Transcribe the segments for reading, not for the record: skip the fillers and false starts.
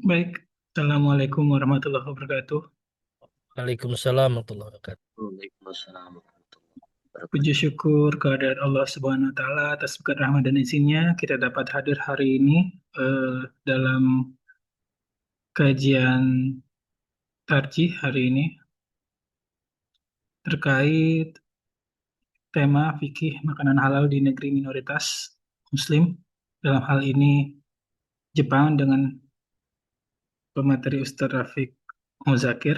Baik, Assalamualaikum warahmatullahi wabarakatuh. Waalaikumsalam warahmatullahi wabarakatuh. Waalaikumsalam warahmatullahi Puji wabarakatuh. syukur kehadirat Allah Subhanahu wa Ta'ala atas berkat rahmat dan izinnya kita dapat hadir hari ini dalam kajian tarjih hari ini terkait tema fikih makanan halal di negeri minoritas Muslim. Dalam hal ini Jepang dengan pemateri Ustaz Rafiq Muzakir.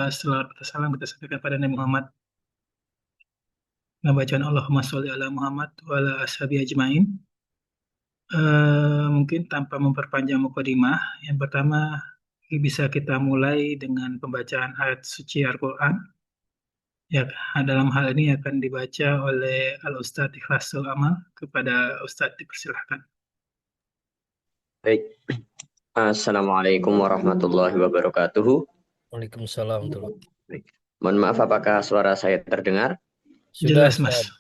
Selawat kita salam kita sampaikan pada Nabi Muhammad. Bacaan Allahumma sholli ala Muhammad wa ala ashabi ajmain. Mungkin tanpa memperpanjang mukadimah, yang pertama bisa kita mulai dengan pembacaan ayat suci Al-Quran. Ya, dalam hal ini akan dibaca oleh Al-Ustadz Ikhlasul Amal. Kepada Ustadz dipersilahkan. Baik. Assalamualaikum warahmatullahi wabarakatuh. Waalaikumsalam warahmatullahi wabarakatuh. Baik. Mohon maaf apakah suara saya terdengar? Sudah, Jelas, Mas. Ustaz.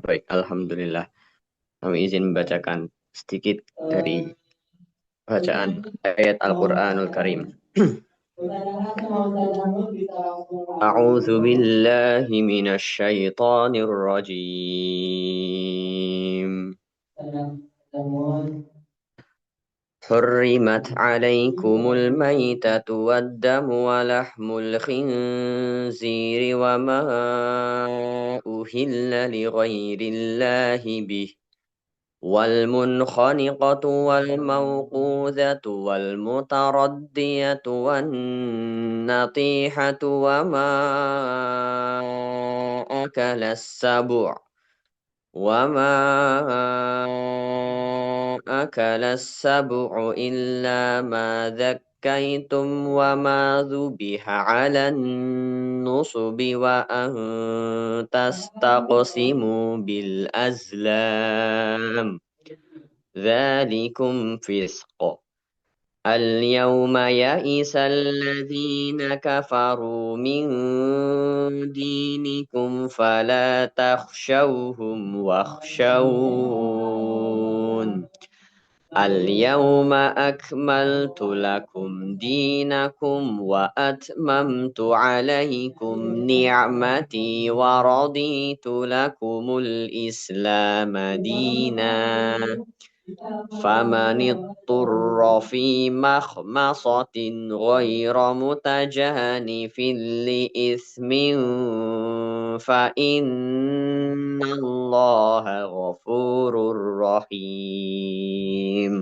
Baik, alhamdulillah. Kami izin membacakan sedikit dari bacaan ayat Al-Qur'anul Karim. A'udzu billahi minasy syaithanir rajim. حرمت عليكم الميتة والدم ولحم الخنزير وما أهل لغير الله به والمنخنقة والموقوذة والمتردية والنطيحة وما أكل السبع وما أكل السبع إلا ما ذكيتم وما ذبح على النصب وأن تستقسموا بالأزلام ذلكم فسق اليوم يئس الذين كفروا من دينكم فلا تخشوهم واخشون اليوم أكملت لكم دينكم وأتممت عليكم نعمتي ورضيت لكم الإسلام دينا فمن اضطر في مخمصة غير متجانف لإثم فإن الله غفور رحيم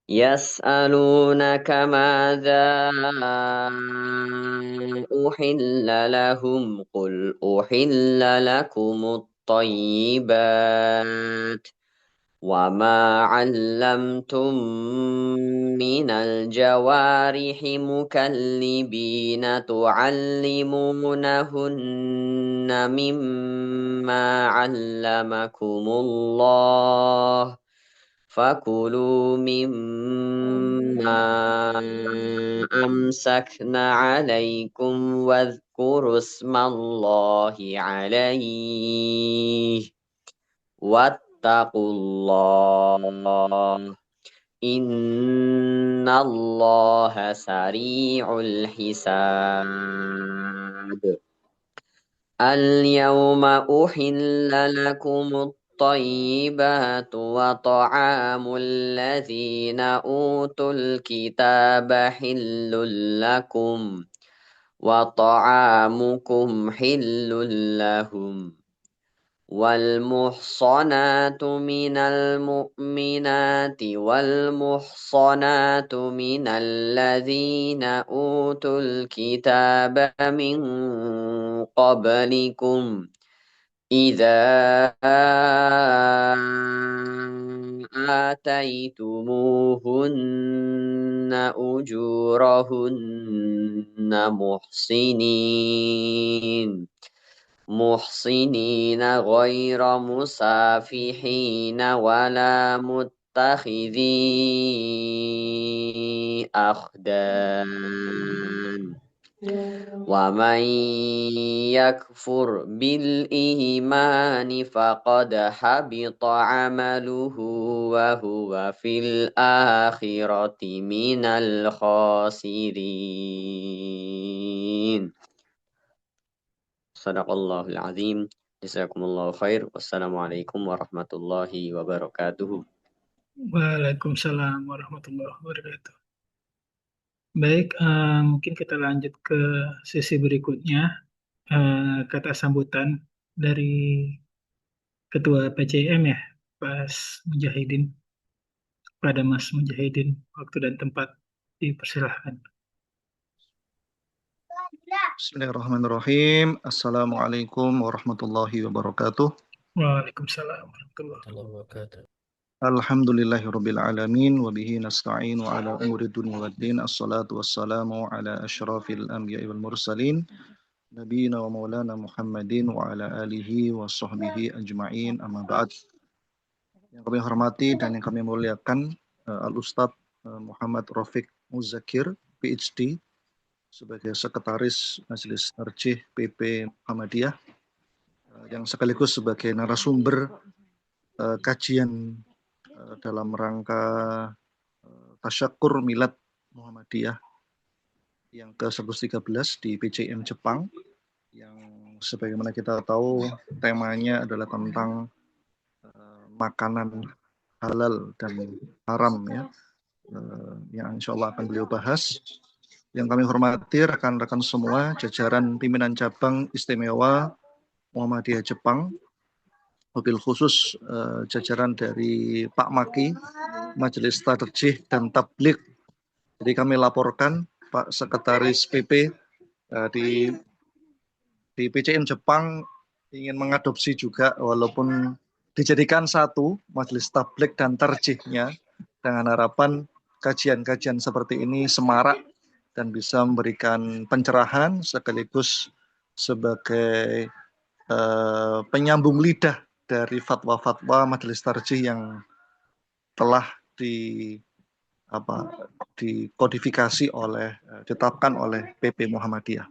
يسألونك ماذا أحل لهم قل أحل لكم الطيبات وما علمتم من الجوارح مكلبين تعلمونهن مما علمكم الله فكلوا مما أمسكن عليكم واذكروا اسم الله عليه واتقوا الله إن الله سريع الحساب اليوم أحل لكم الطيبات وطعام الذين أوتوا الكتاب حل لكم وطعامكم حل لهم والمحصنات من المؤمنات والمحصنات من الذين أوتوا الكتاب من قبلكم إذا آتيتموهن أجورهن محصنين غير مسافحين ولا متخذي أخدان ومن يكفر بالإيمان فقد حبط عمله وهو في الآخرة من الخاسرين. صدق الله العظيم. جزاكم الله خير. والسلام عليكم ورحمة الله وبركاته. Waalaikumsalam warahmatullahi wabarakatuh. Baik, mungkin kita lanjut ke sesi berikutnya. Kata sambutan dari Ketua PCM ya, Mas Mujahidin. Pada Mas Mujahidin, waktu dan tempat dipersilahkan. Bismillahirrahmanirrahim. Assalamualaikum warahmatullahi wabarakatuh. Waalaikumsalam warahmatullahi wabarakatuh. Alhamdulillahirabbil alamin wa bihi nasta'inu ala umuri dunya waddin. Assalatu wassalamu ala asyrafil anbiya'i wal mursalin nabiyina wa maulana Muhammadin wa ala alihi wa sahbihi ajma'in. Amma ba'd. Yang kami hormati dan yang kami muliakan Al-Ustadz Muhammad Rafiq Muzakir, PhD, sebagai Sekretaris Majelis Tarjih PP Muhammadiyah, yang sekaligus sebagai narasumber kajian dalam rangka Tasyakur Milad Muhammadiyah yang ke-113 di PCM Jepang, yang sebagaimana kita tahu temanya adalah tentang makanan halal dan haram ya, yang insya Allah akan beliau bahas. Yang kami hormati rekan-rekan semua, jajaran pimpinan cabang istimewa Muhammadiyah Jepang, mobil khusus jajaran dari Pak Maki, Majelis Tarjih dan Tabligh. Jadi kami laporkan Pak Sekretaris PP di PCM Jepang ingin mengadopsi juga, walaupun dijadikan satu Majelis Tabligh dan Tarjihnya, dengan harapan kajian-kajian seperti ini semarak dan bisa memberikan pencerahan sekaligus sebagai penyambung lidah dari fatwa-fatwa Majelis Tarjih yang telah dikodifikasi ditetapkan oleh PP Muhammadiyah.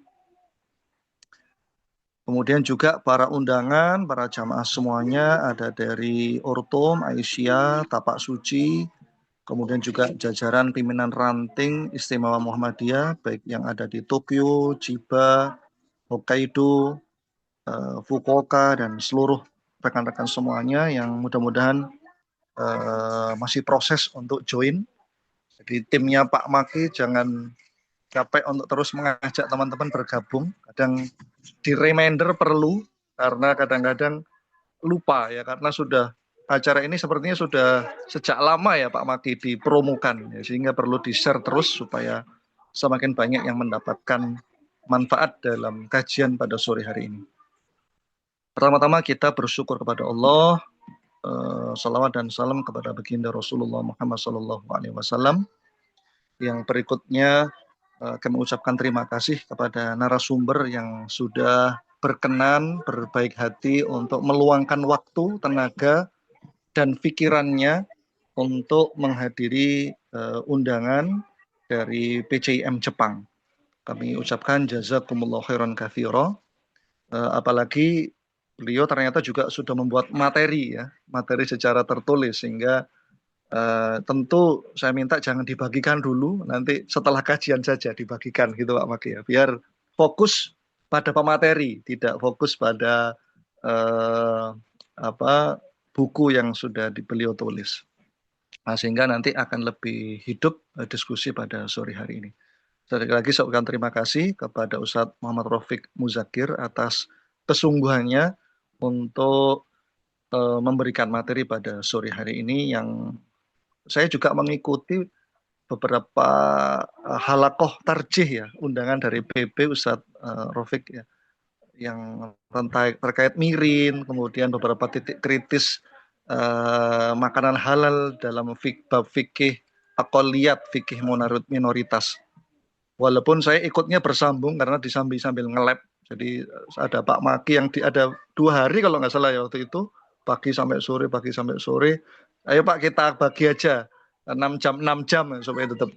Kemudian juga para undangan, para jamaah semuanya, ada dari Ortom, Aisyah, Tapak Suci, kemudian juga jajaran pimpinan ranting istimewa Muhammadiyah, baik yang ada di Tokyo, Chiba, Hokkaido, Fukuoka, dan seluruh rekan-rekan semuanya yang mudah-mudahan masih proses untuk join. Jadi timnya Pak Maki jangan capek untuk terus mengajak teman-teman bergabung. Kadang di reminder perlu, karena kadang-kadang lupa ya, karena acara ini sepertinya sudah sejak lama ya Pak Maki dipromokan ya, sehingga perlu di-share terus supaya semakin banyak yang mendapatkan manfaat dalam kajian pada sore hari ini. Pertama-tama kita bersyukur kepada Allah, salawat dan salam kepada baginda Rasulullah Muhammad SAW. Yang berikutnya kami ucapkan terima kasih kepada narasumber yang sudah berkenan, berbaik hati untuk meluangkan waktu, tenaga, dan pikirannya untuk menghadiri undangan dari PCM Jepang. Kami ucapkan jazakumullah khairan katsira. Apalagi beliau ternyata juga sudah membuat materi secara tertulis, sehingga tentu saya minta jangan dibagikan dulu, nanti setelah kajian saja dibagikan gitu Pak Maki ya, biar fokus pada pemateri, tidak fokus pada buku yang sudah beliau tulis. Nah, sehingga nanti akan lebih hidup diskusi pada sore hari ini. Sekali lagi saya ucapkan terima kasih kepada Ustadz Muhammad Rafiq Muzakir atas kesungguhannya untuk memberikan materi pada sore hari ini, yang saya juga mengikuti beberapa halakoh tarjih ya, undangan dari PP Ustadz Rafiq ya, yang terkait mirin, kemudian beberapa titik kritis makanan halal dalam bab fikih aqalliyat, fikih minoritas. Walaupun saya ikutnya bersambung karena sambil nge-lab. Jadi ada Pak Maki yang ada 2 hari kalau nggak salah ya waktu itu, pagi sampai sore. Ayo Pak, kita bagi aja 6 jam supaya tetap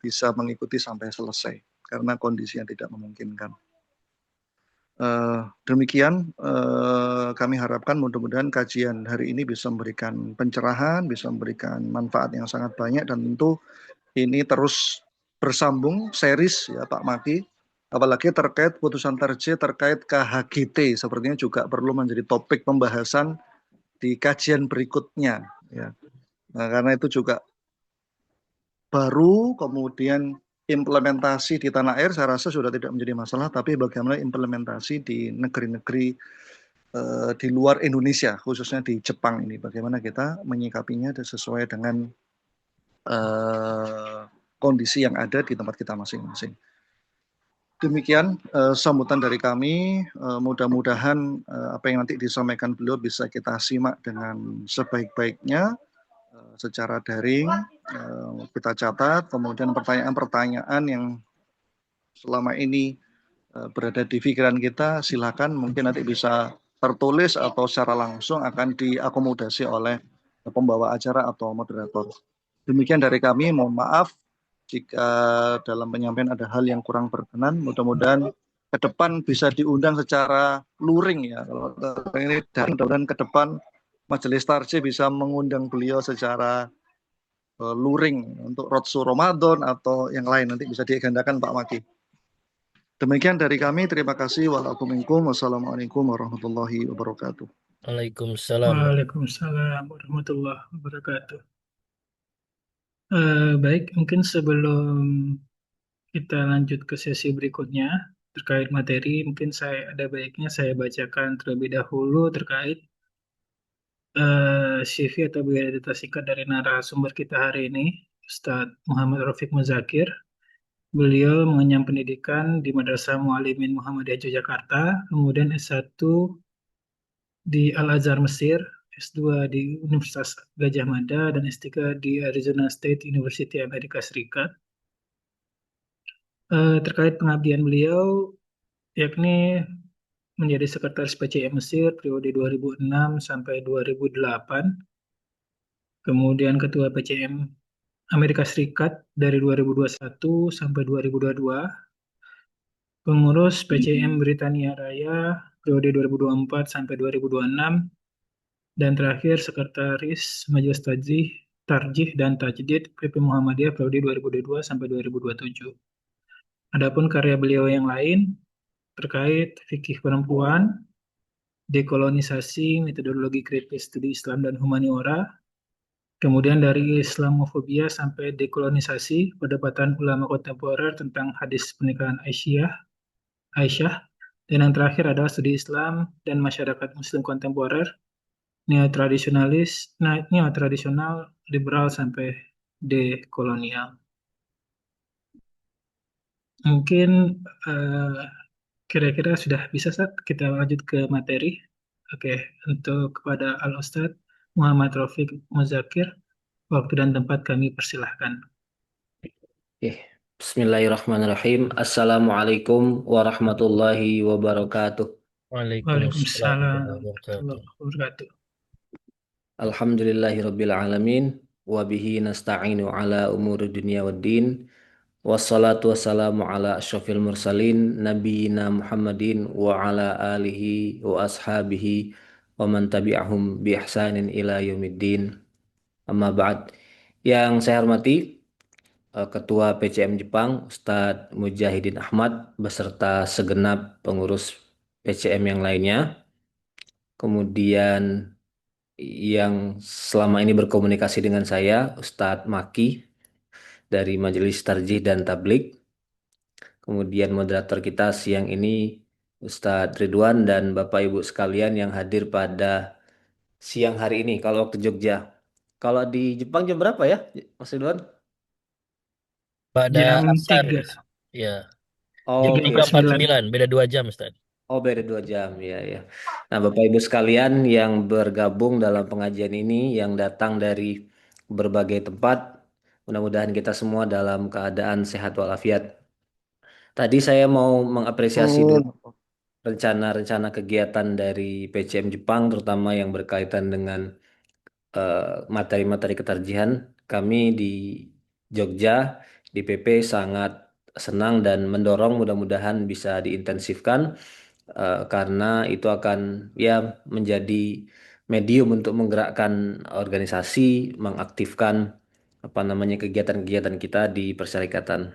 bisa mengikuti sampai selesai. karena kondisi yang tidak memungkinkan. Demikian kami harapkan mudah-mudahan kajian hari ini bisa memberikan pencerahan, bisa memberikan manfaat yang sangat banyak, dan tentu ini terus bersambung series ya Pak Maki, apalagi terkait putusan terje terkait KHGT sepertinya juga perlu menjadi topik pembahasan di kajian berikutnya ya. Nah, karena itu juga baru, kemudian implementasi di tanah air saya rasa sudah tidak menjadi masalah, tapi bagaimana implementasi di negeri-negeri di luar Indonesia, khususnya di Jepang ini, bagaimana kita menyikapinya sesuai dengan kondisi yang ada di tempat kita masing-masing. Demikian sambutan dari kami, mudah-mudahan apa yang nanti disampaikan beliau bisa kita simak dengan sebaik-baiknya secara daring, kita catat, kemudian pertanyaan-pertanyaan yang selama ini berada di pikiran kita, silakan mungkin nanti bisa tertulis atau secara langsung akan diakomodasi oleh pembawa acara atau moderator. Demikian dari kami, mohon maaf jika dalam penyampaian ada hal yang kurang berkenan. Mudah-mudahan ke depan bisa diundang secara luring ya. Kalau ini dan mudah-mudahan ke depan Majelis Tarjih bisa mengundang beliau secara luring untuk roadshow Ramadan atau yang lain, nanti bisa diagendakan Pak Maki. Demikian dari kami, terima kasih. Wassalamualaikum warahmatullahi wabarakatuh. Waalaikumsalam. Waalaikumsalam warahmatullahi wabarakatuh. Baik, mungkin sebelum kita lanjut ke sesi berikutnya terkait materi, mungkin ada baiknya saya bacakan terlebih dahulu terkait CV atau biodata singkat dari narasumber kita hari ini, Ustadz Muhammad Rafiq Muzakir. Beliau mengenyam pendidikan di Madrasah Muallimin Muhammadiyah Yogyakarta, kemudian S1 di Al-Azhar Mesir, S2 di Universitas Gajah Mada, dan S3 di Arizona State University Amerika Serikat. Terkait pengabdian beliau, yakni menjadi sekretaris PCM Mesir periode 2006 sampai 2008, kemudian ketua PCM Amerika Serikat dari 2021 sampai 2022, pengurus PCM Britania Raya periode 2024 sampai 2026, dan terakhir sekretaris Majelis Tarjih dan Tajdid PP Muhammadiyah periode 2022 sampai 2027. Adapun karya beliau yang lain terkait fikih perempuan, dekolonisasi, metodologi kritis studi Islam dan humaniora, kemudian dari Islamofobia sampai dekolonisasi, perdebatan ulama kontemporer tentang hadis pernikahan Aisyah, dan yang terakhir adalah studi Islam dan masyarakat Muslim kontemporer, neotradisional, liberal sampai dekolonial. Mungkin kira-kira sudah bisa, Ustaz, kita lanjut ke materi. Oke, untuk kepada Al-Ustadz Muhammad Rafiq Muzakir, waktu dan tempat kami persilahkan. Bismillahirrahmanirrahim. Assalamualaikum warahmatullahi wabarakatuh. Waalaikumsalam warahmatullahi Warahmatullahi wabarakatuh. Alhamdulillahirabbil alamin wa bihi nasta'inu ala umuri dunya waddin. Wassalatu wassalamu ala asyrafil mursalin nabiyina Muhammadin wa ala alihi wa ashabihi wa man tabi'ahum bi ihsanin ila yaumiddin. Amma ba'd. Yang saya hormati Ketua PCM Jepang Ustadz Mujahidin Ahmad beserta segenap pengurus PCM yang lainnya. Kemudian yang selama ini berkomunikasi dengan saya Ustadz Maki dari Majelis Tarjih dan Tablik. Kemudian moderator kita siang ini Ustadz Ridwan dan Bapak Ibu sekalian yang hadir pada siang hari ini kalau waktu Jogja. Kalau di Jepang jam berapa ya, Mas Ridwan? Pada Jam asar, 3. ya. Oh, Jam 3.49, beda 2 jam, Ustaz. Oh, beda 2 jam, ya, ya. Nah, Bapak Ibu sekalian yang bergabung dalam pengajian ini, yang datang dari berbagai tempat, mudah-mudahan kita semua dalam keadaan sehat walafiat. Tadi saya mau mengapresiasi dulu rencana-rencana kegiatan dari PCM Jepang, terutama yang berkaitan dengan materi-materi ketarjihan. Kami di Jogja, di PP sangat senang dan mendorong mudah-mudahan bisa diintensifkan karena itu akan ya menjadi medium untuk menggerakkan organisasi, mengaktifkan apa namanya kegiatan-kegiatan kita di persyarikatan.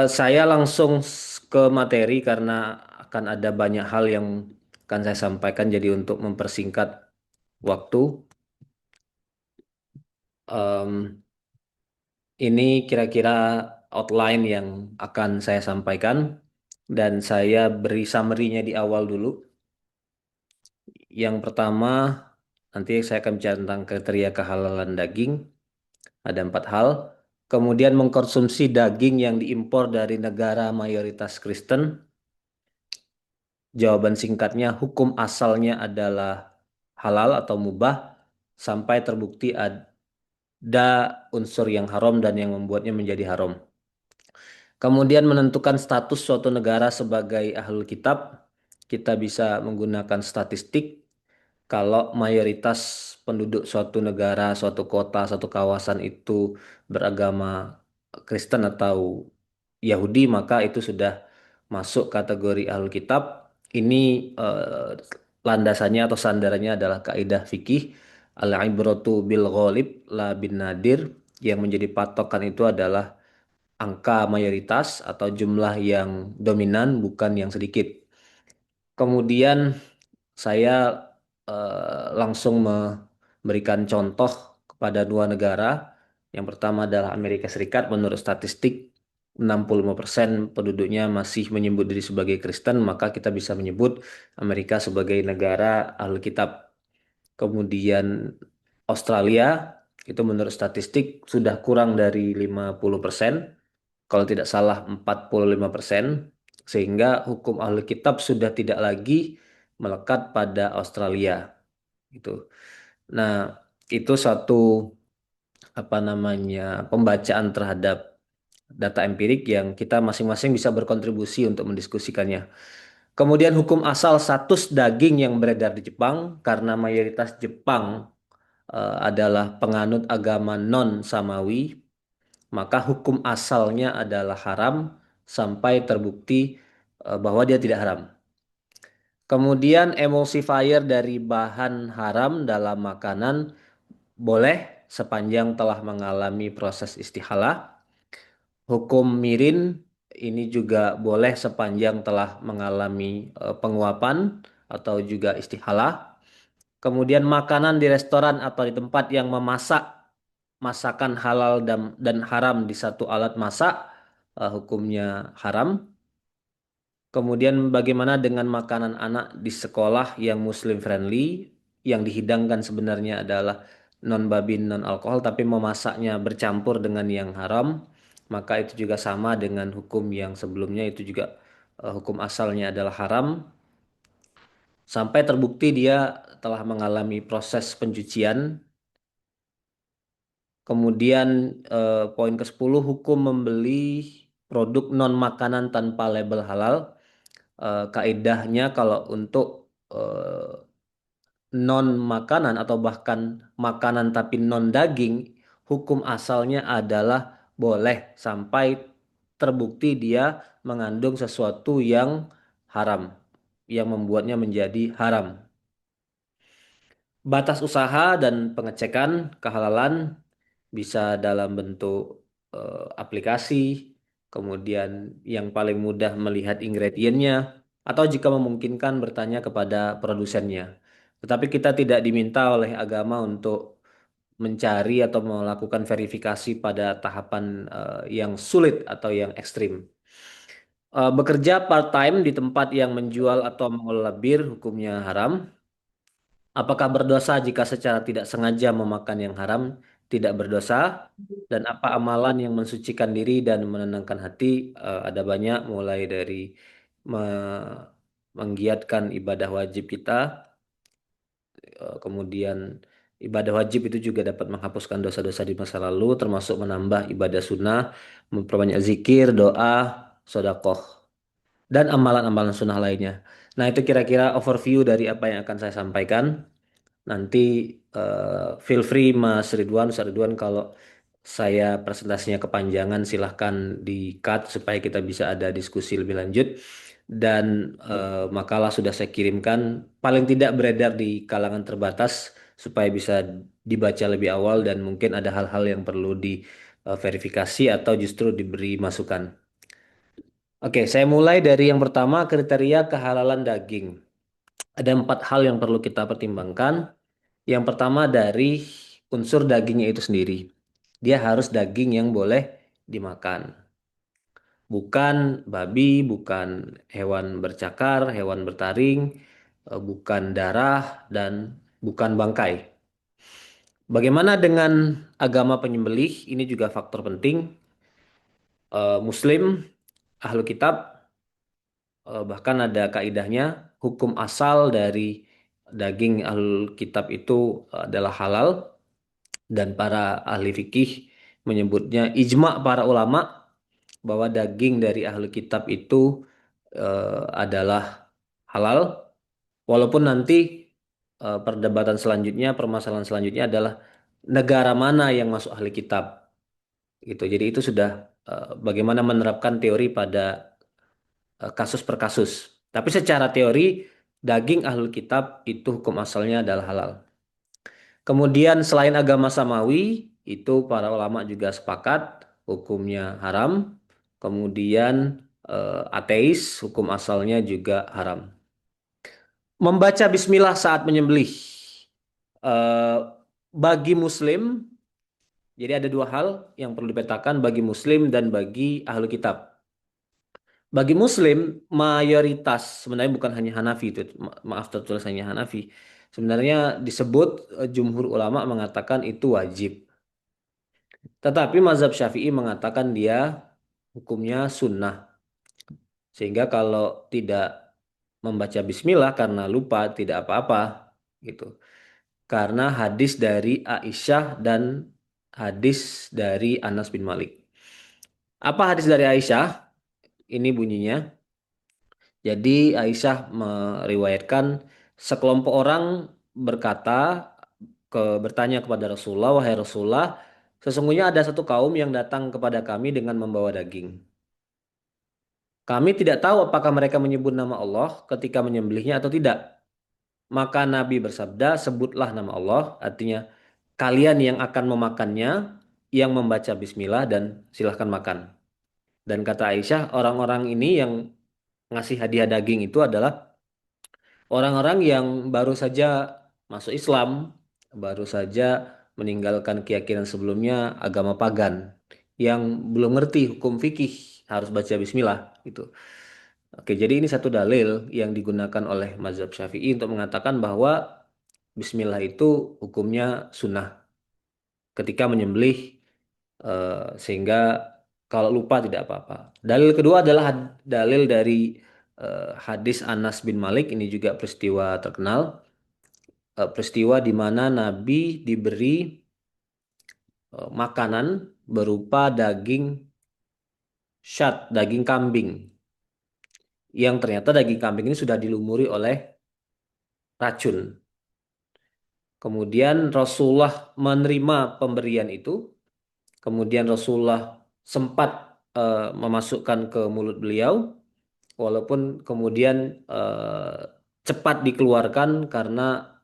Saya langsung ke materi karena akan ada banyak hal yang akan saya sampaikan. Jadi untuk mempersingkat waktu, em, ini kira-kira outline yang akan saya sampaikan dan saya beri summary-nya di awal dulu. Yang pertama, nanti saya akan bicara tentang kriteria kehalalan daging. Ada 4 hal. Kemudian mengkonsumsi daging yang diimpor dari negara mayoritas Kristen. Jawaban singkatnya, hukum asalnya adalah halal atau mubah sampai terbukti ada unsur yang haram dan yang membuatnya menjadi haram. Kemudian menentukan status suatu negara sebagai ahlul kitab, kita bisa menggunakan statistik. Kalau mayoritas penduduk suatu negara, suatu kota, suatu kawasan itu beragama Kristen atau Yahudi, maka itu sudah masuk kategori ahlul kitab. Ini landasannya atau sandarannya adalah kaidah fikih al-ibratu bil ghalib la bin nadir, yang menjadi patokan itu adalah angka mayoritas atau jumlah yang dominan, bukan yang sedikit. Kemudian saya langsung memberikan contoh kepada 2 negara. Yang pertama adalah Amerika Serikat. Menurut statistik 65% penduduknya masih menyebut diri sebagai Kristen, maka kita bisa menyebut Amerika sebagai negara Ahlul Kitab. Kemudian Australia itu menurut statistik sudah kurang dari 50%, kalau tidak salah 45%, sehingga hukum Ahlul Kitab sudah tidak lagi melekat pada Australia gitu. Nah, itu satu apa namanya pembacaan terhadap data empirik yang kita masing-masing bisa berkontribusi untuk mendiskusikannya. Kemudian hukum asal status daging yang beredar di Jepang, karena mayoritas Jepang adalah penganut agama non-samawi, maka hukum asalnya adalah haram sampai terbukti bahwa dia tidak haram. Kemudian emulsifier dari bahan haram dalam makanan boleh sepanjang telah mengalami proses istihalah. Hukum mirin ini juga boleh sepanjang telah mengalami penguapan atau juga istihalah. Kemudian makanan di restoran atau di tempat yang memasak masakan halal dan haram di satu alat masak, hukumnya haram. Kemudian bagaimana dengan makanan anak di sekolah yang muslim friendly, yang dihidangkan sebenarnya adalah non babin non alkohol tapi memasaknya bercampur dengan yang haram, maka itu juga sama dengan hukum yang sebelumnya, itu juga hukum asalnya adalah haram sampai terbukti dia telah mengalami proses pencucian. Kemudian poin ke-10, hukum membeli produk non makanan tanpa label halal. Kaidahnya kalau untuk non makanan atau bahkan makanan tapi non daging, hukum asalnya adalah boleh sampai terbukti dia mengandung sesuatu yang haram, yang membuatnya menjadi haram. Batas usaha dan pengecekan kehalalan bisa dalam bentuk aplikasi, kemudian yang paling mudah melihat ingredientnya, atau jika memungkinkan bertanya kepada produsennya. Tetapi kita tidak diminta oleh agama untuk mencari atau melakukan verifikasi pada tahapan yang sulit atau yang ekstrim. Bekerja part-time di tempat yang menjual atau mengelola bir hukumnya haram. Apakah berdosa jika secara tidak sengaja memakan yang haram? Tidak berdosa. Dan apa amalan yang mensucikan diri dan menenangkan hati? Ada banyak, mulai dari menggiatkan ibadah wajib kita, kemudian ibadah wajib itu juga dapat menghapuskan dosa-dosa di masa lalu, termasuk menambah ibadah sunnah, memperbanyak zikir, doa, sodakoh, dan amalan-amalan sunnah lainnya. Nah, itu kira-kira overview dari apa yang akan saya sampaikan. Nanti feel free Mas Ridwan, Ustaz Ridwan, kalau saya presentasinya kepanjangan, silahkan di-cut supaya kita bisa ada diskusi lebih lanjut. Dan makalah sudah saya kirimkan, paling tidak beredar di kalangan terbatas supaya bisa dibaca lebih awal dan mungkin ada hal-hal yang perlu diverifikasi atau justru diberi masukan. Oke, saya mulai dari yang pertama, kriteria kehalalan daging. Ada 4 hal yang perlu kita pertimbangkan. Yang pertama dari unsur dagingnya itu sendiri. Dia harus daging yang boleh dimakan. Bukan babi, bukan hewan bercakar, hewan bertaring, bukan darah, dan bukan bangkai. Bagaimana dengan agama penyembelih? Ini juga faktor penting. Muslim, ahlu kitab, bahkan ada kaidahnya, hukum asal dari daging ahlu kitab itu adalah halal. Dan para ahli fikih menyebutnya ijma para ulama bahwa daging dari ahli kitab itu adalah halal, walaupun nanti perdebatan selanjutnya, permasalahan selanjutnya adalah negara mana yang masuk ahli kitab gitu. Jadi itu sudah bagaimana menerapkan teori pada kasus per kasus. Tapi secara teori daging ahli kitab itu hukum asalnya adalah halal. Kemudian selain agama samawi, itu para ulama juga sepakat hukumnya haram. Kemudian ateis, hukum asalnya juga haram. Membaca bismillah saat menyembelih. Bagi muslim, jadi ada 2 hal yang perlu dipetakan bagi muslim dan bagi ahlu kitab. Bagi muslim, mayoritas, sebenarnya bukan hanya Hanafi, itu maaf tertulisannya Hanafi. Sebenarnya disebut jumhur ulama mengatakan itu wajib. Tetapi mazhab Syafi'i mengatakan dia hukumnya sunnah. Sehingga kalau tidak membaca bismillah karena lupa tidak apa-apa gitu. Karena hadis dari Aisyah dan hadis dari Anas bin Malik. Apa hadis dari Aisyah? Ini bunyinya. Jadi Aisyah meriwayatkan sekelompok orang bertanya kepada Rasulullah, wahai Rasulullah, sesungguhnya ada satu kaum yang datang kepada kami dengan membawa daging. Kami tidak tahu apakah mereka menyebut nama Allah ketika menyembelihnya atau tidak. Maka Nabi bersabda, sebutlah nama Allah, artinya kalian yang akan memakannya, yang membaca bismillah dan silahkan makan. Dan kata Aisyah, orang-orang ini yang ngasih hadiah daging itu adalah orang-orang yang baru saja masuk Islam, baru saja meninggalkan keyakinan sebelumnya agama pagan, yang belum ngerti hukum fikih harus baca bismillah gitu. Oke, jadi ini satu dalil yang digunakan oleh mazhab Syafi'i untuk mengatakan bahwa bismillah itu hukumnya sunnah ketika menyembelih, sehingga kalau lupa tidak apa-apa. Dalil kedua adalah dalil dari hadis Anas bin Malik, ini juga peristiwa terkenal. Peristiwa di mana Nabi diberi makanan berupa daging syat, daging kambing. Yang ternyata daging kambing ini sudah dilumuri oleh racun. Kemudian Rasulullah menerima pemberian itu. Kemudian Rasulullah sempat memasukkan ke mulut beliau. Walaupun kemudian cepat dikeluarkan karena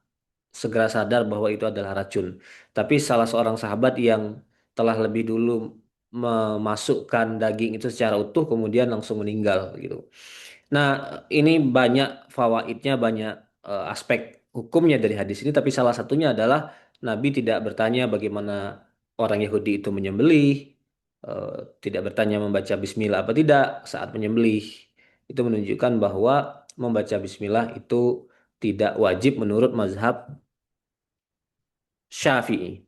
segera sadar bahwa itu adalah racun. Tapi salah seorang sahabat yang telah lebih dulu memasukkan daging itu secara utuh kemudian langsung meninggal gitu. Nah, ini banyak fawaidnya, banyak aspek hukumnya dari hadis ini, tapi salah satunya adalah Nabi tidak bertanya bagaimana orang Yahudi itu menyembelih, eh, tidak bertanya membaca bismillah apa tidak saat menyembelih. Itu menunjukkan bahwa membaca bismillah itu tidak wajib menurut mazhab Syafi'i.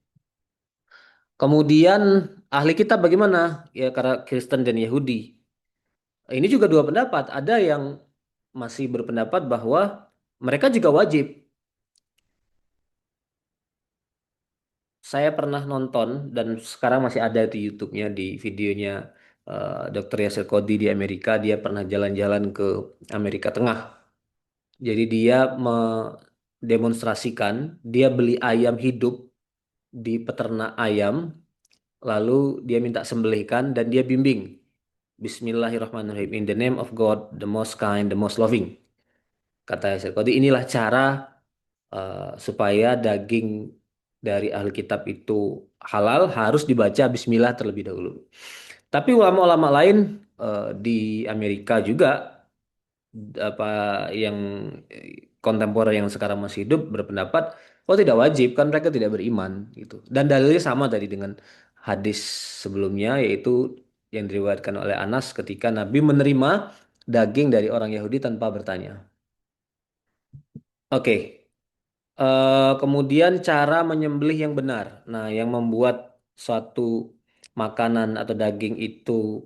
Kemudian ahli kitab bagaimana? Ya karena Kristen dan Yahudi. Ini juga 2 pendapat. Ada yang masih berpendapat bahwa mereka juga wajib. Saya pernah nonton dan sekarang masih ada di YouTube-nya, di videonya Dr. Yasir Qodhi di Amerika. Dia pernah jalan-jalan ke Amerika Tengah. Jadi dia mendemonstrasikan, dia beli ayam hidup di peternak ayam, lalu dia minta sembelihkan dan dia bimbing. Bismillahirrahmanirrahim. In the name of God, the most kind, the most loving. Kata Syekh Qadi, inilah cara supaya daging dari ahli kitab itu halal harus dibaca Bismillah terlebih dahulu. Tapi ulama-ulama lain di Amerika juga apa yang kontemporer yang sekarang masih hidup berpendapat oh tidak wajib kan mereka tidak beriman gitu. Dan dalilnya sama tadi dengan hadis sebelumnya yaitu yang diriwayatkan oleh Anas ketika Nabi menerima daging dari orang Yahudi tanpa bertanya. Oke. Kemudian cara menyembelih yang benar. Nah, yang membuat suatu makanan atau daging itu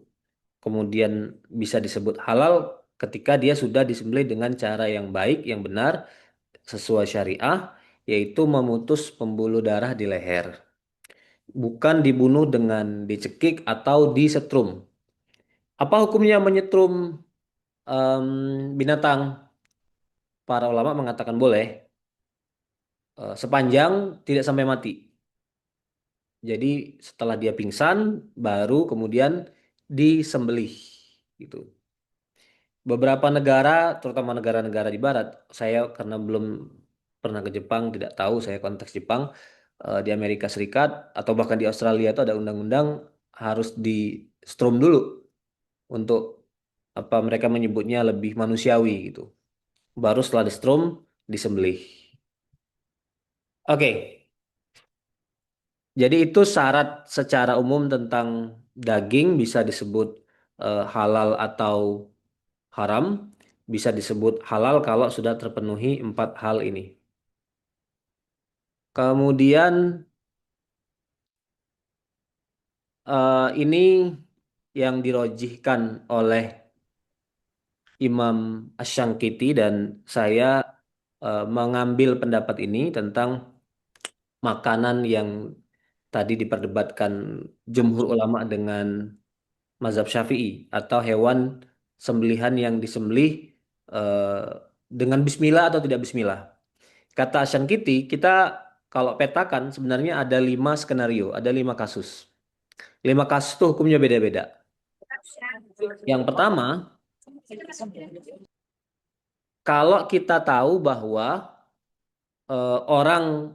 kemudian bisa disebut halal ketika dia sudah disembelih dengan cara yang baik, yang benar, sesuai syariah, yaitu memutus pembuluh darah di leher. Bukan dibunuh dengan dicekik atau disetrum. Apa hukumnya menyetrum binatang? Para ulama mengatakan boleh, sepanjang tidak sampai mati. Jadi setelah dia pingsan, baru kemudian disembelih gitu. Beberapa negara, terutama negara-negara di Barat, saya karena belum pernah ke Jepang, tidak tahu saya konteks Jepang, di Amerika Serikat atau bahkan di Australia itu ada undang-undang harus di strum dulu untuk apa mereka menyebutnya lebih manusiawi gitu. Baru setelah di strum disembelih. Oke, jadi itu syarat secara umum tentang daging bisa disebut halal atau haram, bisa disebut halal kalau sudah terpenuhi 4 hal ini. Kemudian ini yang dirojihkan oleh Imam Asy-Syanqiti dan saya mengambil pendapat ini tentang makanan yang tadi diperdebatkan jumhur ulama dengan mazhab Syafi'i atau hewan sembelihan yang disembelih eh, dengan bismillah atau tidak bismillah. Kata Asyankiti, kita kalau petakan sebenarnya ada 5 skenario, ada 5 kasus. 5 kasus itu hukumnya beda-beda. Yang pertama, kalau kita tahu bahwa orang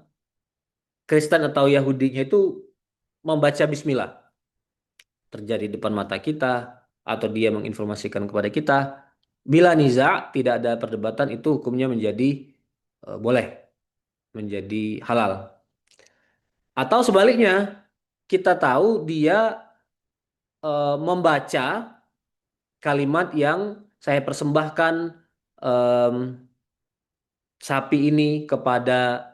Kristen atau Yahudinya itu membaca bismillah terjadi di depan mata kita atau dia menginformasikan kepada kita, bila niza tidak ada perdebatan itu hukumnya menjadi boleh, menjadi halal. Atau sebaliknya, kita tahu dia membaca kalimat yang saya persembahkan em, sapi ini kepada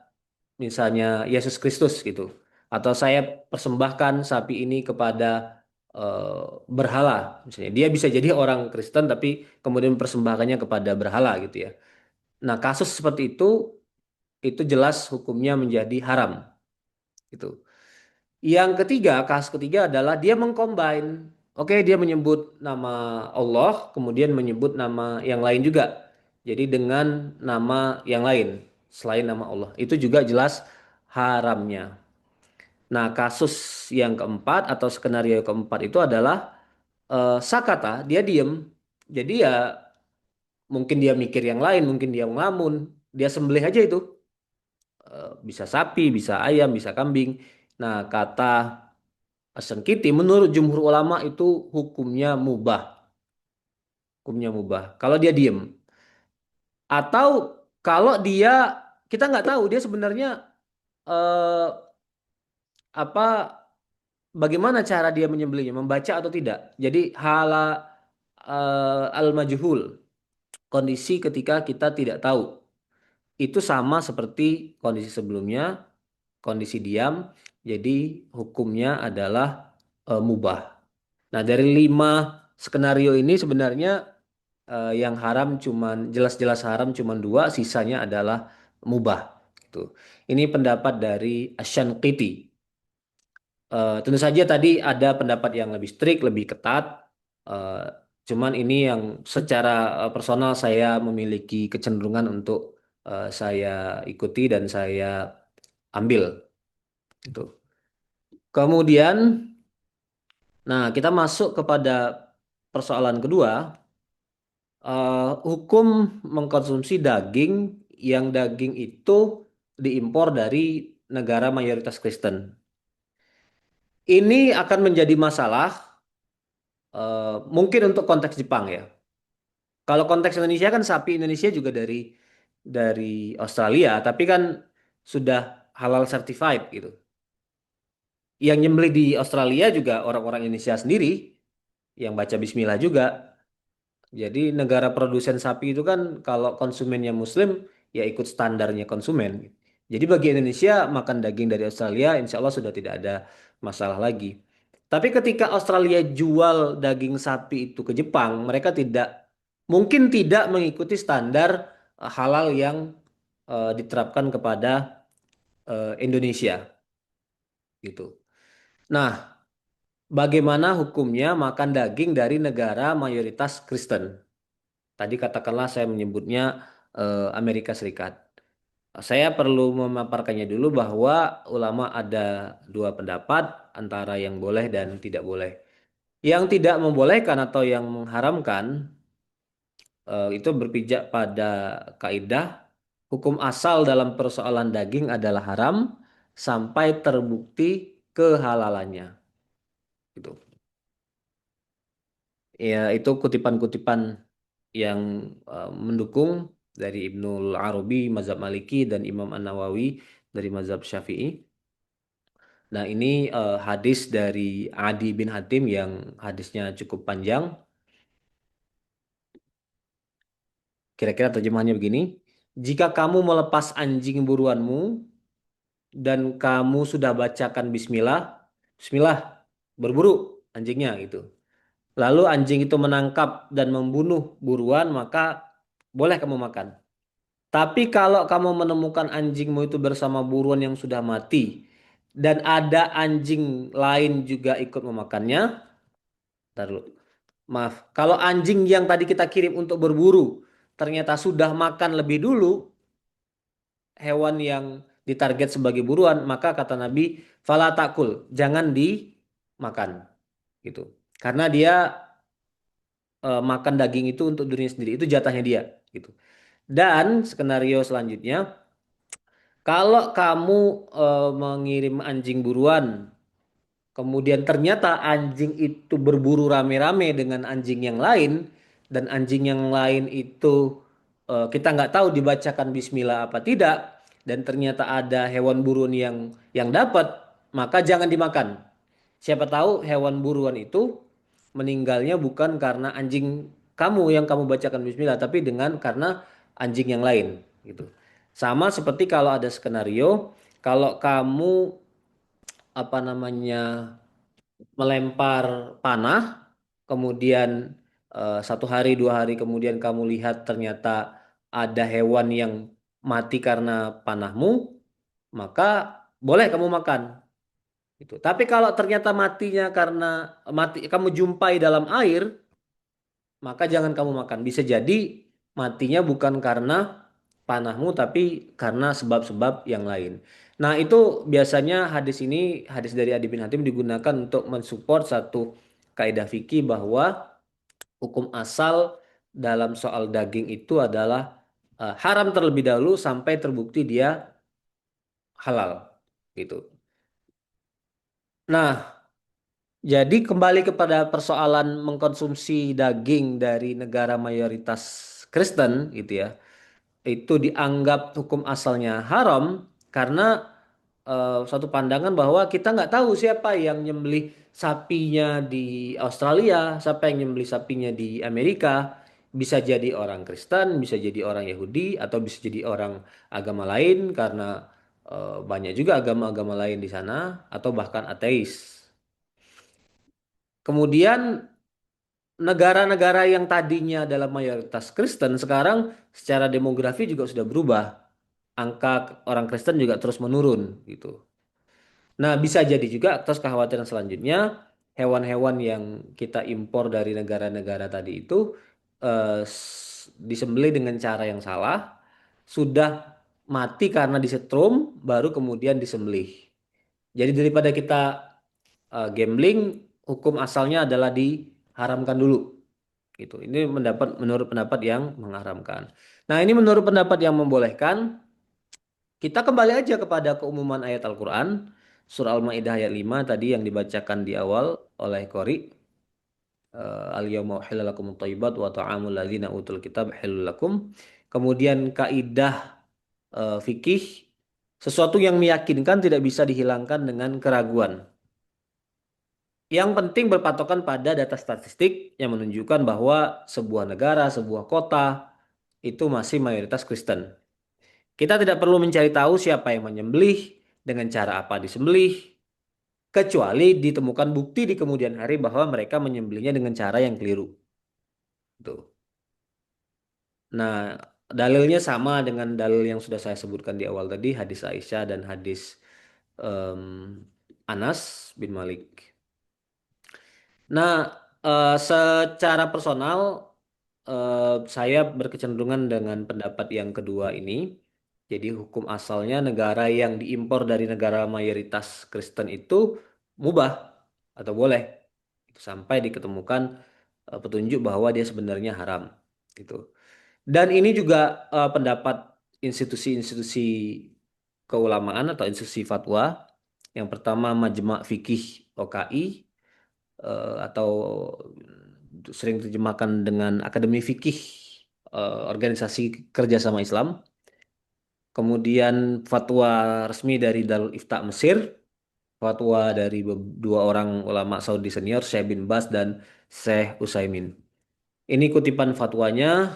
misalnya Yesus Kristus gitu, atau saya persembahkan sapi ini kepada berhala, misalnya dia bisa jadi orang Kristen tapi kemudian mempersembahkannya kepada berhala gitu ya. Nah, kasus seperti itu jelas hukumnya menjadi haram gitu. Yang ketiga, kasus ketiga adalah dia mengcombine. Oke, dia menyebut nama Allah, kemudian menyebut nama yang lain juga. Jadi dengan nama yang lain selain nama Allah. Itu juga jelas haramnya. Nah, kasus yang keempat atau skenario keempat itu adalah sakata, dia diem. Jadi ya mungkin dia mikir yang lain, mungkin dia ngelamun, dia sembelih aja itu. Bisa sapi, bisa ayam, bisa kambing. Nah, kata Asyankiti menurut jumhur ulama itu hukumnya mubah. Hukumnya mubah. Kalau dia diem. Atau kalau dia kita nggak tahu dia sebenarnya eh, apa bagaimana cara dia menyembelihnya, membaca atau tidak. Jadi hala al-majhul, kondisi ketika kita tidak tahu. Itu sama seperti kondisi sebelumnya, kondisi diam. Jadi hukumnya adalah mubah. Nah, dari 5 skenario ini sebenarnya yang haram cuman jelas-jelas haram cuman 2, sisanya adalah mubah. Gitu. Ini pendapat dari Asy-Syanqiti. Tentu saja tadi ada pendapat yang lebih strict, lebih ketat. Eh, Cuman ini yang secara personal saya memiliki kecenderungan untuk saya ikuti dan saya ambil. Gitu. Kemudian Nah, kita masuk kepada persoalan kedua, hukum mengkonsumsi daging yang daging itu diimpor dari negara mayoritas Kristen. Ini akan menjadi masalah mungkin untuk konteks Jepang ya. Kalau konteks Indonesia kan sapi Indonesia juga dari Australia, tapi kan sudah halal certified gitu. Yang nyembelih di Australia juga orang-orang Indonesia sendiri yang baca Bismillah juga. Jadi negara produsen sapi itu kan kalau konsumennya Muslim ya ikut standarnya konsumen. Jadi bagi Indonesia makan daging dari Australia insya Allah sudah tidak ada masalah lagi. Tapi ketika Australia jual daging sapi itu ke Jepang, mereka mungkin tidak mengikuti standar halal yang diterapkan kepada Indonesia gitu. Nah, bagaimana hukumnya makan daging dari negara mayoritas Kristen? Tadi katakanlah saya menyebutnya Amerika Serikat. Saya perlu memaparkannya dulu bahwa ulama ada dua pendapat antara yang boleh dan tidak boleh. Yang tidak membolehkan atau yang mengharamkan itu berpijak pada kaidah hukum asal dalam persoalan daging adalah haram sampai terbukti kehalalannya. Gitu. Ya, itu kutipan-kutipan yang mendukung dari Ibnul Arabi, mazhab Maliki, dan Imam An-Nawawi dari mazhab Syafi'i. Nah, ini hadis dari Adi bin Hatim yang hadisnya cukup panjang. Kira-kira terjemahannya begini. Jika kamu melepas anjing buruanmu dan kamu sudah bacakan Bismillah, Bismillah, berburu anjingnya gitu. Lalu anjing itu menangkap dan membunuh buruan, maka boleh kamu makan. Tapi kalau kamu menemukan anjingmu itu bersama buruan yang sudah mati dan ada anjing lain juga ikut memakannya, taruh. Maaf, kalau anjing yang tadi kita kirim untuk berburu ternyata sudah makan lebih dulu hewan yang ditarget sebagai buruan, maka kata Nabi, fala takul, jangan dimakan gitu. Karena dia makan daging itu untuk dirinya sendiri, itu jatahnya dia gitu. Dan skenario selanjutnya, kalau kamu mengirim anjing buruan, kemudian ternyata anjing itu berburu rame-rame dengan anjing yang lain, dan anjing yang lain itu kita nggak tahu dibacakan Bismillah apa tidak, dan ternyata ada hewan buruan yang dapat, maka jangan dimakan. Siapa tahu hewan buruan itu meninggalnya bukan karena anjing kamu yang kamu bacakan Bismillah, tapi karena anjing yang lain gitu. Sama seperti kalau ada skenario, kalau kamu apa namanya melempar panah, kemudian 1 hari 2 hari kemudian kamu lihat ternyata ada hewan yang mati karena panahmu, maka boleh kamu makan. Itu. Tapi kalau ternyata matinya karena kamu jumpai dalam air, maka jangan kamu makan. Bisa jadi matinya bukan karena panahmu, tapi karena sebab-sebab yang lain. Nah, itu biasanya hadis dari Adi bin Hatim digunakan untuk mensupport satu kaidah fikih bahwa hukum asal dalam soal daging itu adalah haram terlebih dahulu sampai terbukti dia halal. Gitu. Nah, jadi kembali kepada persoalan mengkonsumsi daging dari negara mayoritas Kristen gitu ya. Itu dianggap hukum asalnya haram karena suatu pandangan bahwa kita nggak tahu siapa yang nyembelih sapinya di Australia, siapa yang nyembelih sapinya di Amerika. Bisa jadi orang Kristen, bisa jadi orang Yahudi, atau bisa jadi orang agama lain karena banyak juga agama-agama lain di sana, atau bahkan ateis. Kemudian negara-negara yang tadinya adalah mayoritas Kristen sekarang secara demografi juga sudah berubah. Angka orang Kristen juga terus menurun gitu. Nah, bisa jadi juga terus kekhawatiran selanjutnya hewan-hewan yang kita impor dari negara-negara tadi itu disembelih dengan cara yang salah, sudah mati karena disetrum baru kemudian disembelih. Jadi daripada kita gambling, hukum asalnya adalah diharamkan dulu. Gitu. Ini menurut pendapat yang mengharamkan. Nah, ini menurut pendapat yang membolehkan. Kita kembali aja kepada keumuman ayat Al-Quran. Surah Al-Ma'idah ayat 5 tadi yang dibacakan di awal oleh Qori. Al-yawma uhilla lakumut thayyibat wa ta'amul ladzina utul kitab halal lakum. Kemudian kaidah fikih, sesuatu yang meyakinkan tidak bisa dihilangkan dengan keraguan. Yang penting berpatokan pada data statistik yang menunjukkan bahwa sebuah negara, sebuah kota itu masih mayoritas Kristen. Kita tidak perlu mencari tahu siapa yang menyembelih, dengan cara apa disembelih, kecuali ditemukan bukti di kemudian hari bahwa mereka menyembelihnya dengan cara yang keliru. Tuh. Nah, dalilnya sama dengan dalil yang sudah saya sebutkan di awal tadi, hadis Aisyah dan hadis em, Anas bin Malik. Nah, secara personal saya berkecenderungan dengan pendapat yang kedua ini. Jadi hukum asalnya negara yang diimpor dari negara mayoritas Kristen itu mubah atau boleh sampai diketemukan petunjuk bahwa dia sebenarnya haram gitu. Dan ini juga pendapat institusi-institusi keulamaan atau institusi fatwa. Yang pertama Majma' Fikih OKI atau sering terjemahkan dengan Akademi Fikih Organisasi Kerjasama Islam. Kemudian fatwa resmi dari Darul Ifta Mesir, fatwa dari dua orang ulama Saudi senior, Syekh bin Baz dan Syekh Utsaimin. Ini kutipan fatwanya,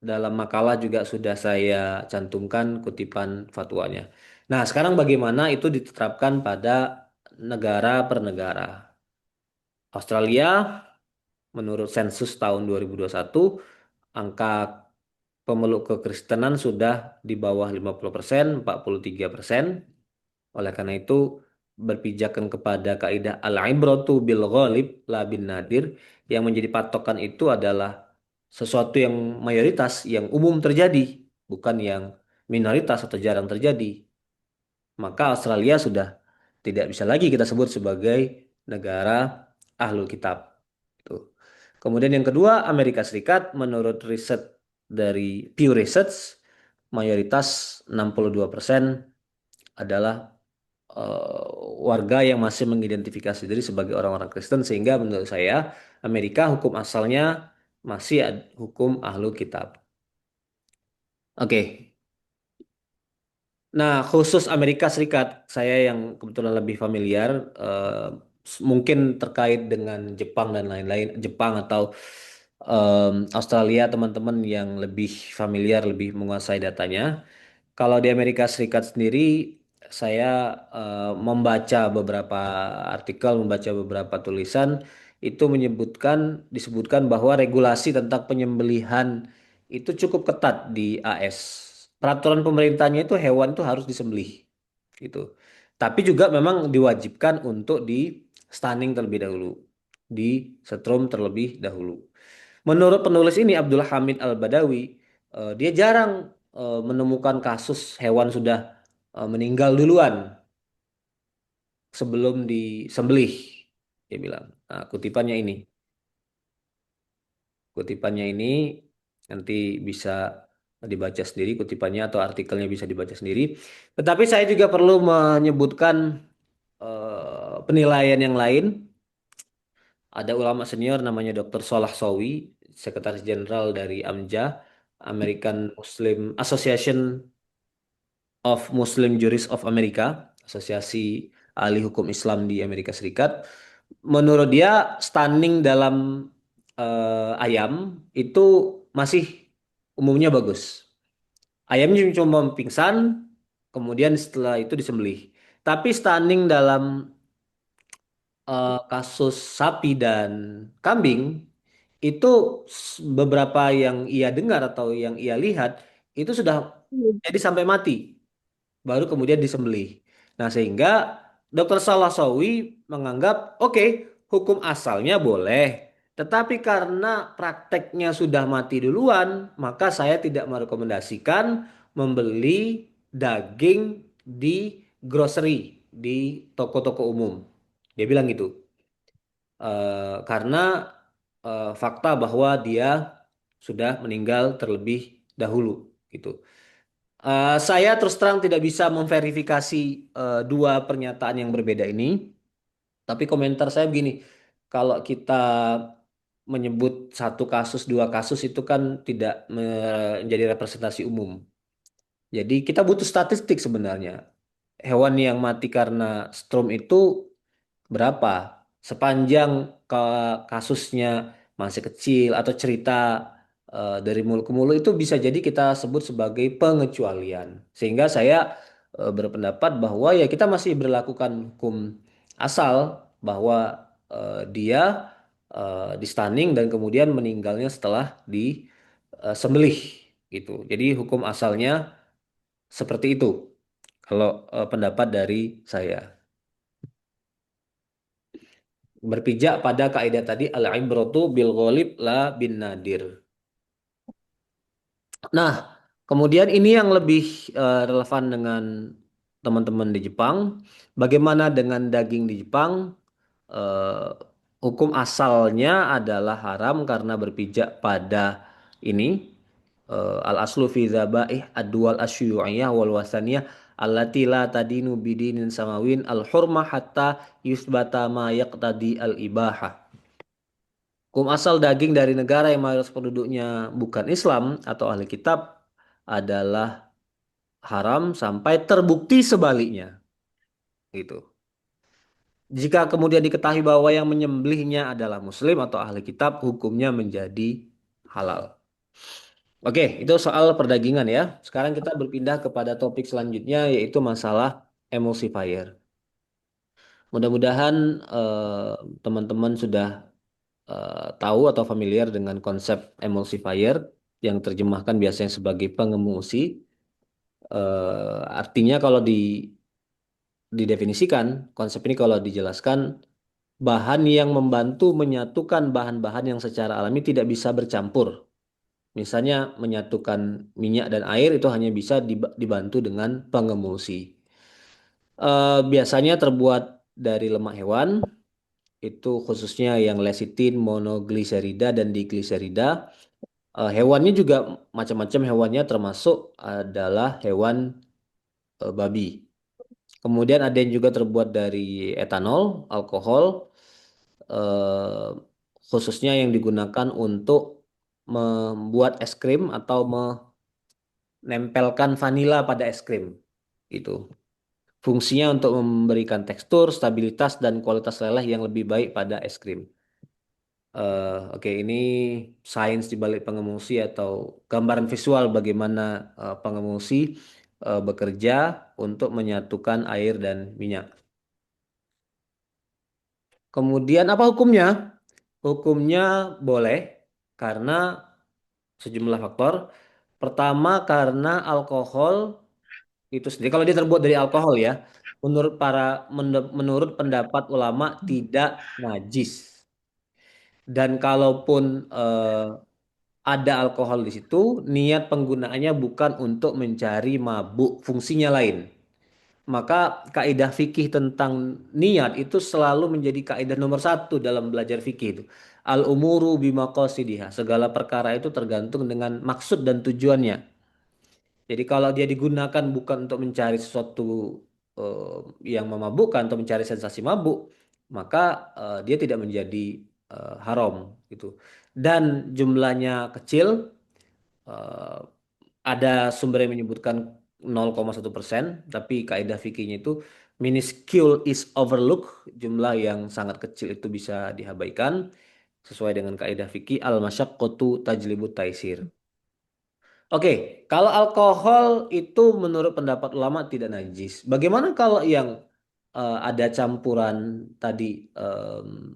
dalam makalah juga sudah saya cantumkan kutipan fatwanya. Nah, sekarang bagaimana itu diterapkan pada negara per negara. Australia, menurut sensus tahun 2021, angka pemeluk kekristenan sudah di bawah 50%, 43%. Oleh karena itu, berpijakan kepada kaidah al-ibratu bil ghalib la bin nadir, yang menjadi patokan itu adalah sesuatu yang mayoritas, yang umum terjadi, bukan yang minoritas atau jarang terjadi. Maka Australia sudah tidak bisa lagi kita sebut sebagai negara ahlul kitab. Tuh. Kemudian yang kedua, Amerika Serikat, menurut riset dari Pew Research, mayoritas 62% adalah warga yang masih mengidentifikasi diri sebagai orang-orang Kristen, sehingga menurut saya Amerika hukum asalnya masih hukum ahlu kitab. Oke. Nah, khusus Amerika Serikat, saya yang kebetulan lebih familiar, mungkin terkait dengan Jepang dan lain-lain, Jepang atau Australia, teman-teman yang lebih familiar, lebih menguasai datanya. Kalau di Amerika Serikat sendiri, saya membaca beberapa artikel, membaca beberapa tulisan, itu disebutkan bahwa regulasi tentang penyembelihan itu cukup ketat di AS. Peraturan pemerintahnya itu hewan itu harus disembelih, gitu. Tapi juga memang diwajibkan untuk di stunning terlebih dahulu, di setrum terlebih dahulu. Menurut penulis ini Abdul Hamid Al-Badawi, dia jarang menemukan kasus hewan sudah meninggal duluan sebelum disembelih. Dia bilang, nah, kutipannya ini nanti bisa dibaca sendiri kutipannya atau artikelnya bisa dibaca sendiri. Tetapi saya juga perlu menyebutkan penilaian yang lain. Ada ulama senior namanya Dr. Solah Sowi, Sekretaris Jenderal dari AMJA, American Muslim Association of Muslim Jurists of America, Asosiasi Ahli Hukum Islam di Amerika Serikat. Menurut dia, stunning dalam ayam itu masih umumnya bagus. Ayamnya cuma pingsan, kemudian setelah itu disembelih. Tapi stunning dalam kasus sapi dan kambing itu beberapa yang ia dengar atau yang ia lihat itu sudah jadi sampai mati, baru kemudian disembelih. Nah, sehingga Dr. Salasawi menganggap, oke, hukum asalnya boleh, tetapi karena prakteknya sudah mati duluan, maka saya tidak merekomendasikan membeli daging di grocery, di toko-toko umum. Dia bilang gitu. karena fakta bahwa dia sudah meninggal terlebih dahulu gitu. Saya terus terang tidak bisa memverifikasi dua pernyataan yang berbeda ini, tapi komentar saya begini, kalau kita menyebut satu kasus, dua kasus itu kan tidak menjadi representasi umum. Jadi kita butuh statistik sebenarnya. Hewan yang mati karena stroke itu berapa? Sepanjang kasusnya masih kecil atau cerita dari mulut ke mulut itu bisa jadi kita sebut sebagai pengecualian. Sehingga saya berpendapat bahwa ya kita masih berlakukan hukum asal bahwa dia di stunning dan kemudian meninggalnya setelah disembelih gitu. Jadi hukum asalnya seperti itu. Kalau pendapat dari saya. Berpijak pada kaidah tadi al-ibratu bil ghalib la bin nadir. Nah, kemudian ini yang lebih relevan dengan teman-teman di Jepang. Bagaimana dengan daging di Jepang? Eh, Hukum asalnya adalah haram karena berpijak pada ini al-aslu fi dzabaih ad-duwal asyu'iyah wal wasaniyah allati la tadinu bidinin samawin al-hurmah hatta yusbata ma yaqtadi al-ibahah. Hukum asal daging dari negara yang mayoritas penduduknya bukan Islam atau ahli kitab adalah haram sampai terbukti sebaliknya. Gitu. Jika kemudian diketahui bahwa yang menyembelihnya adalah Muslim atau ahli kitab, hukumnya menjadi halal. Oke, itu soal perdagingan ya. Sekarang kita berpindah kepada topik selanjutnya yaitu masalah emulsifier. Mudah-mudahan teman-teman sudah tahu atau familiar dengan konsep emulsifier yang terjemahkan biasanya sebagai pengemulsi. Artinya kalau didefinisikan, konsep ini kalau dijelaskan, bahan yang membantu menyatukan bahan-bahan yang secara alami tidak bisa bercampur. Misalnya menyatukan minyak dan air itu hanya bisa dibantu dengan pengemulsi. Biasanya terbuat dari lemak hewan, itu khususnya yang lecitin, monogliserida, dan digliserida. Hewannya juga macam-macam hewannya termasuk adalah hewan babi. Kemudian ada yang juga terbuat dari etanol, alkohol, eh, khususnya yang digunakan untuk membuat es krim atau menempelkan vanila pada es krim. Itu. Fungsinya untuk memberikan tekstur, stabilitas, dan kualitas leleh yang lebih baik pada es krim. Oke, ini sains di balik pengemulsi atau gambaran visual bagaimana pengemulsi bekerja untuk menyatukan air dan minyak. Kemudian apa hukumnya? Hukumnya boleh karena sejumlah faktor. Pertama karena alkohol itu sendiri kalau dia terbuat dari alkohol ya, menurut pendapat ulama tidak najis. Dan kalaupun ada alkohol di situ, niat penggunaannya bukan untuk mencari mabuk, fungsinya lain. Maka kaidah fikih tentang niat itu selalu menjadi kaidah nomor satu dalam belajar fikih itu. Al umuru bimaqasidiha. Segala perkara itu tergantung dengan maksud dan tujuannya. Jadi kalau dia digunakan bukan untuk mencari sesuatu eh, yang memabukkan atau mencari sensasi mabuk, maka dia tidak menjadi haram gitu. Dan jumlahnya kecil, eh, ada sumber yang menyebutkan 0,1%, tapi kaidah fikihnya itu minuscule is overlooked, jumlah yang sangat kecil itu bisa diabaikan sesuai dengan kaidah fikih al-masyaqqatu tajlibut taisir. Oke, kalau alkohol itu menurut pendapat ulama tidak najis. Bagaimana kalau yang ada campuran tadi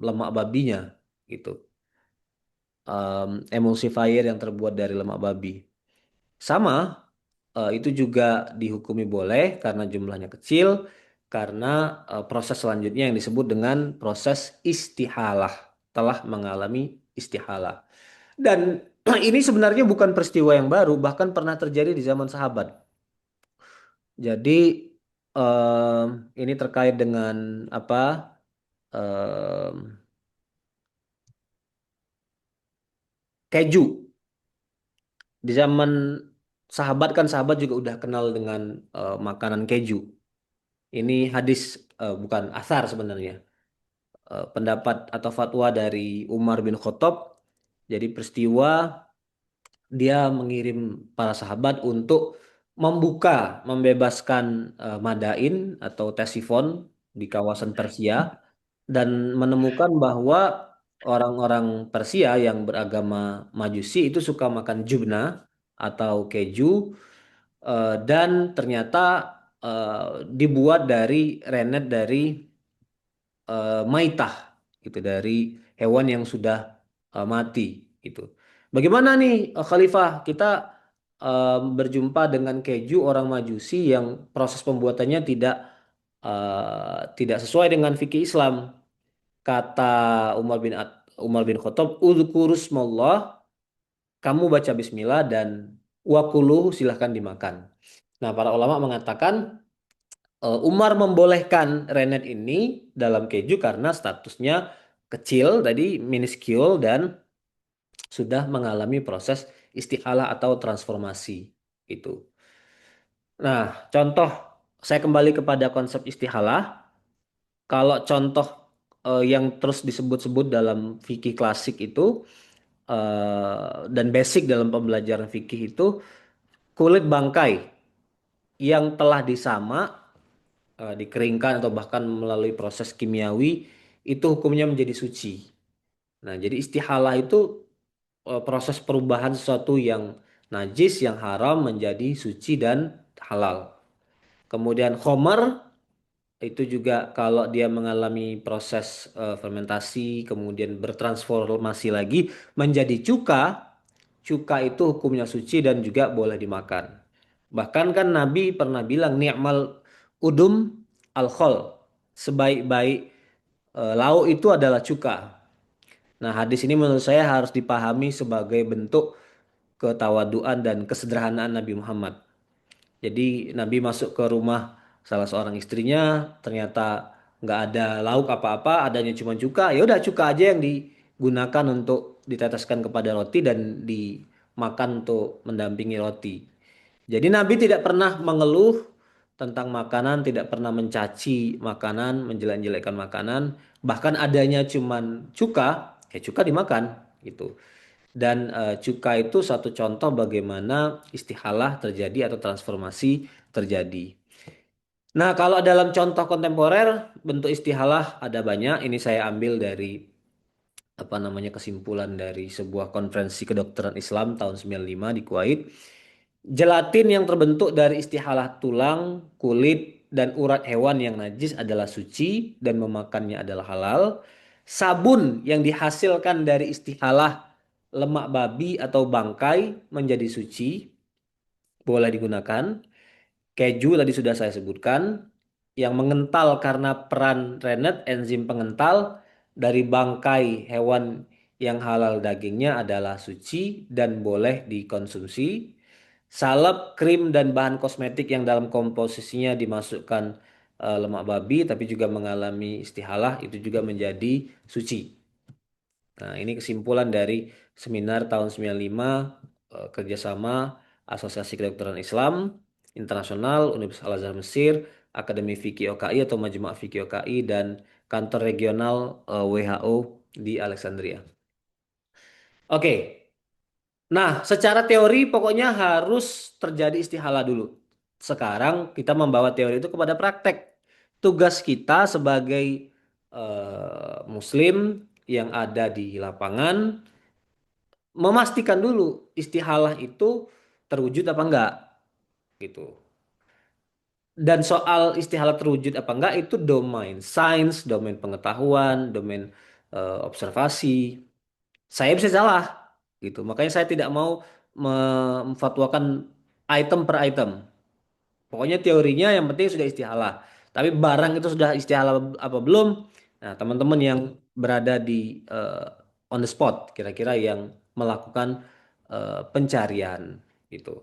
lemak babinya gitu, emulsifier yang terbuat dari lemak babi? Sama, itu juga dihukumi boleh karena jumlahnya kecil, karena proses selanjutnya yang disebut dengan proses istihalah, telah mengalami istihalah. Dan ini sebenarnya bukan peristiwa yang baru, bahkan pernah terjadi di zaman sahabat. Jadi ini terkait dengan apa? em, keju. Di zaman sahabat kan sahabat juga udah kenal dengan makanan keju. Ini hadis bukan asar sebenarnya. Pendapat atau fatwa dari Umar bin Khattab. Jadi peristiwa dia mengirim para sahabat untuk membebaskan Madain atau Ctesiphon di kawasan Persia dan menemukan bahwa orang-orang Persia yang beragama Majusi itu suka makan jubna atau keju dan ternyata dibuat dari renet dari maitah gitu dari hewan yang sudah mati gitu. Bagaimana nih Khalifah kita berjumpa dengan keju orang Majusi yang proses pembuatannya tidak sesuai dengan fikih Islam. Kata Umar bin Khattab, "Udhkurusmallah, kamu baca bismillah dan wakuluhu silahkan dimakan." Nah, para ulama mengatakan Umar membolehkan renet ini dalam keju karena statusnya kecil tadi minuscule dan sudah mengalami proses istihalah atau transformasi itu. Nah, contoh saya kembali kepada konsep istihalah. Kalau contoh yang terus disebut-sebut dalam fikih klasik itu dan basic dalam pembelajaran fikih itu kulit bangkai yang telah disama, dikeringkan atau bahkan melalui proses kimiawi itu hukumnya menjadi suci. Nah, jadi istihalah itu proses perubahan sesuatu yang najis, yang haram menjadi suci dan halal. Kemudian khomer itu juga kalau dia mengalami proses fermentasi, kemudian bertransformasi lagi menjadi cuka, cuka itu hukumnya suci dan juga boleh dimakan. Bahkan kan Nabi pernah bilang ni'mal udum al-khol, sebaik-baik lauk itu adalah cuka. Nah, hadis ini menurut saya harus dipahami sebagai bentuk ketawaduan dan kesederhanaan Nabi Muhammad. Jadi Nabi masuk ke rumah salah seorang istrinya, ternyata nggak ada lauk apa-apa, adanya cuma cuka. Ya udah cuka aja yang digunakan untuk diteteskan kepada roti dan dimakan untuk mendampingi roti. Jadi Nabi tidak pernah mengeluh tentang makanan, tidak pernah mencaci makanan, menjelek-jelekkan makanan. Bahkan adanya cuman cuka, ya cuka dimakan gitu. Dan cuka itu satu contoh bagaimana istihalah terjadi atau transformasi terjadi. Nah, kalau dalam contoh kontemporer bentuk istihalah ada banyak. Ini saya ambil dari kesimpulan dari sebuah konferensi kedokteran Islam tahun 95 di Kuwait. Gelatin yang terbentuk dari istihalah tulang, kulit, dan urat hewan yang najis adalah suci dan memakannya adalah halal. Sabun yang dihasilkan dari istihalah lemak babi atau bangkai menjadi suci, boleh digunakan. Keju tadi sudah saya sebutkan, yang mengental karena peran rennet, enzim pengental dari bangkai hewan yang halal dagingnya adalah suci dan boleh dikonsumsi. Salep, krim, dan bahan kosmetik yang dalam komposisinya dimasukkan lemak babi tapi juga mengalami istihalah itu juga menjadi suci. Nah, ini kesimpulan dari seminar tahun 95 kerjasama Asosiasi Kedokteran Islam Internasional, Universitas Al-Azhar Mesir, Akademi Fikih OKI atau Majma' Fikih OKI, dan kantor regional WHO di Alexandria. Oke, nah secara teori pokoknya harus terjadi istihalah dulu. Sekarang kita membawa teori itu kepada praktek. Tugas kita sebagai Muslim yang ada di lapangan memastikan dulu istihalah itu terwujud apa enggak gitu. Dan soal istihalah terwujud apa enggak itu domain sains, domain pengetahuan, domain observasi. Saya bisa salah gitu. Makanya saya tidak mau memfatwakan item per item. Pokoknya teorinya yang penting sudah istihalah. Tapi barang itu sudah istihalah apa belum? Nah, teman-teman yang berada di on the spot, kira-kira yang melakukan pencarian gitu.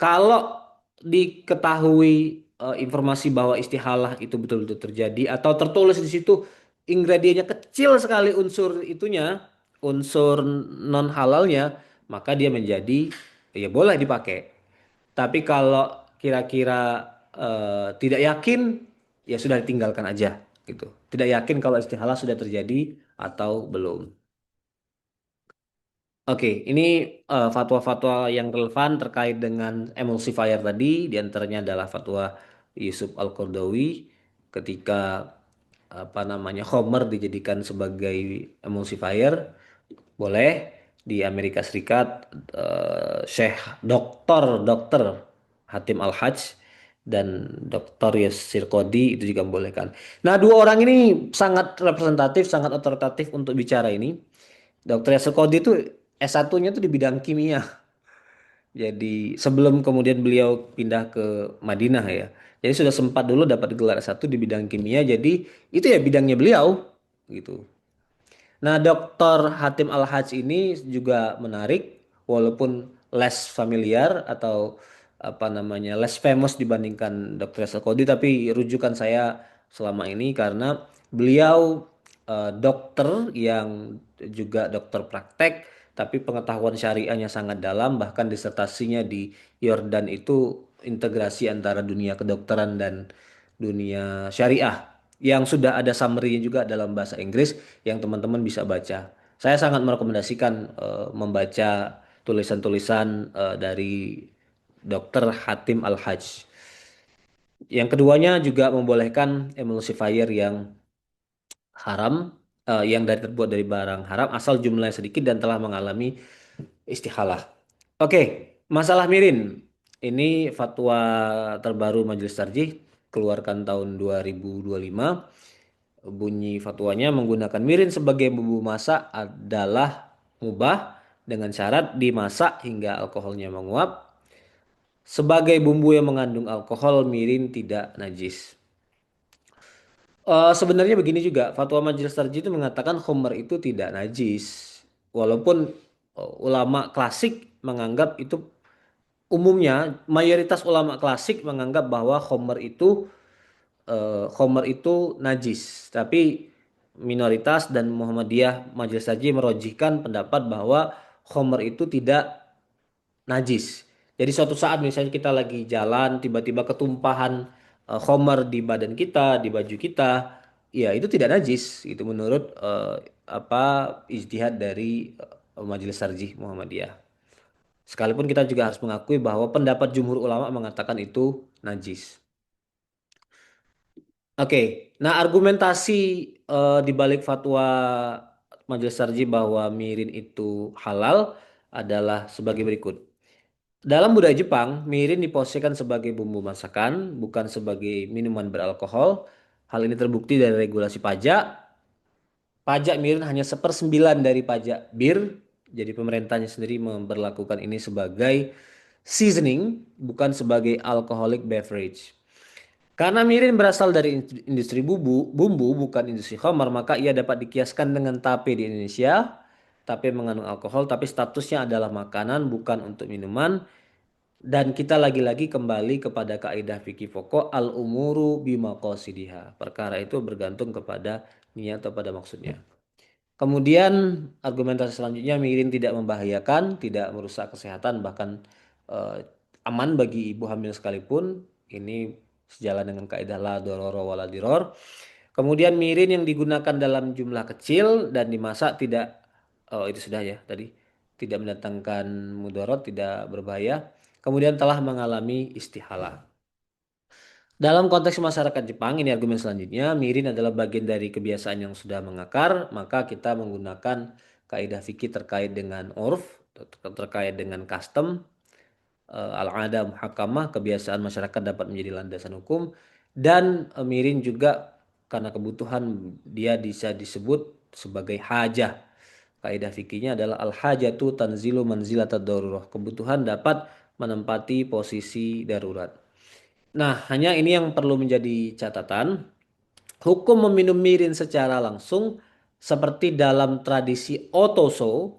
Kalau diketahui informasi bahwa istihalah itu betul-betul terjadi atau tertulis di situ ingredientnya kecil sekali unsur itunya, unsur non halalnya, maka dia menjadi ya boleh dipakai. Tapi kalau kira-kira tidak yakin, ya sudah ditinggalkan aja gitu. Tidak yakin kalau istihalah sudah terjadi atau belum. Oke, ini fatwa-fatwa yang relevan terkait dengan emulsifier tadi, diantaranya adalah fatwa Yusuf Al-Qaradawi ketika apa namanya Homer dijadikan sebagai emulsifier, boleh di Amerika Serikat Syekh Dokter Hatim Al-Hajj dan Dr. Yasir Qodi itu juga membolehkan. Nah, dua orang ini sangat representatif, sangat otoritatif untuk bicara ini. Dr. Yasir Qodi itu S1-nya tuh di bidang kimia. Jadi sebelum kemudian beliau pindah ke Madinah ya. Jadi sudah sempat dulu dapat gelar S1 di bidang kimia. Jadi itu ya bidangnya beliau gitu. Nah, Dr. Hatim Al-Hajj ini juga menarik, walaupun less familiar atau apa namanya less famous dibandingkan Dr. Sakodi, tapi rujukan saya selama ini karena beliau dokter yang juga dokter praktek, tapi pengetahuan syariahnya sangat dalam, bahkan disertasinya di Yordan itu integrasi antara dunia kedokteran dan dunia syariah yang sudah ada summary-nya juga dalam bahasa Inggris yang teman-teman bisa baca. Saya sangat merekomendasikan membaca tulisan-tulisan dari Dr. Hatim Al-Hajj. Yang keduanya juga membolehkan emulsifier yang haram, yang terbuat dari barang haram asal jumlahnya sedikit dan telah mengalami istihalah. Oke, masalah mirin. Ini fatwa terbaru Majelis Tarjih keluarkan tahun 2025. Bunyi fatwanya menggunakan mirin sebagai bumbu masak adalah mubah dengan syarat dimasak hingga alkoholnya menguap. Sebagai bumbu yang mengandung alkohol, mirin tidak najis. Sebenarnya begini juga, fatwa Majelis Tarjih itu mengatakan khamr itu tidak najis. Walaupun ulama klasik menganggap itu umumnya mayoritas ulama klasik menganggap bahwa khamr itu najis. Tapi minoritas dan Muhammadiyah Majelis Tarjih merojihkan pendapat bahwa khamr itu tidak najis. Jadi suatu saat misalnya kita lagi jalan tiba-tiba ketumpahan khamr di badan kita, di baju kita, ya itu tidak najis. Itu menurut apa ijtihad dari Majelis Tarjih Muhammadiyah. Sekalipun kita juga harus mengakui bahwa pendapat jumhur ulama mengatakan itu najis. Oke, nah argumentasi di balik fatwa Majelis Tarjih bahwa mirin itu halal adalah sebagai berikut. Dalam budaya Jepang, mirin diposisikan sebagai bumbu masakan, bukan sebagai minuman beralkohol. Hal ini terbukti dari regulasi pajak. Pajak mirin hanya 1/9 dari pajak bir. Jadi pemerintahnya sendiri memperlakukan ini sebagai seasoning, bukan sebagai alcoholic beverage. Karena mirin berasal dari industri bumbu bukan industri khamar, maka ia dapat dikiaskan dengan tape di Indonesia. Tape mengandung alkohol, tapi statusnya adalah makanan, bukan untuk minuman. Dan kita lagi-lagi kembali kepada kaidah fikih pokok al-umuru bimaqasidiha. Perkara itu bergantung kepada niat atau pada maksudnya. Kemudian argumentasi selanjutnya mirin tidak membahayakan, tidak merusak kesehatan, bahkan aman bagi ibu hamil sekalipun. Ini sejalan dengan kaidah la dororo wala diror. Kemudian mirin yang digunakan dalam jumlah kecil dan dimasak tidak, itu sudah ya tadi, tidak mendatangkan mudarat, tidak berbahaya. Kemudian telah mengalami istihalah. Dalam konteks masyarakat Jepang, ini argumen selanjutnya, mirin adalah bagian dari kebiasaan yang sudah mengakar, maka kita menggunakan kaidah fikih terkait dengan urf, terkait dengan custom, al-ada muhakamah, kebiasaan masyarakat dapat menjadi landasan hukum, dan mirin juga karena kebutuhan dia bisa disebut sebagai hajah. Kaidah fikihnya adalah al-hajatu tanzilu manzilatad darurah. Kebutuhan dapat menempati posisi darurat. Nah, hanya ini yang perlu menjadi catatan. Hukum meminum mirin secara langsung seperti dalam tradisi otoso,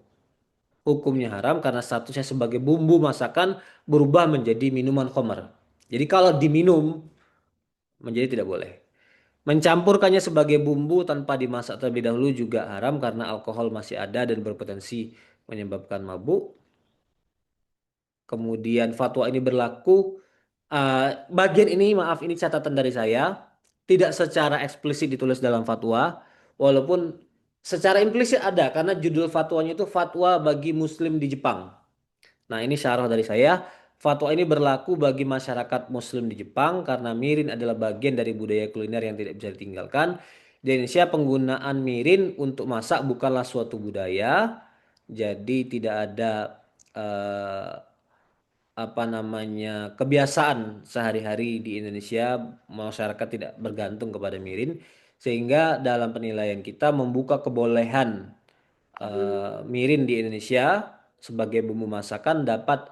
hukumnya haram karena statusnya sebagai bumbu masakan berubah menjadi minuman khamar. Jadi kalau diminum menjadi tidak boleh. Mencampurkannya sebagai bumbu tanpa dimasak terlebih dahulu juga haram karena alkohol masih ada dan berpotensi menyebabkan mabuk. Kemudian fatwa ini berlaku, bagian ini maaf ini catatan dari saya, tidak secara eksplisit ditulis dalam fatwa, walaupun secara implisit ada karena judul fatwanya itu fatwa bagi muslim di Jepang. Nah, ini syarah dari saya. Fatwa ini berlaku bagi masyarakat muslim di Jepang karena mirin adalah bagian dari budaya kuliner yang tidak bisa ditinggalkan. Di Indonesia penggunaan mirin untuk masak bukanlah suatu budaya. Jadi tidak ada eh, apa namanya kebiasaan sehari-hari di Indonesia masyarakat tidak bergantung kepada mirin sehingga dalam penilaian kita membuka kebolehan mirin di Indonesia sebagai bumbu masakan dapat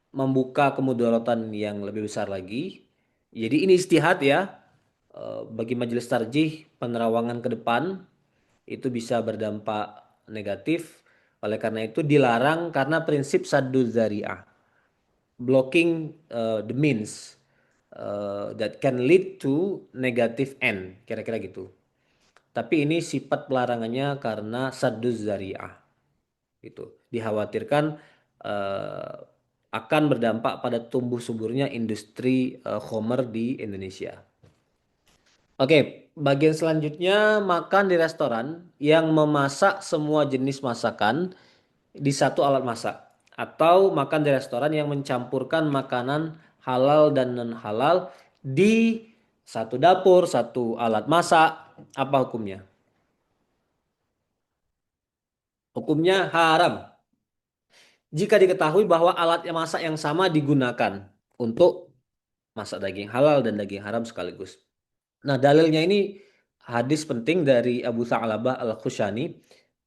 membuka kemudaratan yang lebih besar lagi. Jadi ini istihad ya. Bagi majelis tarjih penerawangan ke depan itu bisa berdampak negatif. Oleh karena itu dilarang karena prinsip saddu zari'ah. Blocking the means that can lead to negative end. Kira-kira gitu. Tapi ini sifat pelarangannya karena saddu zari'ah. Gitu. Dikhawatirkan eh, akan berdampak pada tumbuh suburnya industri khomer di Indonesia. Oke, bagian selanjutnya makan di restoran yang memasak semua jenis masakan di satu alat masak atau makan di restoran yang mencampurkan makanan halal dan non halal di satu dapur, satu alat masak, apa hukumnya? Hukumnya haram. Jika diketahui bahwa alat masak yang sama digunakan untuk masak daging halal dan daging haram sekaligus. Nah, dalilnya ini hadis penting dari Abu Tha'labah Al-Khushani.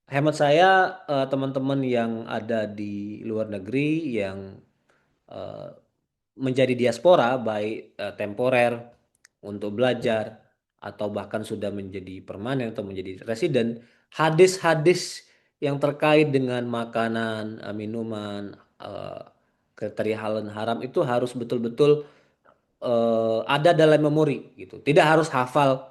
Hemat saya teman-teman yang ada di luar negeri yang eh, menjadi diaspora baik temporer untuk belajar atau bahkan sudah menjadi permanen atau menjadi residen, hadis-hadis yang terkait dengan makanan, minuman, kriteria halal dan haram itu harus betul-betul ada dalam memori gitu. Tidak harus hafal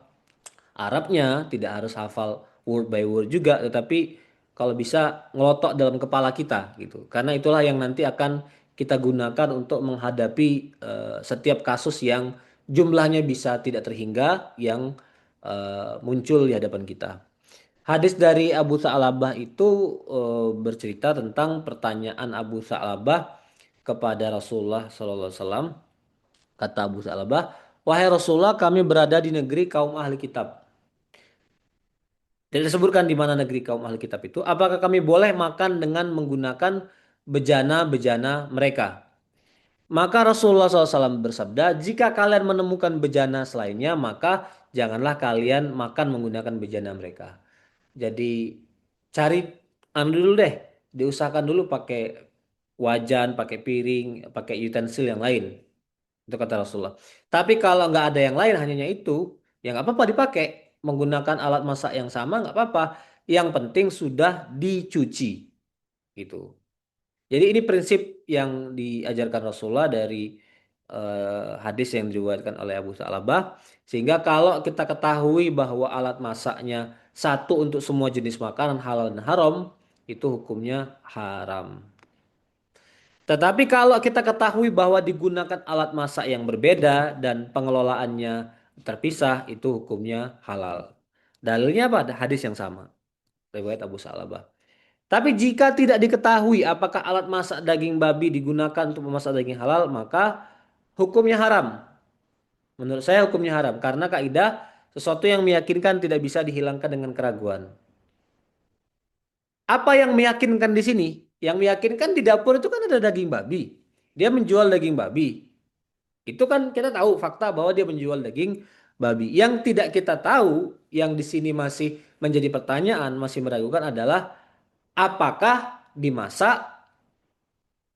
Arabnya, tidak harus hafal word by word juga, tetapi kalau bisa ngelotok dalam kepala kita gitu. Karena itulah yang nanti akan kita gunakan untuk menghadapi setiap kasus yang jumlahnya bisa tidak terhingga yang muncul di hadapan kita. Hadis dari Abu Sa'labah itu bercerita tentang pertanyaan Abu Sa'labah kepada Rasulullah SAW. Kata Abu Sa'labah, "Wahai Rasulullah, kami berada di negeri kaum ahli kitab." Tidak disebutkan di mana negeri kaum ahli kitab itu. Apakah kami boleh makan dengan menggunakan bejana-bejana mereka? Maka Rasulullah SAW bersabda, jika kalian menemukan bejana selainnya, maka janganlah kalian makan menggunakan bejana mereka. Jadi cari dulu deh, diusahakan dulu pakai wajan, pakai piring, pakai utensil yang lain. Itu kata Rasulullah. Tapi kalau nggak ada yang lain, hanya itu, ya nggak apa-apa dipakai. Menggunakan alat masak yang sama nggak apa-apa. Yang penting sudah dicuci. Gitu. Jadi ini prinsip yang diajarkan Rasulullah dari hadis yang diriwayatkan oleh Abu Sa'labah. Sehingga kalau kita ketahui bahwa alat masaknya satu untuk semua jenis makanan halal dan haram, itu hukumnya haram. Tetapi kalau kita ketahui bahwa digunakan alat masak yang berbeda dan pengelolaannya terpisah, itu hukumnya halal. Dalilnya apa? Hadis yang sama. Riwayat Abu Sa'labah. Tapi jika tidak diketahui apakah alat masak daging babi digunakan untuk memasak daging halal, maka hukumnya haram. Menurut saya hukumnya haram. Karena kaidah sesuatu yang meyakinkan tidak bisa dihilangkan dengan keraguan. Apa yang meyakinkan di sini? Yang meyakinkan di dapur itu kan ada daging babi. Dia menjual daging babi. Itu kan kita tahu fakta bahwa dia menjual daging babi. Yang tidak kita tahu, yang di sini masih menjadi pertanyaan, masih meragukan adalah apakah dimasak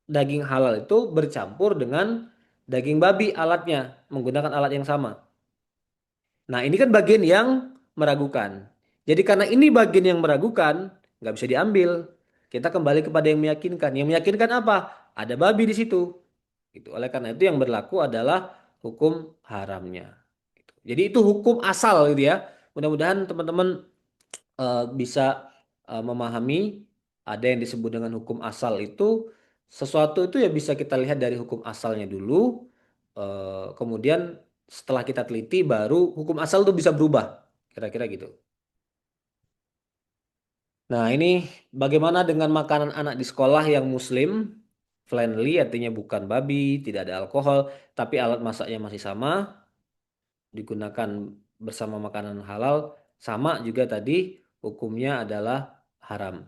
daging halal itu bercampur dengan daging babi alatnya, menggunakan alat yang sama. Nah, ini kan bagian yang meragukan. Jadi karena ini bagian yang meragukan, nggak bisa diambil. Kita kembali kepada yang meyakinkan. Yang meyakinkan apa? Ada babi di situ. Gitu. Oleh karena itu yang berlaku adalah hukum haramnya. Gitu. Jadi itu hukum asal gitu ya. Mudah-mudahan teman-teman bisa memahami ada yang disebut dengan hukum asal itu sesuatu itu ya bisa kita lihat dari hukum asalnya dulu, kemudian setelah kita teliti baru hukum asal itu bisa berubah, kira-kira gitu. Nah, ini bagaimana dengan makanan anak di sekolah yang muslim, friendly, artinya bukan babi, tidak ada alkohol, tapi alat masaknya masih sama, digunakan bersama makanan halal, sama juga tadi hukumnya adalah haram.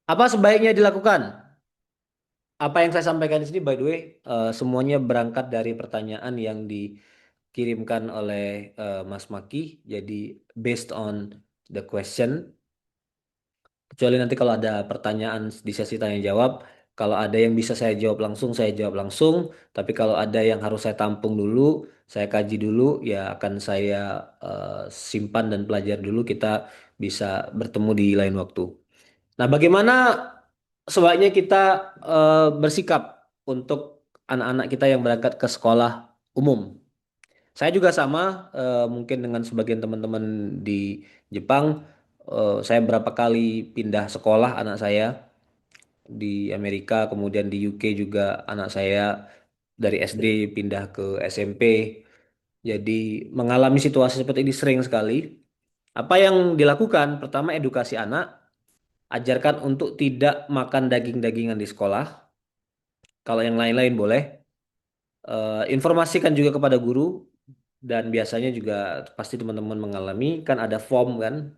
Apa sebaiknya dilakukan? Apa yang saya sampaikan di sini, by the way, semuanya berangkat dari pertanyaan yang dikirimkan oleh Mas Maki. Jadi based on the question. Kecuali nanti kalau ada pertanyaan di sesi tanya jawab, kalau ada yang bisa saya jawab langsung, saya jawab langsung. Tapi kalau ada yang harus saya tampung dulu, saya kaji dulu, ya akan saya simpan dan pelajari dulu. Kita bisa bertemu di lain waktu. Nah, bagaimana sebaiknya kita bersikap untuk anak-anak kita yang berangkat ke sekolah umum? Saya juga sama, mungkin dengan sebagian teman-teman di Jepang. Saya berapa kali pindah sekolah anak saya di Amerika, kemudian di UK juga anak saya dari SD pindah ke SMP. Jadi mengalami situasi seperti ini sering sekali. Apa yang dilakukan? Pertama, edukasi anak, ajarkan untuk tidak makan daging-dagingan di sekolah. Kalau yang lain-lain boleh. Informasikan juga kepada guru dan biasanya juga pasti teman-teman mengalami kan ada form kan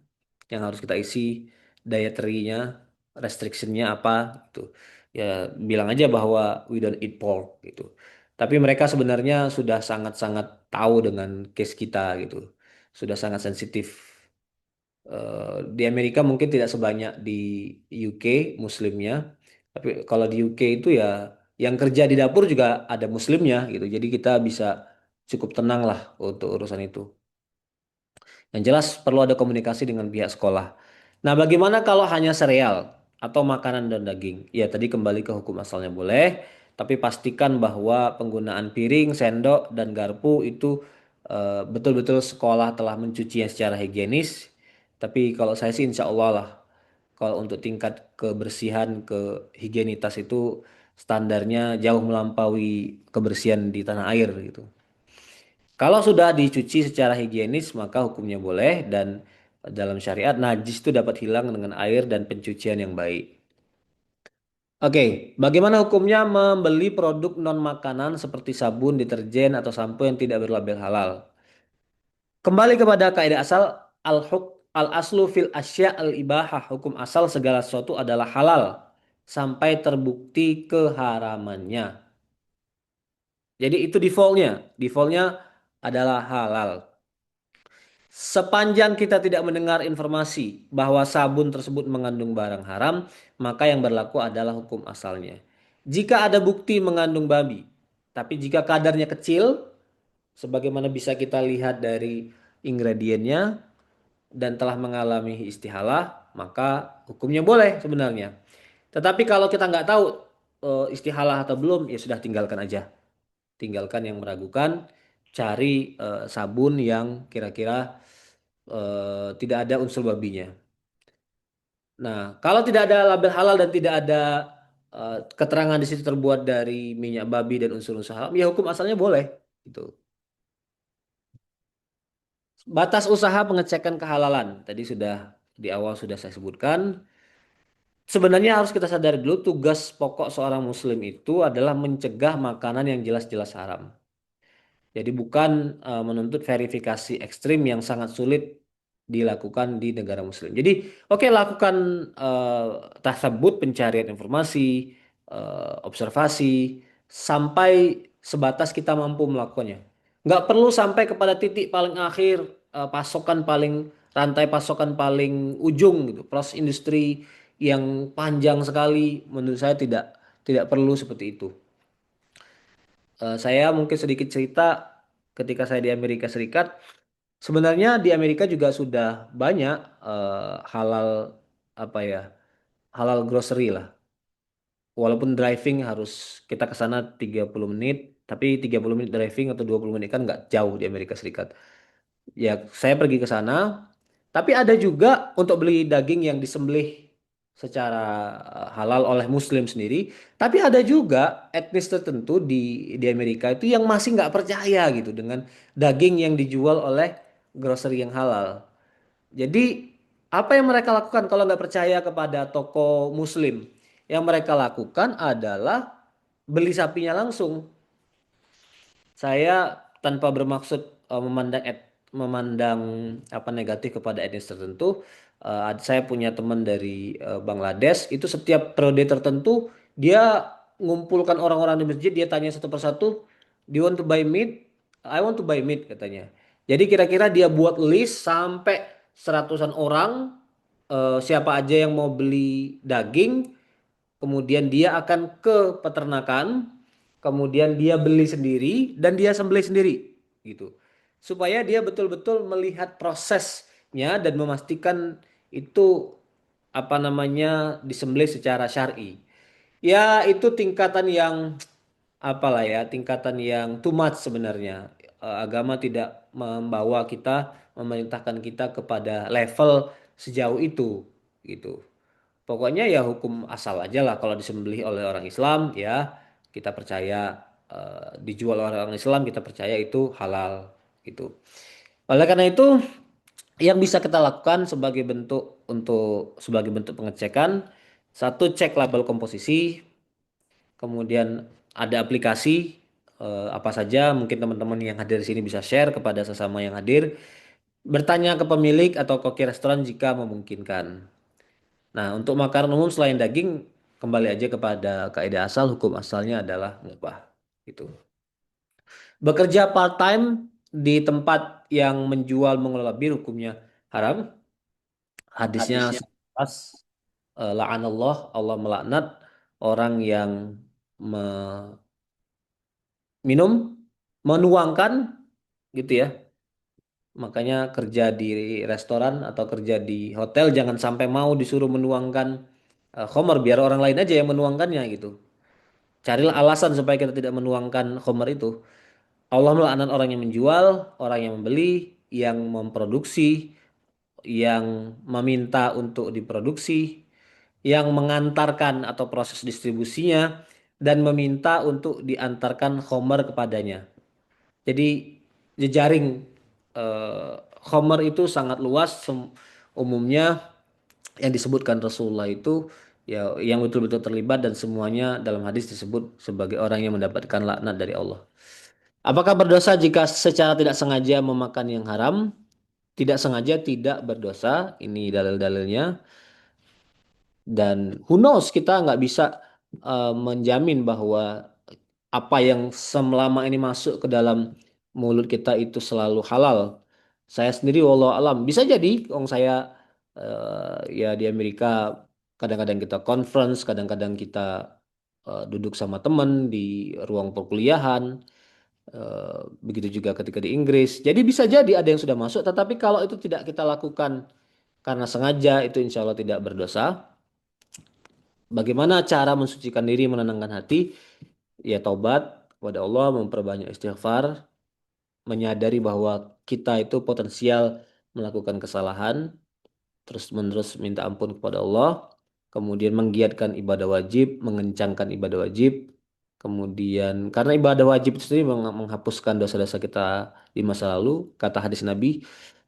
yang harus kita isi dietary-nya, restriction-nya apa gitu. Ya bilang aja bahwa we don't eat pork gitu. Tapi mereka sebenarnya sudah sangat-sangat tahu dengan case kita gitu. Sudah sangat sensitif. Di Amerika mungkin tidak sebanyak di UK muslimnya, tapi kalau di UK itu ya yang kerja di dapur juga ada muslimnya gitu. Jadi kita bisa cukup tenang lah untuk urusan itu. Yang jelas perlu ada komunikasi dengan pihak sekolah. Nah, bagaimana kalau hanya sereal atau makanan dan daging? Ya, tadi kembali ke hukum asalnya boleh, tapi pastikan bahwa penggunaan piring, sendok, dan garpu itu betul-betul sekolah telah mencucinya secara higienis. Tapi kalau saya sih insya Allah lah, kalau untuk tingkat kebersihan, kehigienitas itu standarnya jauh melampaui kebersihan di tanah air gitu. Kalau sudah dicuci secara higienis maka hukumnya boleh dan dalam syariat najis itu dapat hilang dengan air dan pencucian yang baik. Oke, bagaimana hukumnya membeli produk non makanan seperti sabun, deterjen atau sampo yang tidak berlabel halal? Kembali kepada kaidah asal al aslu fil asya al ibahah, hukum asal segala sesuatu adalah halal sampai terbukti keharamannya. Jadi itu defaultnya adalah halal. Sepanjang kita tidak mendengar informasi bahwa sabun tersebut mengandung barang haram, maka yang berlaku adalah hukum asalnya. Jika ada bukti mengandung babi, tapi jika kadarnya kecil, sebagaimana bisa kita lihat dari ingredientnya dan telah mengalami istihalah, maka hukumnya boleh sebenarnya. Tetapi kalau kita nggak tahu istihalah atau belum, ya sudah tinggalkan aja. Tinggalkan yang meragukan, cari sabun yang kira-kira tidak ada unsur babinya. Nah, kalau tidak ada label halal dan tidak ada keterangan di situ terbuat dari minyak babi dan unsur-unsur haram, ya hukum asalnya boleh. Gitu. Batas usaha pengecekan kehalalan. Tadi sudah di awal sudah saya sebutkan. Sebenarnya harus kita sadari dulu tugas pokok seorang muslim itu adalah mencegah makanan yang jelas-jelas haram. Jadi bukan menuntut verifikasi ekstrim yang sangat sulit dilakukan di negara Muslim. Jadi oke, lakukan uh, tasabut pencarian informasi, observasi sampai sebatas kita mampu melakukannya. Nggak perlu sampai kepada titik paling akhir, pasokan paling rantai pasokan paling ujung gitu, proses industri yang panjang sekali. Menurut saya tidak perlu seperti itu. Saya mungkin sedikit cerita ketika saya di Amerika Serikat. Sebenarnya di Amerika juga sudah banyak halal apa ya, halal grocery lah. Walaupun driving harus kita ke sana 30 menit, Tapi 30 menit driving atau 20 menit kan nggak jauh di Amerika Serikat. Ya, saya pergi ke sana. Tapi ada juga untuk beli daging yang disembelih secara halal oleh Muslim sendiri. Tapi ada juga etnis tertentu di Amerika itu yang masih nggak percaya gitu dengan daging yang dijual oleh grocery yang halal. Jadi apa yang mereka lakukan kalau nggak percaya kepada toko Muslim? Yang mereka lakukan adalah beli sapinya langsung. Saya tanpa bermaksud memandang apa negatif kepada etnis tertentu. Saya punya teman dari Bangladesh, itu setiap periode tertentu dia ngumpulkan orang-orang di masjid, dia tanya satu persatu, "Do you want to buy meat?" "I want to buy meat," katanya. Jadi kira-kira dia buat list sampai seratusan orang, siapa aja yang mau beli daging. Kemudian dia akan ke peternakan, kemudian dia beli sendiri dan dia sembelih sendiri gitu. Supaya dia betul-betul melihat prosesnya dan memastikan itu apa namanya disembelih secara syar'i. Ya, itu tingkatan yang apalah ya, tingkatan yang too much sebenarnya. Agama tidak membawa kita, memerintahkan kita kepada level sejauh itu gitu. Pokoknya ya hukum asal aja lah kalau disembelih oleh orang Islam ya kita percaya, dijual oleh orang Islam kita percaya itu halal gitu. Oleh karena itu yang bisa kita lakukan sebagai bentuk pengecekan, satu, cek label komposisi, kemudian ada aplikasi apa saja mungkin teman-teman yang hadir di sini bisa share kepada sesama yang hadir, bertanya ke pemilik atau koki restoran jika memungkinkan. Nah, untuk makanan umum selain daging, kembali aja kepada kaidah asal, hukum asalnya adalah mubah. Gitu. Bekerja part-time di tempat yang menjual mengelola bir hukumnya haram. Hadisnya jelas, la'anallah, Allah melaknat orang yang minum, menuangkan gitu ya. Makanya kerja di restoran atau kerja di hotel jangan sampai mau disuruh menuangkan khamar, biar orang lain aja yang menuangkannya gitu. Carilah alasan supaya kita tidak menuangkan khamar itu. Allah melaknat orang yang menjual, orang yang membeli, yang memproduksi, yang meminta untuk diproduksi, yang mengantarkan atau proses distribusinya, dan meminta untuk diantarkan khamar kepadanya. Jadi jejaring eh, khamar itu sangat luas. Umumnya yang disebutkan Rasulullah itu ya yang betul-betul terlibat dan semuanya dalam hadis disebut sebagai orang yang mendapatkan laknat dari Allah. Apakah berdosa jika secara tidak sengaja memakan yang haram? Tidak sengaja tidak berdosa. Ini dalil-dalilnya. Dan who knows, kita nggak bisa menjamin bahwa apa yang selama ini masuk ke dalam mulut kita itu selalu halal. Saya sendiri wallahu alam bisa jadi orang saya ya di Amerika kadang-kadang kita conference, kadang-kadang kita duduk sama teman di ruang perkuliahan, begitu juga ketika di Inggris. Jadi bisa jadi ada yang sudah masuk, tetapi kalau itu tidak kita lakukan karena sengaja itu insya Allah tidak berdosa. Bagaimana cara mensucikan diri, menenangkan hati? Ya taubat kepada Allah, memperbanyak istighfar, menyadari bahwa kita itu potensial melakukan kesalahan, terus-menerus minta ampun kepada Allah, kemudian menggiatkan ibadah wajib, mengencangkan ibadah wajib, kemudian karena ibadah wajib itu sendiri menghapuskan dosa-dosa kita di masa lalu, kata hadis Nabi,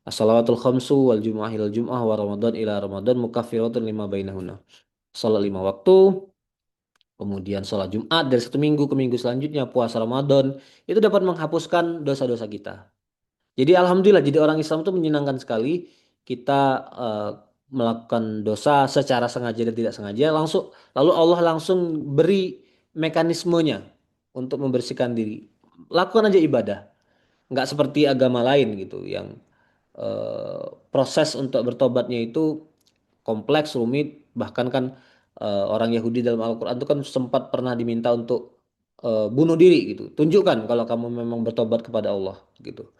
as-salawatul khamsu wal jum'ah ila jum'ah wa ramadan ila ramadan mukaffiratun lima bainahuna. Salat 5 waktu, kemudian sholat Jumat dari satu minggu ke minggu selanjutnya, puasa Ramadan, itu dapat menghapuskan dosa-dosa kita. Jadi alhamdulillah, jadi orang Islam itu menyenangkan sekali kita melakukan dosa secara sengaja dan tidak sengaja, lalu Allah langsung beri mekanismenya untuk membersihkan diri. Lakukan aja ibadah, nggak seperti agama lain gitu yang proses untuk bertobatnya itu kompleks, rumit, bahkan kan orang Yahudi dalam Al-Quran itu kan sempat pernah diminta untuk bunuh diri gitu. Tunjukkan kalau kamu memang bertobat kepada Allah gitu.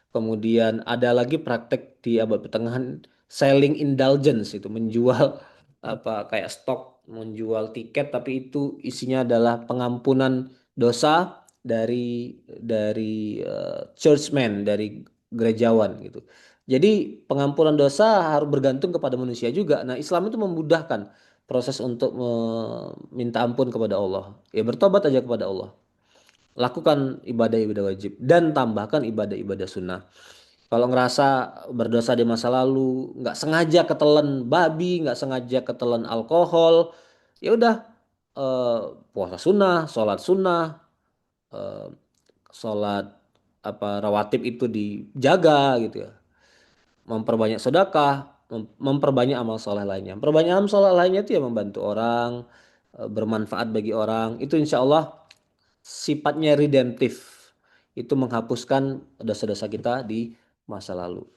Kemudian ada lagi praktek di abad pertengahan, selling indulgence, itu menjual apa kayak stok, menjual tiket tapi itu isinya adalah pengampunan dosa dari churchman, dari gerejawan gitu. Jadi pengampunan dosa harus bergantung kepada manusia juga. Nah, Islam itu memudahkan proses untuk meminta ampun kepada Allah. Ya bertobat aja kepada Allah. Lakukan ibadah-ibadah wajib dan tambahkan ibadah-ibadah sunnah. Kalau ngerasa berdosa di masa lalu, nggak sengaja ketelan babi, nggak sengaja ketelan alkohol, ya udah eh, puasa sunnah, sholat sunnah, eh, sholat apa rawatib itu dijaga gitu ya. Memperbanyak sedekah, memperbanyak amal soleh lainnya. Memperbanyak amal soleh lainnya itu ya membantu orang, bermanfaat bagi orang. Itu insya Allah sifatnya redemptif. Itu menghapuskan dosa-dosa kita di masa lalu.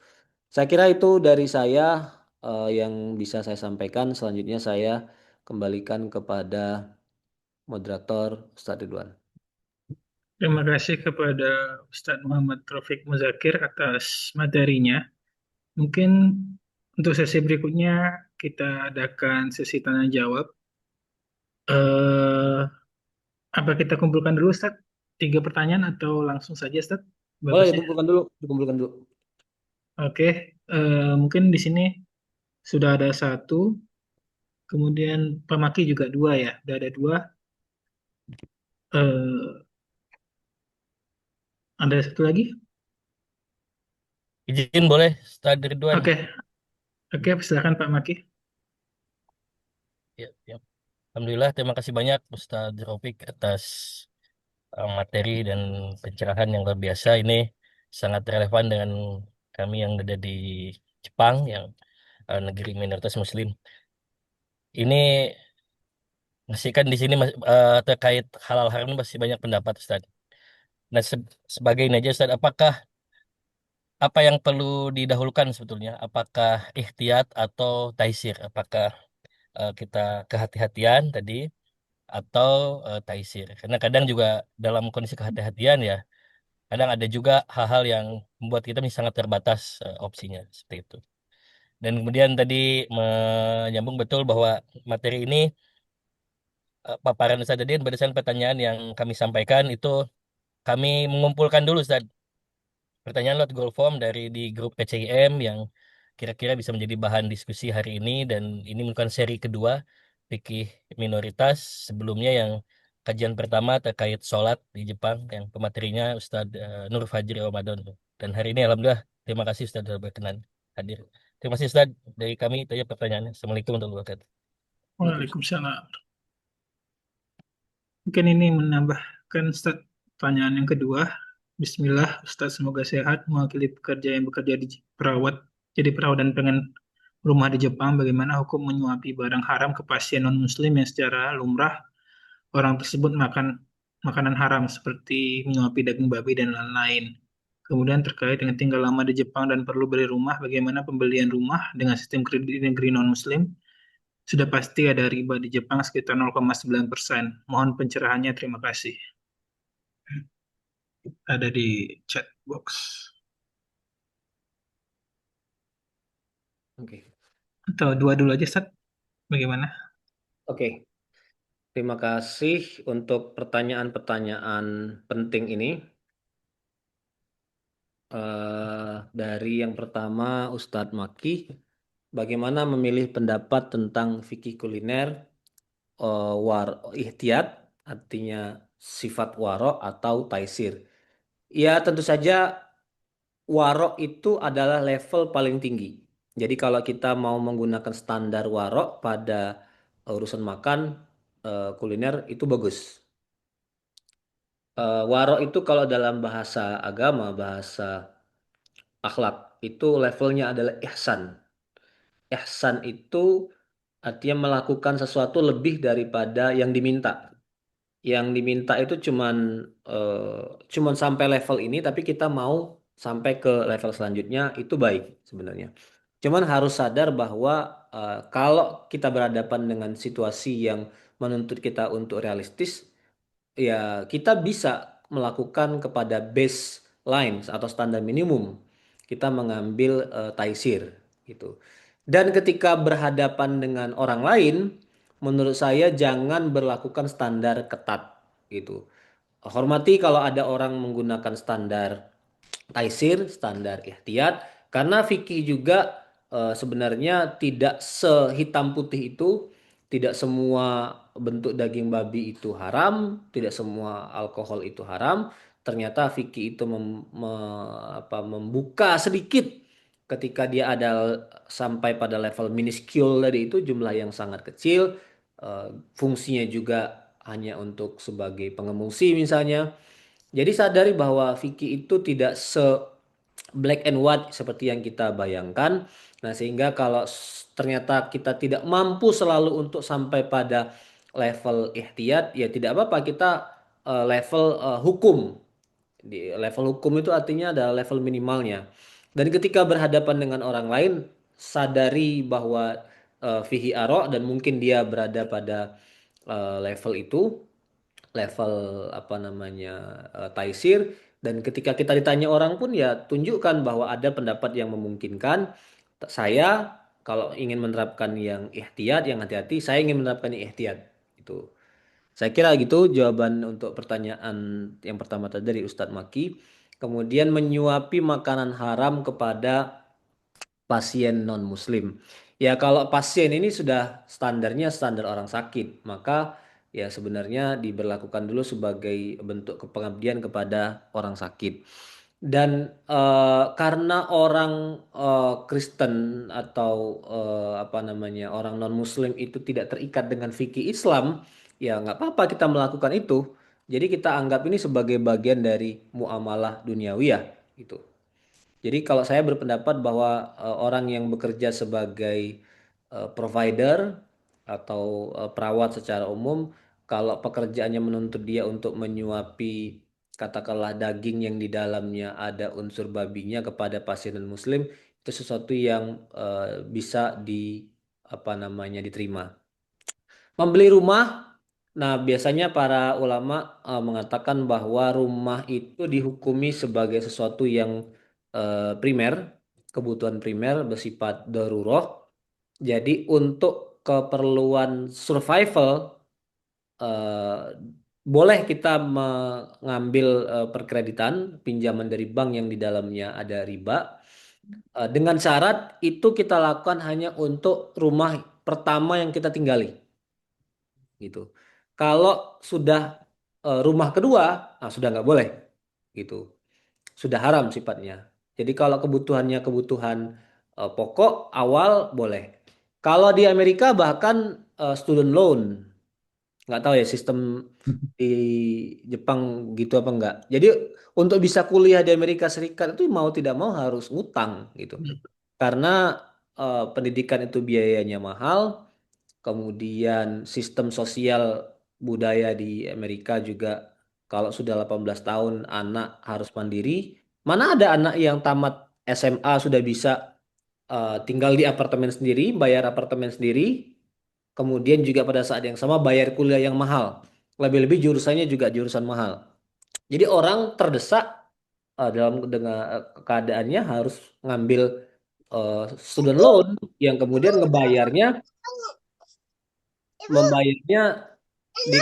Saya kira itu dari saya yang bisa saya sampaikan. Selanjutnya saya kembalikan kepada moderator Ustadz Ridwan. Terima kasih kepada Ustadz Muhammad Taufik Muzakir atas materinya. Mungkin untuk sesi berikutnya kita adakan sesi tanya jawab. Eh, apa kita kumpulkan dulu, Ustadz? 3 pertanyaan atau langsung saja, Ustadz? Boleh Bagusnya. dikumpulkan dulu, dikumpulkan dulu. Oke, mungkin di sini sudah ada 1, kemudian Pak Maki juga 2 ya, sudah ada 2. Eh, ada 1 lagi? Izin boleh, Ustadz Ridwan. Oke, oke, silakan Pak Maki. Ya, ya. Alhamdulillah, terima kasih banyak Ustadz Raufik atas materi dan pencerahan yang luar biasa. Ini sangat relevan dengan kami yang ada di Jepang, yang negeri minoritas Muslim. Ini masih kan di sini terkait halal haram ini masih banyak pendapat, Ustaz. Nah, sebagai ini aja, Ustaz, apakah apa yang perlu didahulukan sebetulnya? Apakah ihtiyat atau taisir? Apakah kita kehati-hatian tadi atau taisir? Karena kadang juga dalam kondisi kehati-hatian ya, kadang ada juga hal-hal yang membuat kita ini sangat terbatas opsinya seperti itu. Dan kemudian tadi menyambung betul bahwa materi ini paparan Ustaz tadi berdasarkan pertanyaan yang kami sampaikan itu kami mengumpulkan dulu Ustaz pertanyaan lewat Google Form dari di grup PCIM yang kira-kira bisa menjadi bahan diskusi hari ini dan ini merupakan seri kedua fikih minoritas sebelumnya yang kajian pertama terkait sholat di Jepang yang pematerinya Ustadz Nur Fajri Ramadan dan hari ini alhamdulillah terima kasih Ustadz sudah berkenan hadir. Terima kasih Ustadz dari kami itu aja pertanyaannya. Assalamualaikum warahmatullahi wabarakatuh. Waalaikumsalam. Mungkin ini menambahkan Ustaz pertanyaan yang kedua. Bismillah, Ustaz semoga sehat. Mewakili pekerja yang bekerja di jadi perawat dan pengen rumah di Jepang. Bagaimana hukum menyuapi barang haram ke pasien non-muslim yang secara lumrah orang tersebut makan makanan haram seperti menyuapi daging babi dan lain-lain. Kemudian terkait dengan tinggal lama di Jepang dan perlu beli rumah, bagaimana pembelian rumah dengan sistem kredit di negeri non-muslim? Sudah pasti ada riba di Jepang sekitar 0,9%. Mohon pencerahannya, terima kasih. Ada di chat box. Oke. Atau 2 dulu aja, Sat. Bagaimana? Oke. Terima kasih untuk pertanyaan-pertanyaan penting ini. Dari yang pertama Ustadz Maki, bagaimana memilih pendapat tentang fikih kuliner ihtiyat, artinya sifat waro atau taisir. Ya tentu saja waro itu adalah level paling tinggi. Jadi kalau kita mau menggunakan standar waro pada urusan makan kuliner itu bagus. Waro itu kalau dalam bahasa agama, bahasa akhlak, itu levelnya adalah ihsan. Ihsan itu artinya melakukan sesuatu lebih daripada yang diminta. Yang diminta itu cuman sampai level ini, tapi kita mau sampai ke level selanjutnya itu baik sebenarnya. Cuman harus sadar bahwa kalau kita berhadapan dengan situasi yang menuntut kita untuk realistis, ya kita bisa melakukan kepada baseline atau standar minimum. Kita mengambil taisir gitu. Dan ketika berhadapan dengan orang lain, menurut saya jangan berlakukan standar ketat gitu. hormati kalau ada orang menggunakan standar taisir, standar ihtiyat, karena fikih juga sebenarnya tidak sehitam putih itu, tidak semua bentuk daging babi itu haram, tidak semua alkohol itu haram. Ternyata fikih itu membuka sedikit ketika dia ada sampai pada level minuscule tadi itu jumlah yang sangat kecil, fungsinya juga hanya untuk sebagai pengemulsi misalnya. Jadi sadari bahwa fikih itu tidak se black and white seperti yang kita bayangkan. Nah, sehingga kalau ternyata kita tidak mampu selalu untuk sampai pada level ihtiyat, ya tidak apa-apa kita level hukum. Di level hukum itu artinya adalah level minimalnya. Dan ketika berhadapan dengan orang lain, sadari bahwa fihi aro dan mungkin dia berada pada level itu, level apa namanya taisir, dan ketika kita ditanya orang pun ya tunjukkan bahwa ada pendapat yang memungkinkan. Saya kalau ingin menerapkan yang ihtiyat, yang hati-hati, saya ingin menerapkan yang ihtiyat itu. Saya kira gitu jawaban untuk pertanyaan yang pertama tadi dari Ustadz Maki. Kemudian menyuapi makanan haram kepada pasien non-muslim. Ya kalau pasien ini sudah standarnya standar orang sakit, maka ya sebenarnya diberlakukan dulu sebagai bentuk kepengabdian kepada orang sakit. Dan karena orang Kristen atau apa namanya orang non-Muslim itu tidak terikat dengan fikih Islam, ya nggak apa-apa kita melakukan itu. Jadi kita anggap ini sebagai bagian dari muamalah duniawiyah gitu. Jadi kalau saya berpendapat bahwa orang yang bekerja sebagai provider atau perawat secara umum, kalau pekerjaannya menuntut dia untuk menyuapi katakanlah daging yang di dalamnya ada unsur babinya kepada pasien non muslim, itu sesuatu yang bisa apa namanya diterima. Membeli rumah, nah biasanya para ulama mengatakan bahwa rumah itu dihukumi sebagai sesuatu yang primer, kebutuhan primer bersifat daruroh. Jadi untuk keperluan survival eh, boleh kita mengambil perkreditan, pinjaman dari bank yang di dalamnya ada riba. Dengan syarat itu kita lakukan hanya untuk rumah pertama yang kita tinggali gitu. Kalau sudah rumah kedua, nah sudah nggak boleh gitu. Sudah haram sifatnya. Jadi kalau kebutuhannya kebutuhan pokok awal boleh. Kalau di Amerika bahkan student loan, nggak tahu ya sistem di Jepang gitu apa enggak. Jadi untuk bisa kuliah di Amerika Serikat itu mau tidak mau harus ngutang gitu. Karena pendidikan itu biayanya mahal. Kemudian sistem sosial budaya di Amerika juga kalau sudah 18 tahun anak harus mandiri. Mana ada anak yang tamat SMA sudah bisa tinggal di apartemen sendiri, bayar apartemen sendiri, kemudian juga pada saat yang sama bayar kuliah yang mahal. Lebih-lebih jurusannya juga jurusan mahal. Jadi orang terdesak dalam dengan keadaannya harus ngambil student loan yang kemudian membayarnya di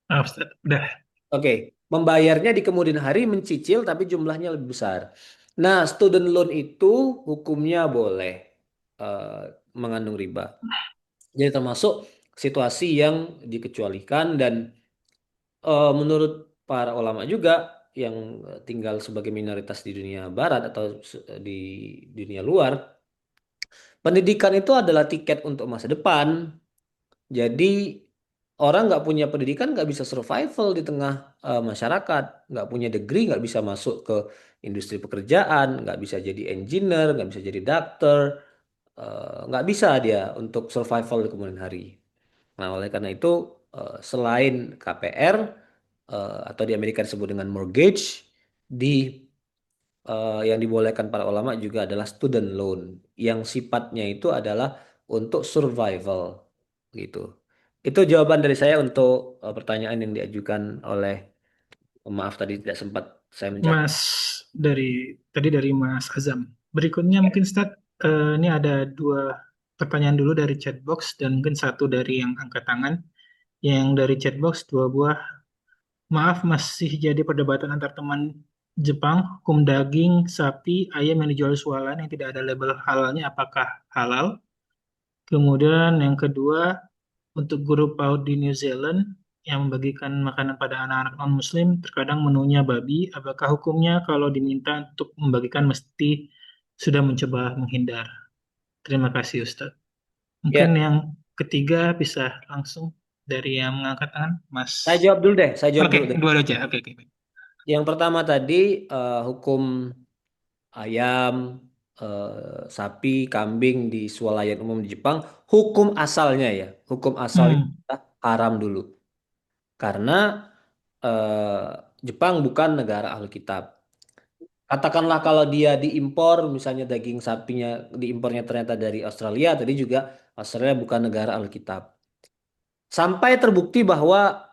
Ah, Ustaz, udah. Oke, membayarnya di kemudian hari mencicil tapi jumlahnya lebih besar. Nah, student loan itu hukumnya boleh eh, mengandung riba. Jadi termasuk situasi yang dikecualikan dan menurut para ulama juga yang tinggal sebagai minoritas di dunia barat atau di dunia luar, pendidikan itu adalah tiket untuk masa depan. Jadi orang nggak punya pendidikan nggak bisa survival di tengah masyarakat, nggak punya degree nggak bisa masuk ke industri pekerjaan, nggak bisa jadi engineer, nggak bisa jadi dokter, nggak bisa dia untuk survival di kemudian hari. Nah, oleh karena itu selain KPR atau di Amerika disebut dengan mortgage, di yang dibolehkan para ulama juga adalah student loan yang sifatnya itu adalah untuk survival gitu. Itu jawaban dari saya untuk pertanyaan yang diajukan oleh maaf tadi tidak sempat saya mencatat. Mas dari tadi dari Mas Azam. Berikutnya mungkin Ustaz, ini ada dua pertanyaan dulu dari chatbox dan mungkin satu dari yang angkat tangan. Yang dari chatbox dua buah. Maaf, masih jadi perdebatan antar teman Jepang, hukum daging, sapi, ayam yang dijual sualan yang tidak ada label halalnya apakah halal? Kemudian yang kedua, untuk guru PAUD di New Zealand yang membagikan makanan pada anak-anak non-muslim, terkadang menunya babi, apakah hukumnya kalau diminta untuk membagikan mesti sudah mencoba menghindar? Terima kasih Ustadz. Mungkin Ya, yang ketiga bisa langsung dari yang mengangkat tangan, Mas. saya jawab dulu deh. Saya jawab Oke, dulu deh. dua aja. Oke, oke. Yang pertama tadi hukum ayam, sapi, kambing di swalayan umum di Jepang, hukum asalnya ya, hukum asalnya Hmm, adalah haram dulu. Karena Jepang bukan negara ahli kitab. Katakanlah kalau dia diimpor, misalnya daging sapinya diimpornya ternyata dari Australia, tadi juga Australia bukan negara ahli kitab. Sampai terbukti bahwa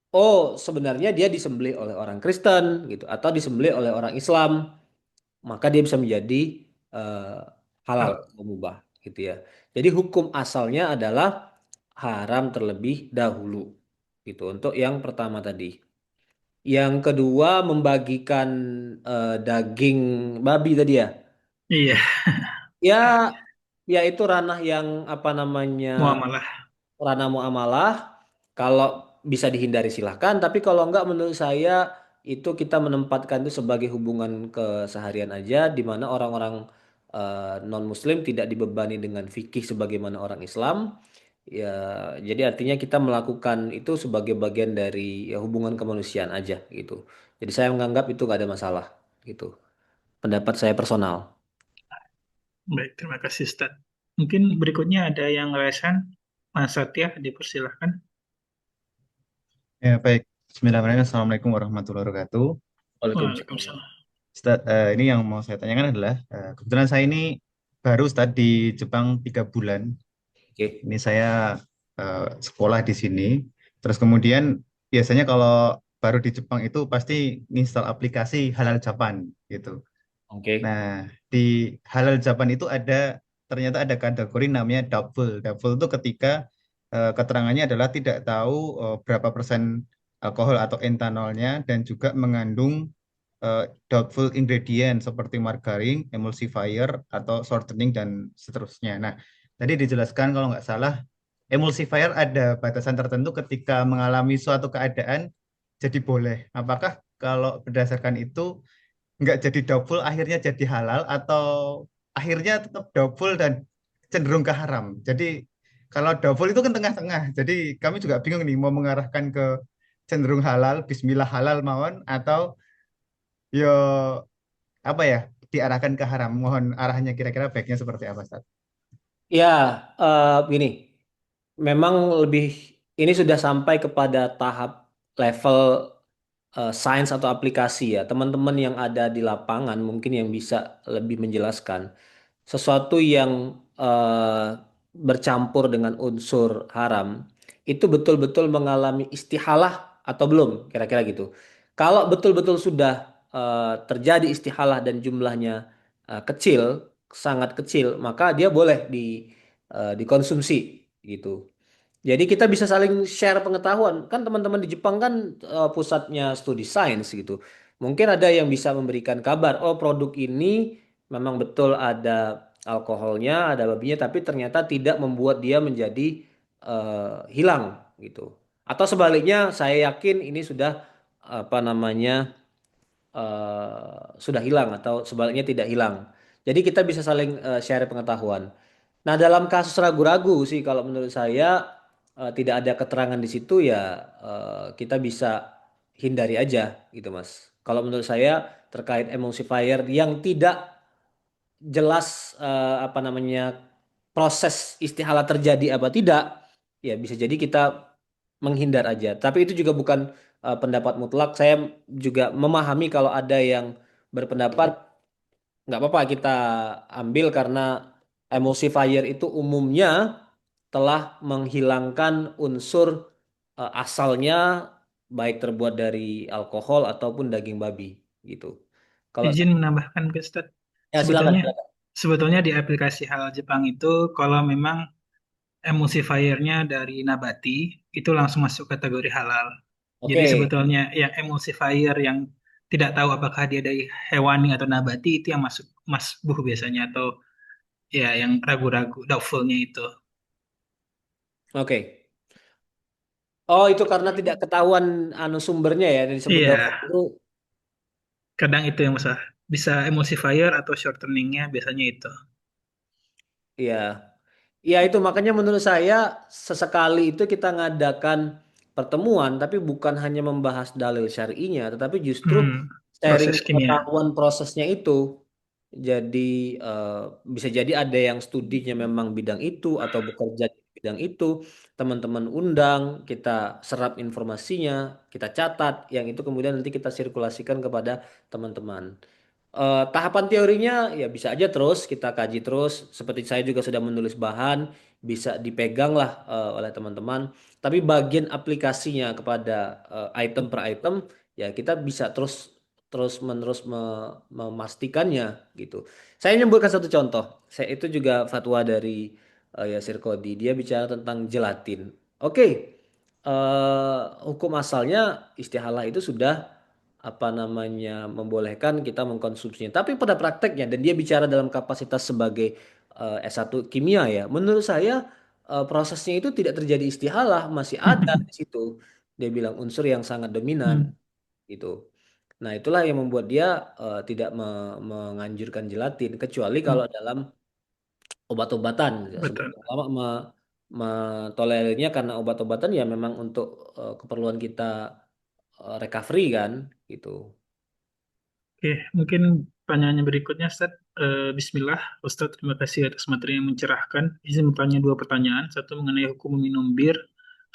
oh sebenarnya dia disembelih oleh orang Kristen gitu atau disembelih oleh orang Islam, maka dia bisa menjadi eh, halal hal. atau mubah gitu ya. Jadi hukum asalnya adalah haram terlebih dahulu gitu untuk yang pertama tadi. Yang kedua membagikan daging babi tadi ya. Iya, Ya ya itu ranah yang apa namanya muamalah. ranah muamalah. Kalau bisa dihindari silahkan, tapi kalau enggak menurut saya itu kita menempatkan itu sebagai hubungan keseharian aja, di mana orang-orang non-Muslim tidak dibebani dengan fikih sebagaimana orang Islam. Ya, jadi artinya kita melakukan itu sebagai bagian dari ya, hubungan kemanusiaan aja gitu. Jadi saya menganggap itu nggak ada masalah gitu. Pendapat saya personal. Baik, terima kasih Ustaz. Mungkin berikutnya ada yang resen. Mas Satya, dipersilahkan. Ya, baik. Bismillahirrahmanirrahim. Assalamualaikum warahmatullahi wabarakatuh. Waalaikumsalam. Waalaikumsalam. Ustadz, ini yang mau saya tanyakan adalah, kebetulan saya ini baru Ustadz di Jepang 3 bulan. Oke, Ini saya sekolah di sini. Terus kemudian biasanya kalau baru di Jepang itu pasti install aplikasi Halal Japan gitu. oke, Nah, di Halal Japan itu ternyata ada kategori namanya double. Double itu ketika keterangannya adalah tidak tahu berapa persen alkohol atau etanolnya dan juga mengandung doubtful ingredient seperti margarin, emulsifier, atau shortening dan seterusnya. Nah, tadi dijelaskan kalau nggak salah, emulsifier ada batasan tertentu ketika mengalami suatu keadaan jadi boleh. Apakah kalau berdasarkan itu nggak jadi double akhirnya jadi halal atau akhirnya tetap double dan cenderung ke haram? Jadi kalau double itu kan tengah-tengah. Jadi kami juga bingung nih mau mengarahkan ke cenderung halal, bismillah halal mawon atau yo apa ya diarahkan ke haram. Mohon arahnya kira-kira baiknya seperti apa, Ustaz? ya gini. Memang lebih ini sudah sampai kepada tahap level sains atau aplikasi ya. Teman-teman yang ada di lapangan mungkin yang bisa lebih menjelaskan. Sesuatu yang bercampur dengan unsur haram itu betul-betul mengalami istihalah atau belum? Kira-kira gitu. Kalau betul-betul sudah terjadi istihalah dan jumlahnya kecil, sangat kecil, maka dia boleh dikonsumsi gitu. Jadi kita bisa saling share pengetahuan. Kan teman-teman di Jepang kan pusatnya studi sains gitu. Mungkin ada yang bisa memberikan kabar, oh produk ini memang betul ada alkoholnya, ada babinya, tapi ternyata tidak membuat dia menjadi hilang gitu. Atau sebaliknya, saya yakin ini sudah apa namanya sudah hilang atau sebaliknya tidak hilang. Jadi kita bisa saling share pengetahuan. Nah, dalam kasus ragu-ragu sih kalau menurut saya tidak ada keterangan di situ ya kita bisa hindari aja gitu, Mas. Kalau menurut saya terkait emulsifier yang tidak jelas apa namanya proses istihala terjadi apa tidak, ya bisa jadi kita menghindar aja. Tapi itu juga bukan pendapat mutlak. Saya juga memahami kalau ada yang berpendapat nggak apa-apa kita ambil karena emulsifier itu umumnya telah menghilangkan unsur asalnya baik terbuat dari alkohol ataupun daging babi gitu. Kalau Izin menambahkan ke Ustaz. ya silakan, Sebetulnya silakan. Sebetulnya di aplikasi halal Jepang itu kalau memang emulsifiernya dari nabati itu langsung masuk kategori halal. Jadi Oke, sebetulnya yang emulsifier yang tidak tahu apakah dia dari hewani atau nabati itu yang masuk masbuh biasanya atau ya yang ragu-ragu doubtfulnya itu. oke. Oh, itu karena tidak ketahuan sumbernya ya, yang disebut Iya, download itu. kadang itu yang masalah. Bisa emulsifier atau shorteningnya biasanya itu. Iya. Ya itu makanya menurut saya sesekali itu kita ngadakan pertemuan tapi bukan hanya membahas dalil syar'inya tetapi justru sharing Proses kimia. pengetahuan prosesnya itu. Jadi eh, bisa jadi ada yang studinya memang bidang itu atau bekerja di bidang itu, teman-teman undang, kita serap informasinya, kita catat, yang itu kemudian nanti kita sirkulasikan kepada teman-teman. Tahapan teorinya ya bisa aja terus kita kaji terus. Seperti saya juga sudah menulis bahan, bisa dipegang lah oleh teman-teman. Tapi bagian aplikasinya kepada item per item ya kita bisa terus terus menerus memastikannya gitu. Saya nyebutkan satu contoh. Saya itu juga fatwa dari Yasir Qodhi. Dia bicara tentang gelatin. Oke, hukum asalnya istihalah itu sudah apa namanya membolehkan kita mengkonsumsinya. Tapi pada prakteknya dan dia bicara dalam kapasitas sebagai S1 kimia ya. Menurut saya prosesnya itu tidak terjadi istihalah, masih ada di situ. Dia bilang unsur yang sangat dominan Hmm, gitu. Nah, itulah yang membuat dia tidak menganjurkan gelatin kecuali hmm, kalau dalam obat-obatan. betul. Sebagian ulama mentolerirnya karena obat-obatan ya memang untuk keperluan kita recovery kan gitu. Oke, mungkin pertanyaannya berikutnya, Ustaz. Bismillah, Ustaz, terima kasih atas materi yang mencerahkan. Izin bertanya dua pertanyaan. Satu mengenai hukum minum bir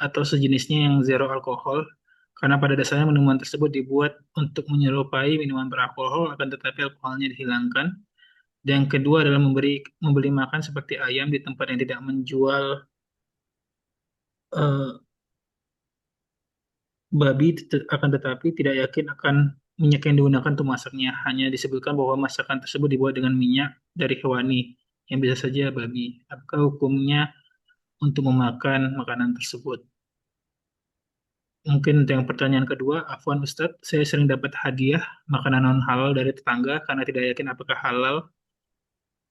atau sejenisnya yang zero alkohol. Karena pada dasarnya minuman tersebut dibuat untuk menyerupai minuman beralkohol, akan tetapi alkoholnya dihilangkan. Dan yang kedua adalah membeli makan seperti ayam di tempat yang tidak menjual eh, babi, akan tetapi tidak yakin akan minyak yang digunakan untuk masaknya. Hanya disebutkan bahwa masakan tersebut dibuat dengan minyak dari hewani, yang bisa saja babi. Apakah hukumnya untuk memakan makanan tersebut? Mungkin untuk yang pertanyaan kedua, Afwan Ustadz, saya sering dapat hadiah makanan non halal dari tetangga karena tidak yakin apakah halal,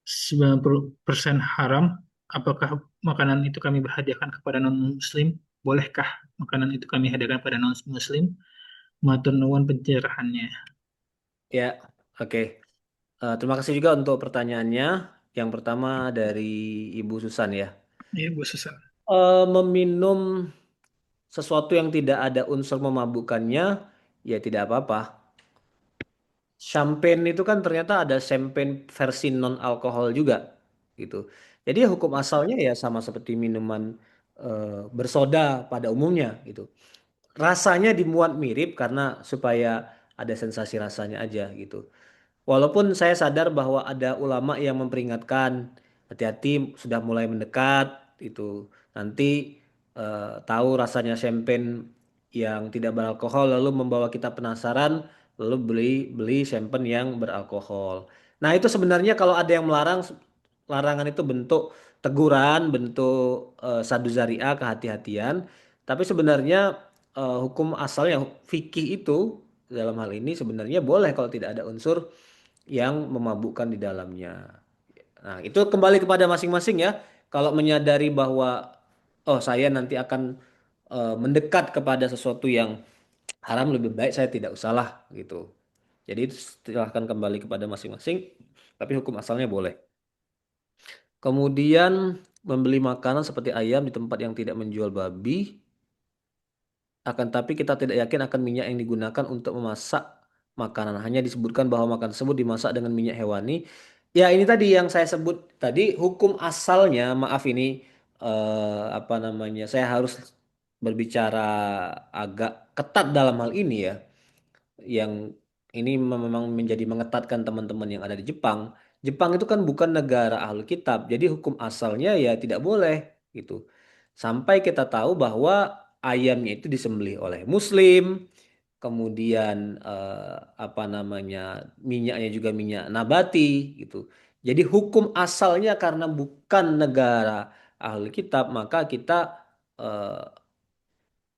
90% haram. Apakah makanan itu kami hadiahkan kepada non-muslim? Bolehkah makanan itu kami hadiahkan pada non-muslim? Matur nuwun pencerahannya. Ya, oke. Terima kasih juga untuk pertanyaannya. Yang pertama dari Ibu Susan ya. Iya, Bu Susan. Meminum sesuatu yang tidak ada unsur memabukkannya, ya tidak apa-apa. Champagne itu kan ternyata ada champagne versi non alkohol juga gitu. Jadi hukum asalnya ya sama seperti minuman bersoda pada umumnya gitu. Rasanya dimuat mirip karena supaya ada sensasi rasanya aja gitu. Walaupun saya sadar bahwa ada ulama yang memperingatkan hati-hati sudah mulai mendekat itu nanti tahu rasanya champagne yang tidak beralkohol lalu membawa kita penasaran lalu beli beli champagne yang beralkohol. Nah, itu sebenarnya kalau ada yang melarang larangan itu bentuk teguran, bentuk sadu zariah kehati-hatian, tapi sebenarnya hukum asalnya fikih itu dalam hal ini sebenarnya boleh kalau tidak ada unsur yang memabukkan di dalamnya. Nah, itu kembali kepada masing-masing ya. Kalau menyadari bahwa oh saya nanti akan mendekat kepada sesuatu yang haram lebih baik saya tidak usahlah gitu. Jadi itu silahkan kembali kepada masing-masing. Tapi hukum asalnya boleh. Kemudian membeli makanan seperti ayam di tempat yang tidak menjual babi. Akan tapi kita tidak yakin akan minyak yang digunakan untuk memasak makanan. Hanya disebutkan bahwa makanan tersebut dimasak dengan minyak hewani. Ya ini tadi yang saya sebut tadi hukum asalnya, maaf ini apa namanya, saya harus berbicara agak ketat dalam hal ini ya. Yang ini memang menjadi mengetatkan teman-teman yang ada di Jepang. Jepang itu kan bukan negara ahlul kitab, jadi hukum asalnya ya tidak boleh gitu. Sampai kita tahu bahwa ayamnya itu disembelih oleh Muslim, kemudian apa namanya minyaknya juga minyak nabati gitu. Jadi hukum asalnya karena bukan negara ahli kitab, maka kita eh,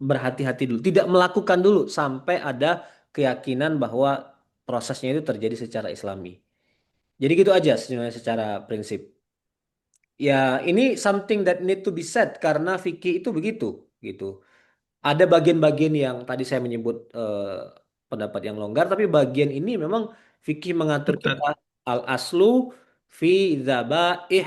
berhati-hati dulu, tidak melakukan dulu sampai ada keyakinan bahwa prosesnya itu terjadi secara Islami. Jadi gitu aja sebenarnya secara prinsip. Ya, ini something that need to be said karena fikih itu begitu, gitu. Ada bagian-bagian yang tadi saya menyebut pendapat yang longgar, tapi bagian ini memang fikih mengatur kita Ketat. al aslu fi dzabaih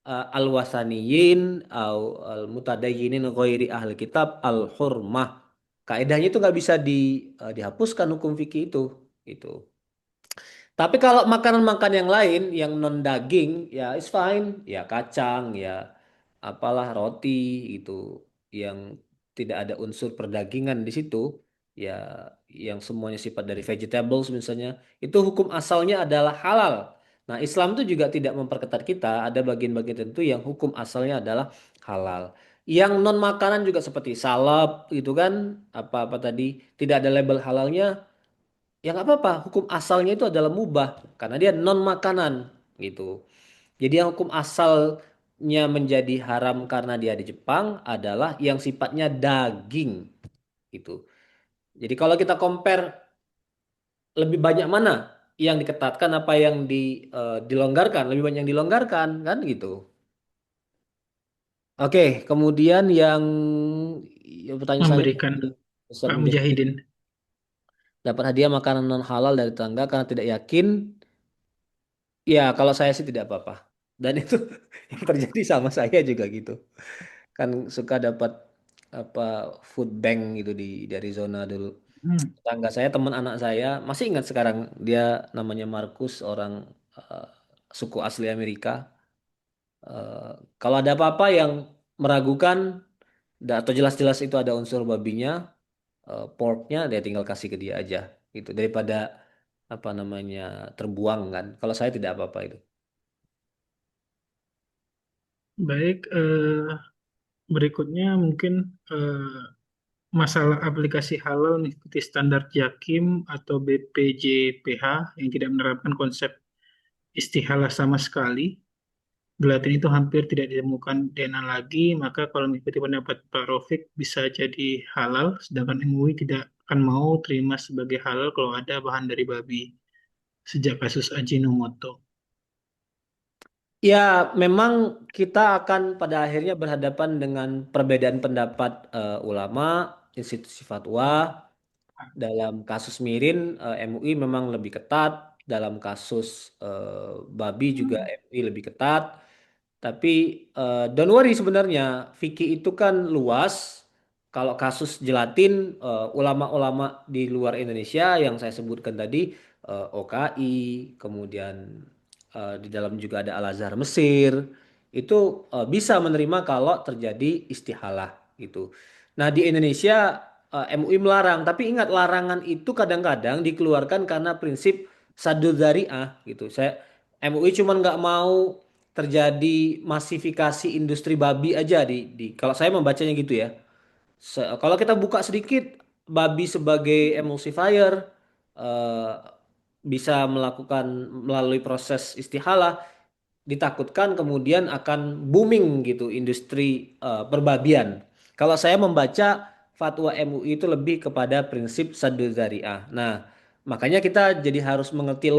al wasaniyin au al mutadayyinin ghairi ahli kitab al hurmah. Kaidahnya itu nggak bisa dihapuskan hukum fikih itu, gitu. Tapi kalau makanan-makanan yang lain yang non daging ya it's fine, ya kacang, ya apalah roti gitu yang tidak ada unsur perdagingan di situ, ya yang semuanya sifat dari vegetables misalnya, itu hukum asalnya adalah halal. Nah, Islam itu juga tidak memperketat kita, ada bagian-bagian tertentu yang hukum asalnya adalah halal. Yang non makanan juga seperti salap gitu kan, apa-apa tadi tidak ada label halalnya, ya nggak apa-apa. Hukum asalnya itu adalah mubah karena dia non makanan gitu. Jadi yang hukum asalnya menjadi haram karena dia di Jepang adalah yang sifatnya daging gitu. Jadi kalau kita compare lebih banyak mana yang diketatkan apa yang dilonggarkan, lebih banyak yang dilonggarkan kan gitu. Oke, kemudian yang pertanyaan selanjutnya Memberikan Ustaz Pak Mujahid, Mujahidin. dapat hadiah makanan non halal dari tetangga karena tidak yakin. Ya, kalau saya sih tidak apa-apa. Dan itu yang terjadi sama saya juga gitu. Kan suka dapat apa food bank gitu di dari zona dulu. Hmm. Tetangga saya, teman anak saya, masih ingat sekarang dia namanya Markus, orang eh, suku asli Amerika. Eh, Kalau ada apa-apa yang meragukan atau jelas-jelas itu ada unsur babinya, porknya, dia tinggal kasih ke dia aja gitu daripada apa namanya terbuang kan. Kalau saya tidak apa-apa itu. Baik, berikutnya mungkin eh, masalah aplikasi halal mengikuti standar JAKIM atau BPJPH yang tidak menerapkan konsep istihalah sama sekali. Gelatin itu hampir tidak ditemukan DNA lagi, maka kalau mengikuti pendapat Pak Rofik bisa jadi halal, sedangkan MUI tidak akan mau terima sebagai halal kalau ada bahan dari babi sejak kasus Ajinomoto. Ya, memang kita akan pada akhirnya berhadapan dengan perbedaan pendapat ulama, institusi fatwa. Dalam kasus Mirin, MUI memang lebih ketat. Dalam kasus Babi juga MUI lebih ketat. Tapi don't worry sebenarnya, fikih itu kan luas. Kalau kasus gelatin, ulama-ulama di luar Indonesia yang saya sebutkan tadi, OKI, kemudian di dalam juga ada Al-Azhar Mesir, itu bisa menerima kalau terjadi istihalah gitu. Nah di Indonesia MUI melarang, tapi ingat larangan itu kadang-kadang dikeluarkan karena prinsip saddu dzari'ah gitu. MUI cuma nggak mau terjadi masifikasi industri babi aja di kalau saya membacanya gitu ya. Kalau kita buka sedikit babi sebagai emulsifier eh, bisa melakukan melalui proses istihalah, ditakutkan kemudian akan booming gitu industri perbabian. Kalau saya membaca fatwa MUI itu lebih kepada prinsip saddu dzari'ah. Nah, makanya kita jadi harus mengerti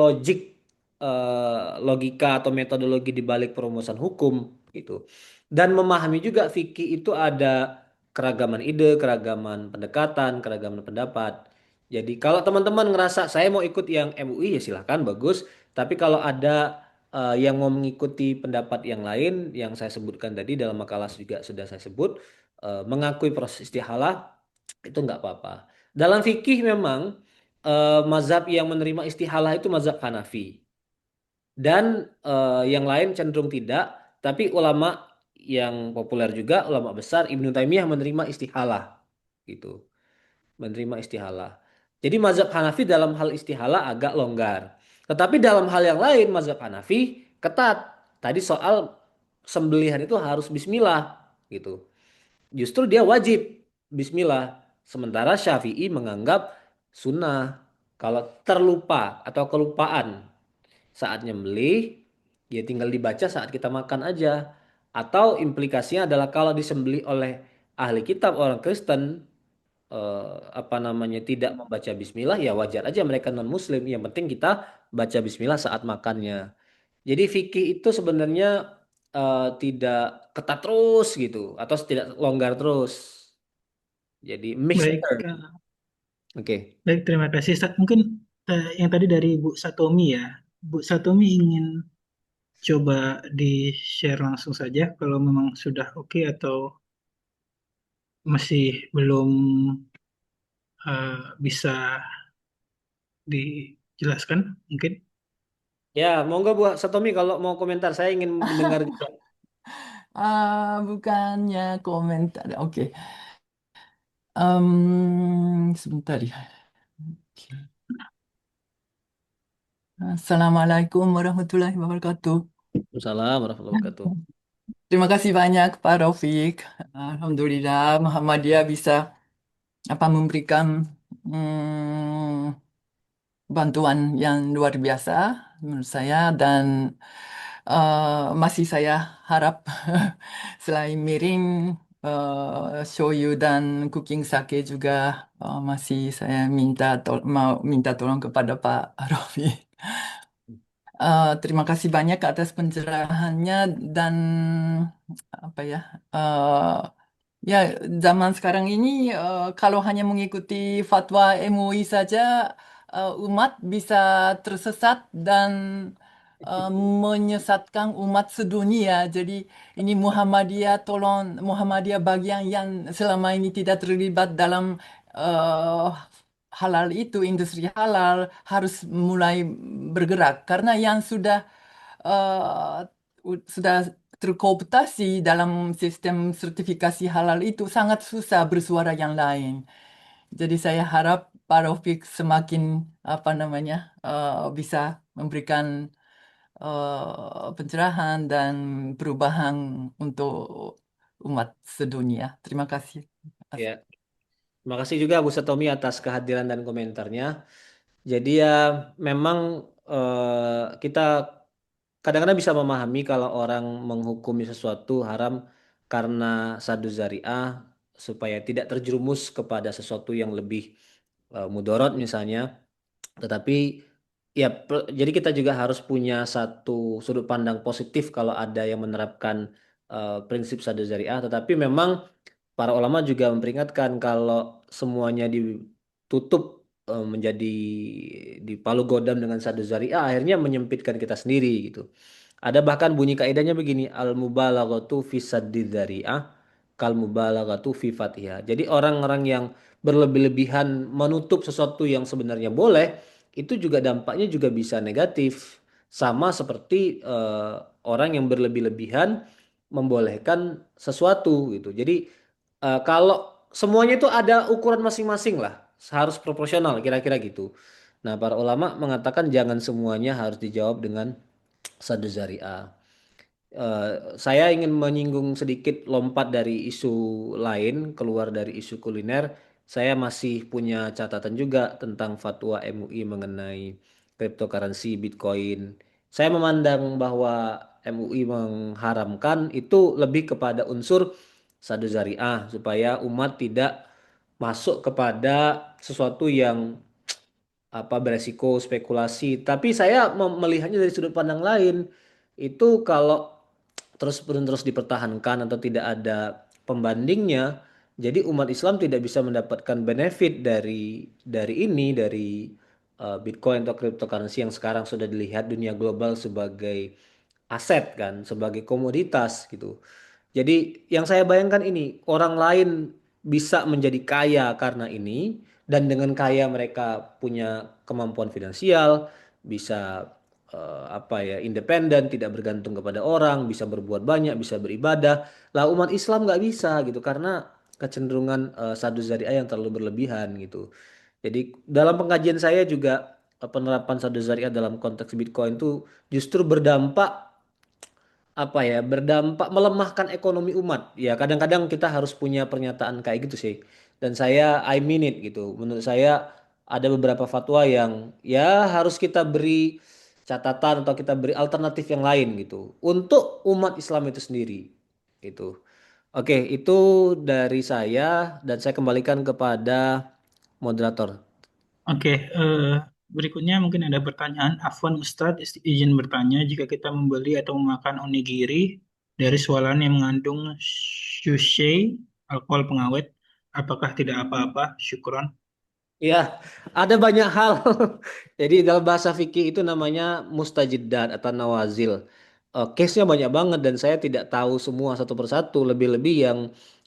logika atau metodologi di balik perumusan hukum gitu. Dan memahami juga fikih itu ada keragaman ide, keragaman pendekatan, keragaman pendapat. Jadi kalau teman-teman ngerasa saya mau ikut yang MUI ya silahkan bagus. Tapi kalau ada yang mau mengikuti pendapat yang lain yang saya sebutkan tadi dalam makalah juga sudah saya sebut mengakui proses istihalah itu nggak apa-apa. Dalam fikih memang mazhab yang menerima istihalah itu mazhab Hanafi dan yang lain cenderung tidak. Tapi ulama yang populer juga ulama besar Ibnu Taimiyah menerima istihalah gitu, menerima istihalah. Jadi mazhab Hanafi dalam hal istihalah agak longgar. Tetapi dalam hal yang lain mazhab Hanafi ketat. Tadi soal sembelihan itu harus bismillah gitu. Justru dia wajib bismillah. Sementara Syafi'i menganggap sunnah. Kalau terlupa atau kelupaan saat nyembelih Ya tinggal dibaca saat kita makan aja. Atau implikasinya adalah kalau disembelih oleh ahli kitab orang Kristen, apa namanya, tidak membaca bismillah, ya wajar aja mereka non muslim. Yang penting kita baca bismillah saat makannya. Jadi fikih itu sebenarnya tidak ketat terus gitu atau tidak longgar terus. Jadi mixed Baik, matter. Oke. baik, terima kasih. Mungkin yang tadi dari Bu Satomi ya. Bu Satomi ingin coba di-share langsung saja kalau memang sudah oke atau masih belum bisa dijelaskan mungkin. Ya, monggo Bu Satomi kalau mau komentar, saya ingin mendengar juga. Bukannya komentar. Oke. Sebentar ya. Oke. Assalamualaikum warahmatullahi wabarakatuh. Assalamualaikum warahmatullahi wabarakatuh. Terima kasih banyak Pak Raufik. Alhamdulillah Muhammadiyah bisa memberikan mm, bantuan yang luar biasa menurut saya, dan masih saya harap selain miring, shoyu dan cooking sake juga masih saya mau minta tolong kepada Pak Rofi. Terima kasih banyak atas pencerahannya, dan apa ya, ya, zaman sekarang ini kalau hanya mengikuti fatwa MUI saja, umat bisa tersesat dan eh, menyesatkan umat sedunia. Jadi ini Muhammadiyah, tolong Muhammadiyah bagian yang selama ini tidak terlibat dalam eh, halal itu, industri halal, harus mulai bergerak karena yang eh, sudah terkooptasi dalam sistem sertifikasi halal itu sangat susah bersuara yang lain. Jadi saya harap Pak Raufik semakin bisa memberikan pencerahan dan perubahan untuk umat sedunia. Terima kasih. Ya, terima kasih juga Bu Satomi atas kehadiran dan komentarnya. Jadi ya memang kita kadang-kadang bisa memahami kalau orang menghukumi sesuatu haram karena sadu zariah supaya tidak terjerumus kepada sesuatu yang lebih mudorot misalnya. Tetapi ya jadi kita juga harus punya satu sudut pandang positif kalau ada yang menerapkan prinsip sadu zariah. Tetapi memang para ulama juga memperingatkan kalau semuanya ditutup menjadi dipalu godam dengan sadu zariah, akhirnya menyempitkan kita sendiri gitu. Ada bahkan bunyi kaidahnya begini, al mubalaghatu fi saddid dzari'ah kal mubalaghatu fi fatihah. Jadi orang-orang yang berlebih-lebihan menutup sesuatu yang sebenarnya boleh, itu juga dampaknya juga bisa negatif. Sama seperti orang yang berlebih-lebihan membolehkan sesuatu gitu. Jadi kalau semuanya itu ada ukuran masing-masing lah, harus proporsional kira-kira gitu. Nah, para ulama mengatakan jangan semuanya harus dijawab dengan sadu zariah. Saya ingin menyinggung sedikit lompat dari isu lain, keluar dari isu kuliner. Saya masih punya catatan juga tentang fatwa MUI mengenai cryptocurrency Bitcoin. Saya memandang bahwa MUI mengharamkan itu lebih kepada unsur sadu zariah supaya umat tidak masuk kepada sesuatu yang beresiko spekulasi. Tapi saya melihatnya dari sudut pandang lain. Itu kalau terus dipertahankan atau tidak ada pembandingnya, jadi umat Islam tidak bisa mendapatkan benefit dari Bitcoin atau cryptocurrency yang sekarang sudah dilihat dunia global sebagai aset kan, sebagai komoditas gitu. Jadi yang saya bayangkan ini, orang lain bisa menjadi kaya karena ini, dan dengan kaya mereka punya kemampuan finansial, bisa independen, tidak bergantung kepada orang, bisa berbuat banyak, bisa beribadah. Lah umat Islam nggak bisa gitu karena kecenderungan sadu zariah yang terlalu berlebihan gitu. Jadi dalam pengkajian saya juga penerapan sadu zariah dalam konteks Bitcoin itu justru berdampak melemahkan ekonomi umat. Ya, kadang-kadang kita harus punya pernyataan kayak gitu sih. Dan saya I mean it gitu. Menurut saya ada beberapa fatwa yang ya harus kita beri catatan atau kita beri alternatif yang lain gitu untuk umat Islam itu sendiri gitu. Oke, itu dari saya dan saya kembalikan kepada moderator. Oke, berikutnya mungkin ada pertanyaan. Afwan Ustadz, izin bertanya, jika kita membeli atau memakan onigiri dari swalahan yang mengandung sushi, alkohol pengawet, apakah tidak apa-apa? Syukron. Ya, ada banyak hal. Jadi dalam bahasa fikih itu namanya mustajidat atau nawazil. Case-nya banyak banget dan saya tidak tahu semua satu persatu, lebih-lebih yang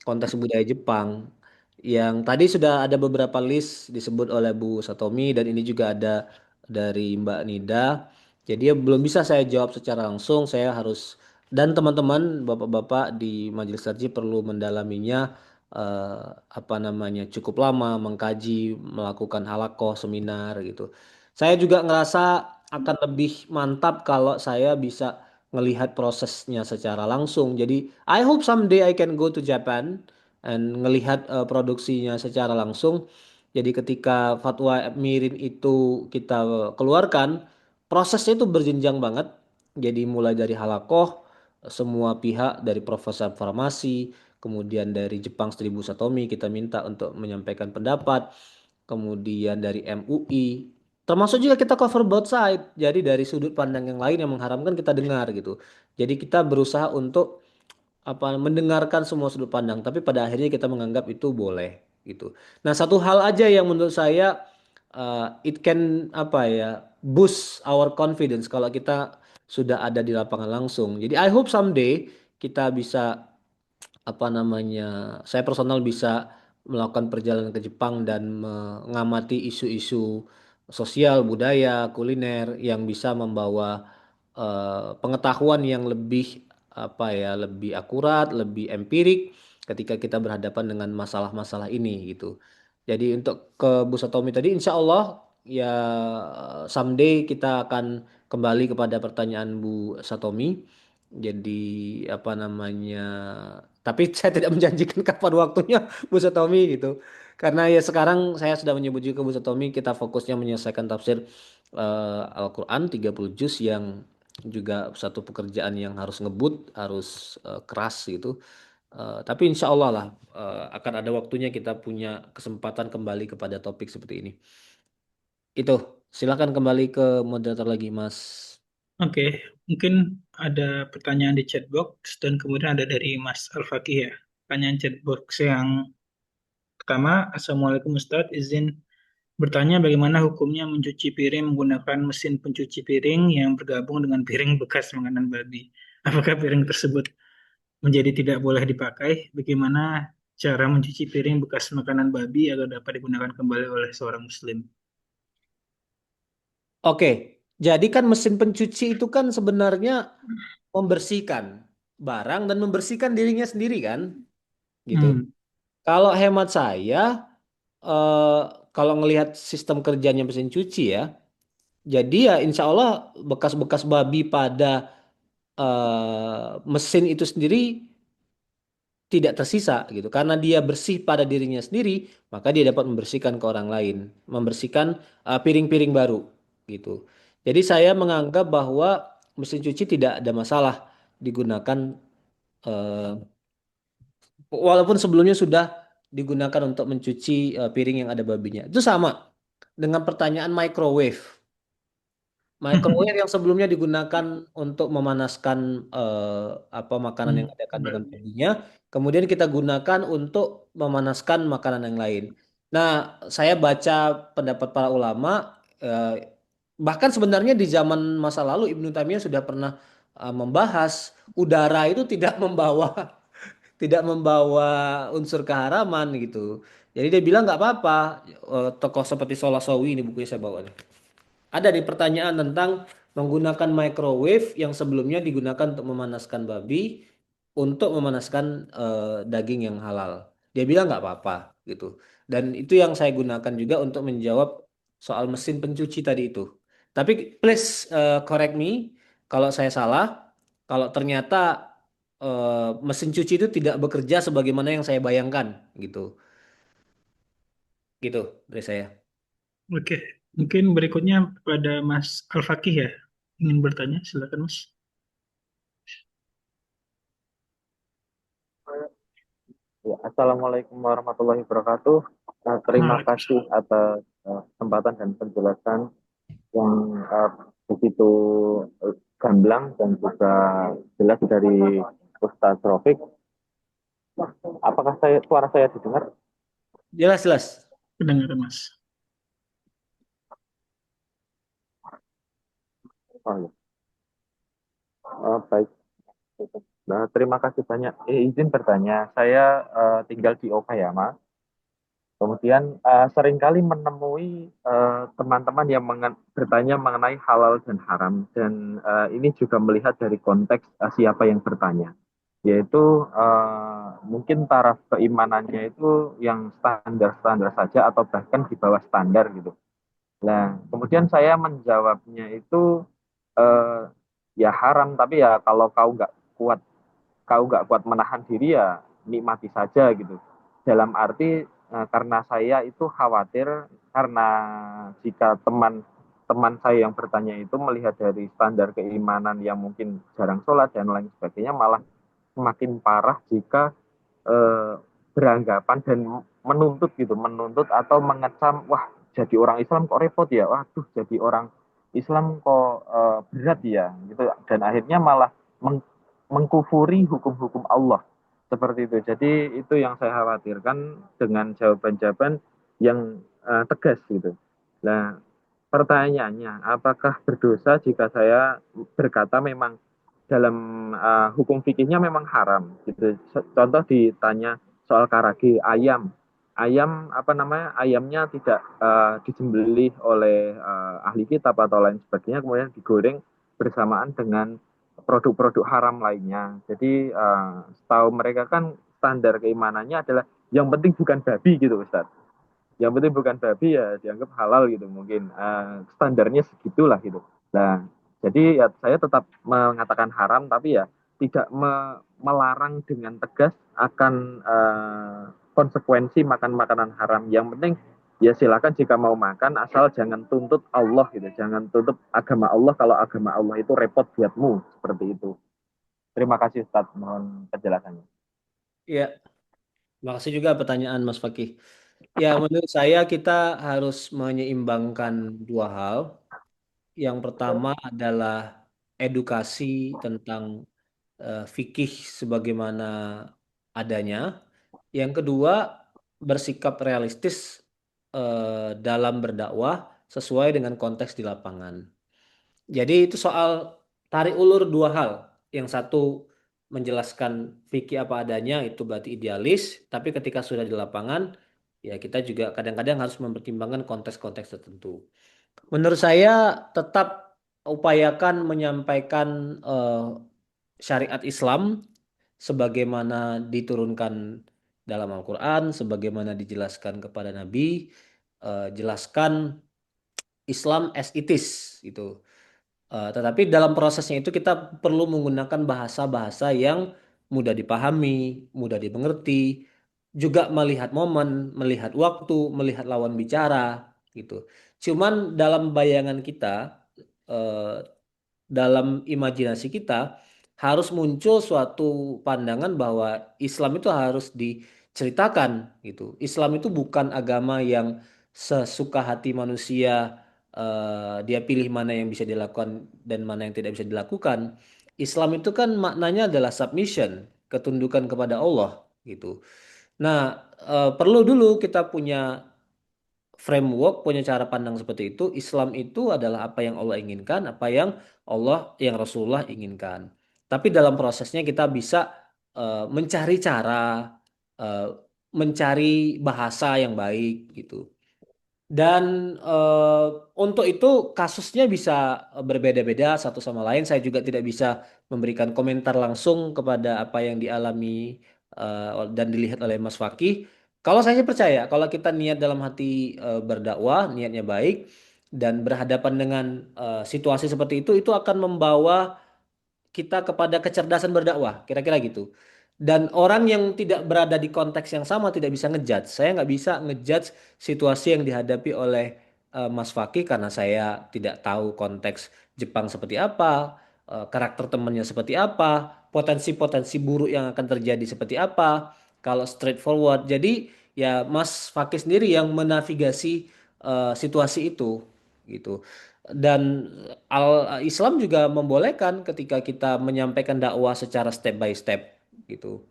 konteks budaya Jepang. Yang tadi sudah ada beberapa list disebut oleh Bu Satomi dan ini juga ada dari Mbak Nida. Jadi ya belum bisa saya jawab secara langsung, saya harus dan teman-teman, bapak-bapak di Majelis Tarjih perlu mendalaminya eh, apa namanya cukup lama mengkaji, melakukan halakoh, seminar gitu. Saya juga ngerasa akan lebih mantap kalau saya bisa ngelihat prosesnya secara langsung. Jadi I hope someday I can go to Japan and ngelihat produksinya secara langsung. Jadi ketika fatwa mirin itu kita keluarkan, prosesnya itu berjenjang banget. Jadi mulai dari halakoh, semua pihak dari profesor farmasi, kemudian dari Jepang Seribu Satomi kita minta untuk menyampaikan pendapat, kemudian dari MUI, termasuk juga kita cover both side, jadi dari sudut pandang yang lain yang mengharamkan kita dengar gitu. Jadi kita berusaha untuk apa mendengarkan semua sudut pandang, tapi pada akhirnya kita menganggap itu boleh gitu. Nah, satu hal aja yang menurut saya it can apa ya boost our confidence kalau kita sudah ada di lapangan langsung. Jadi I hope someday kita bisa apa namanya, saya personal bisa melakukan perjalanan ke Jepang dan mengamati isu-isu sosial, budaya, kuliner yang bisa membawa pengetahuan yang lebih apa ya, lebih akurat, lebih empirik ketika kita berhadapan dengan masalah-masalah ini gitu. Jadi untuk ke Bu Satomi tadi, insya Allah ya someday kita akan kembali kepada pertanyaan Bu Satomi. Jadi apa namanya? Tapi saya tidak menjanjikan kapan waktunya Bu Satomi gitu. Karena ya sekarang saya sudah menyebut juga Bu Satomi kita fokusnya menyelesaikan tafsir Al-Qur'an 30 juz yang juga satu pekerjaan yang harus ngebut, harus keras gitu. Tapi insya Allah lah akan ada waktunya kita punya kesempatan kembali kepada topik seperti ini. Itu, silakan kembali ke moderator lagi, Mas. Oke, mungkin ada pertanyaan di chat box dan kemudian ada dari Mas Al-Fakih ya. Pertanyaan chat box yang pertama, Assalamualaikum Ustadz, izin bertanya bagaimana hukumnya mencuci piring menggunakan mesin pencuci piring yang bergabung dengan piring bekas makanan babi. Apakah piring tersebut menjadi tidak boleh dipakai? Bagaimana cara mencuci piring bekas makanan babi agar dapat digunakan kembali oleh seorang muslim? Oke, jadi kan mesin pencuci itu kan sebenarnya membersihkan barang dan membersihkan dirinya sendiri kan, gitu. Hmm, Kalau hemat saya, eh, kalau ngelihat sistem kerjanya mesin cuci ya, jadi ya insya Allah bekas-bekas babi pada mesin itu sendiri tidak tersisa gitu. Karena dia bersih pada dirinya sendiri, maka dia dapat membersihkan ke orang lain, membersihkan piring-piring baru gitu. Jadi saya menganggap bahwa mesin cuci tidak ada masalah digunakan eh, walaupun sebelumnya sudah digunakan untuk mencuci piring yang ada babinya. Itu sama dengan pertanyaan microwave. Microwave yang sebelumnya digunakan untuk memanaskan apa makanan yang ada kandungan babi. babinya, kemudian kita gunakan untuk memanaskan makanan yang lain. Nah, saya baca pendapat para ulama, bahkan sebenarnya di zaman masa lalu Ibnu Taimiyah sudah pernah membahas udara itu tidak membawa tidak membawa unsur keharaman gitu. Jadi dia bilang nggak apa-apa. Tokoh seperti Sholah Shawi ini bukunya saya bawa nih. Ada nih pertanyaan tentang menggunakan microwave yang sebelumnya digunakan untuk memanaskan babi untuk memanaskan daging yang halal. Dia bilang nggak apa-apa gitu. Dan itu yang saya gunakan juga untuk menjawab soal mesin pencuci tadi itu. Tapi please correct me kalau saya salah. Kalau ternyata mesin cuci itu tidak bekerja sebagaimana yang saya bayangkan gitu. Gitu dari saya. Oke, mungkin berikutnya pada Mas Al-Fakih ya. ingin bertanya, silakan Mas. Ya, Assalamualaikum warahmatullahi wabarakatuh. Terima kasih Waalaikumsalam. atas kesempatan dan penjelasan yang begitu gamblang dan juga jelas dari Ustadz Rofik. Apakah suara saya didengar? Jelas, jelas. Kedengaran Mas. Oh, ya. Baik. Nah, terima kasih banyak. Izin bertanya, saya tinggal di Okayama. Kemudian seringkali menemui teman-teman yang bertanya mengenai halal dan haram, dan ini juga melihat dari konteks siapa yang bertanya, yaitu mungkin taraf keimanannya itu yang standar-standar saja atau bahkan di bawah standar gitu. Nah, kemudian saya menjawabnya itu eh, ya haram, tapi ya kalau kuat kau nggak kuat menahan diri ya nikmati saja gitu. Dalam arti karena saya itu khawatir karena jika teman-teman saya yang bertanya itu melihat dari standar keimanan yang mungkin jarang sholat dan lain sebagainya malah semakin parah jika eh, beranggapan dan menuntut atau mengecam, wah jadi orang Islam kok repot ya, waduh jadi orang Islam kok berat ya gitu, dan akhirnya malah mengkufuri hukum-hukum Allah seperti itu. Jadi itu yang saya khawatirkan dengan jawaban-jawaban yang tegas gitu. Nah, pertanyaannya, apakah berdosa jika saya berkata memang dalam hukum fikihnya memang haram gitu. Contoh ditanya soal karage ayam. Ayam apa namanya? Ayamnya tidak disembelih oleh ahli kitab atau lain sebagainya kemudian digoreng bersamaan dengan produk-produk haram lainnya. Jadi setahu mereka kan standar keimanannya adalah yang penting bukan babi gitu Ustaz. Yang penting bukan babi ya dianggap halal gitu mungkin standarnya segitulah gitu. Nah jadi ya saya tetap mengatakan haram tapi ya tidak melarang dengan tegas akan konsekuensi makan makanan haram. Yang penting ya silakan jika mau makan asal jangan tuntut Allah gitu, jangan tuntut agama Allah kalau agama Allah itu repot buatmu seperti itu. Terima kasih Ustaz, mohon penjelasannya. Ya, makasih juga pertanyaan Mas Fakih. Ya, menurut saya kita harus menyeimbangkan dua hal. Yang pertama adalah edukasi tentang fikih sebagaimana adanya. Yang kedua, bersikap realistis dalam berdakwah sesuai dengan konteks di lapangan. Jadi itu soal tarik ulur dua hal. Yang satu menjelaskan fikih apa adanya itu berarti idealis, tapi ketika sudah di lapangan, ya kita juga kadang-kadang harus mempertimbangkan konteks-konteks tertentu. Menurut saya tetap upayakan menyampaikan syariat Islam sebagaimana diturunkan dalam Al-Quran, sebagaimana dijelaskan kepada Nabi, jelaskan Islam as it is gitu. Tetapi dalam prosesnya itu kita perlu menggunakan bahasa-bahasa yang mudah dipahami, mudah dimengerti, juga melihat momen, melihat waktu, melihat lawan bicara gitu. Cuman dalam bayangan kita, eh, dalam imajinasi kita harus muncul suatu pandangan bahwa Islam itu harus diceritakan gitu. Islam itu bukan agama yang sesuka hati manusia, dia pilih mana yang bisa dilakukan dan mana yang tidak bisa dilakukan. Islam itu kan maknanya adalah submission, ketundukan kepada Allah gitu. Nah, perlu dulu kita punya framework, punya cara pandang seperti itu. Islam itu adalah apa yang Allah inginkan, apa yang yang Rasulullah inginkan. Tapi dalam prosesnya kita bisa mencari cara, eh, mencari bahasa yang baik gitu. Dan untuk itu kasusnya bisa berbeda-beda satu sama lain. Saya juga tidak bisa memberikan komentar langsung kepada apa yang dialami dan dilihat oleh Mas Fakih. Kalau saya sih percaya, kalau kita niat dalam hati berdakwah, niatnya baik dan berhadapan dengan situasi seperti itu akan membawa kita kepada kecerdasan berdakwah, kira-kira gitu. Dan orang yang tidak berada di konteks yang sama tidak bisa ngejudge. Saya nggak bisa ngejudge situasi yang dihadapi oleh Mas Fakih karena saya tidak tahu konteks Jepang seperti apa, karakter temannya seperti apa, potensi-potensi buruk yang akan terjadi seperti apa. Kalau straightforward, jadi ya Mas Fakih sendiri yang menavigasi situasi itu gitu. Dan Islam juga membolehkan ketika kita menyampaikan dakwah secara step by step gitu.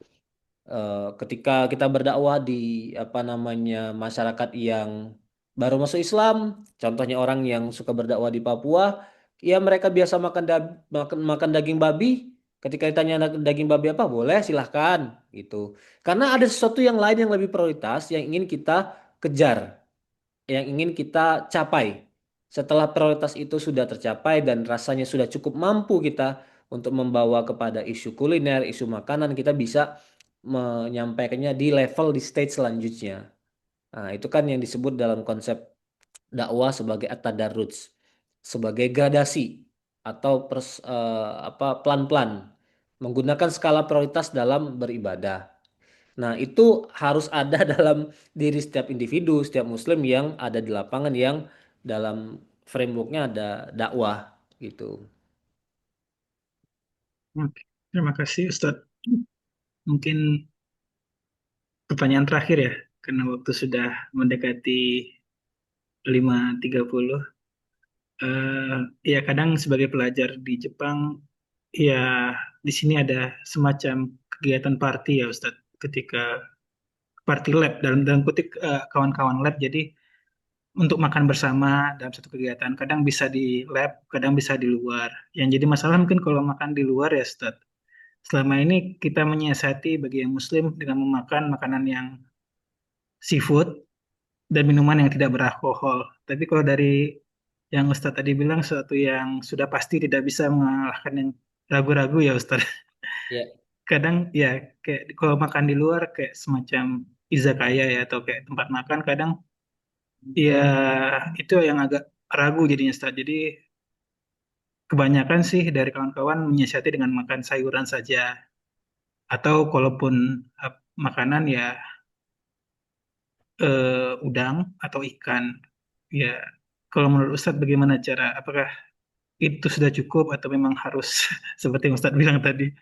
Ketika kita berdakwah di apa namanya masyarakat yang baru masuk Islam, contohnya orang yang suka berdakwah di Papua, ya mereka biasa makan daging babi. Ketika ditanya daging babi apa, boleh silahkan gitu. Karena ada sesuatu yang lain yang lebih prioritas yang ingin kita kejar, yang ingin kita capai. Setelah prioritas itu sudah tercapai dan rasanya sudah cukup mampu kita untuk membawa kepada isu kuliner, isu makanan, kita bisa menyampaikannya di level di stage selanjutnya. Nah, itu kan yang disebut dalam konsep dakwah sebagai at-tadarruj, sebagai gradasi atau pelan-pelan menggunakan skala prioritas dalam beribadah. Nah, itu harus ada dalam diri setiap individu, setiap muslim yang ada di lapangan yang dalam frameworknya ada dakwah gitu. Oke. Terima kasih Ustadz. Mungkin pertanyaan terakhir ya, karena waktu sudah mendekati 5.30. Eh, ya kadang sebagai pelajar di Jepang, ya di sini ada semacam kegiatan party ya Ustadz. Ketika party lab dalam dalam kutip kawan-kawan lab, jadi untuk makan bersama dalam satu kegiatan. Kadang bisa di lab, kadang bisa di luar. Yang jadi masalah mungkin kalau makan di luar ya Ustadz. Selama ini kita menyiasati bagi yang Muslim dengan memakan makanan yang seafood dan minuman yang tidak beralkohol. Tapi kalau dari yang Ustadz tadi bilang sesuatu yang sudah pasti tidak bisa mengalahkan yang ragu-ragu ya Ustadz. Ya, Kadang ya kayak kalau makan di luar kayak semacam izakaya ya atau kayak tempat makan kadang ya itu yang agak ragu jadinya Ustadz. Jadi kebanyakan sih dari kawan-kawan menyiasati dengan makan sayuran saja atau kalaupun makanan ya udang atau ikan. Ya, kalau menurut Ustadz bagaimana cara? Apakah itu sudah cukup atau memang harus seperti yang Ustadz bilang tadi?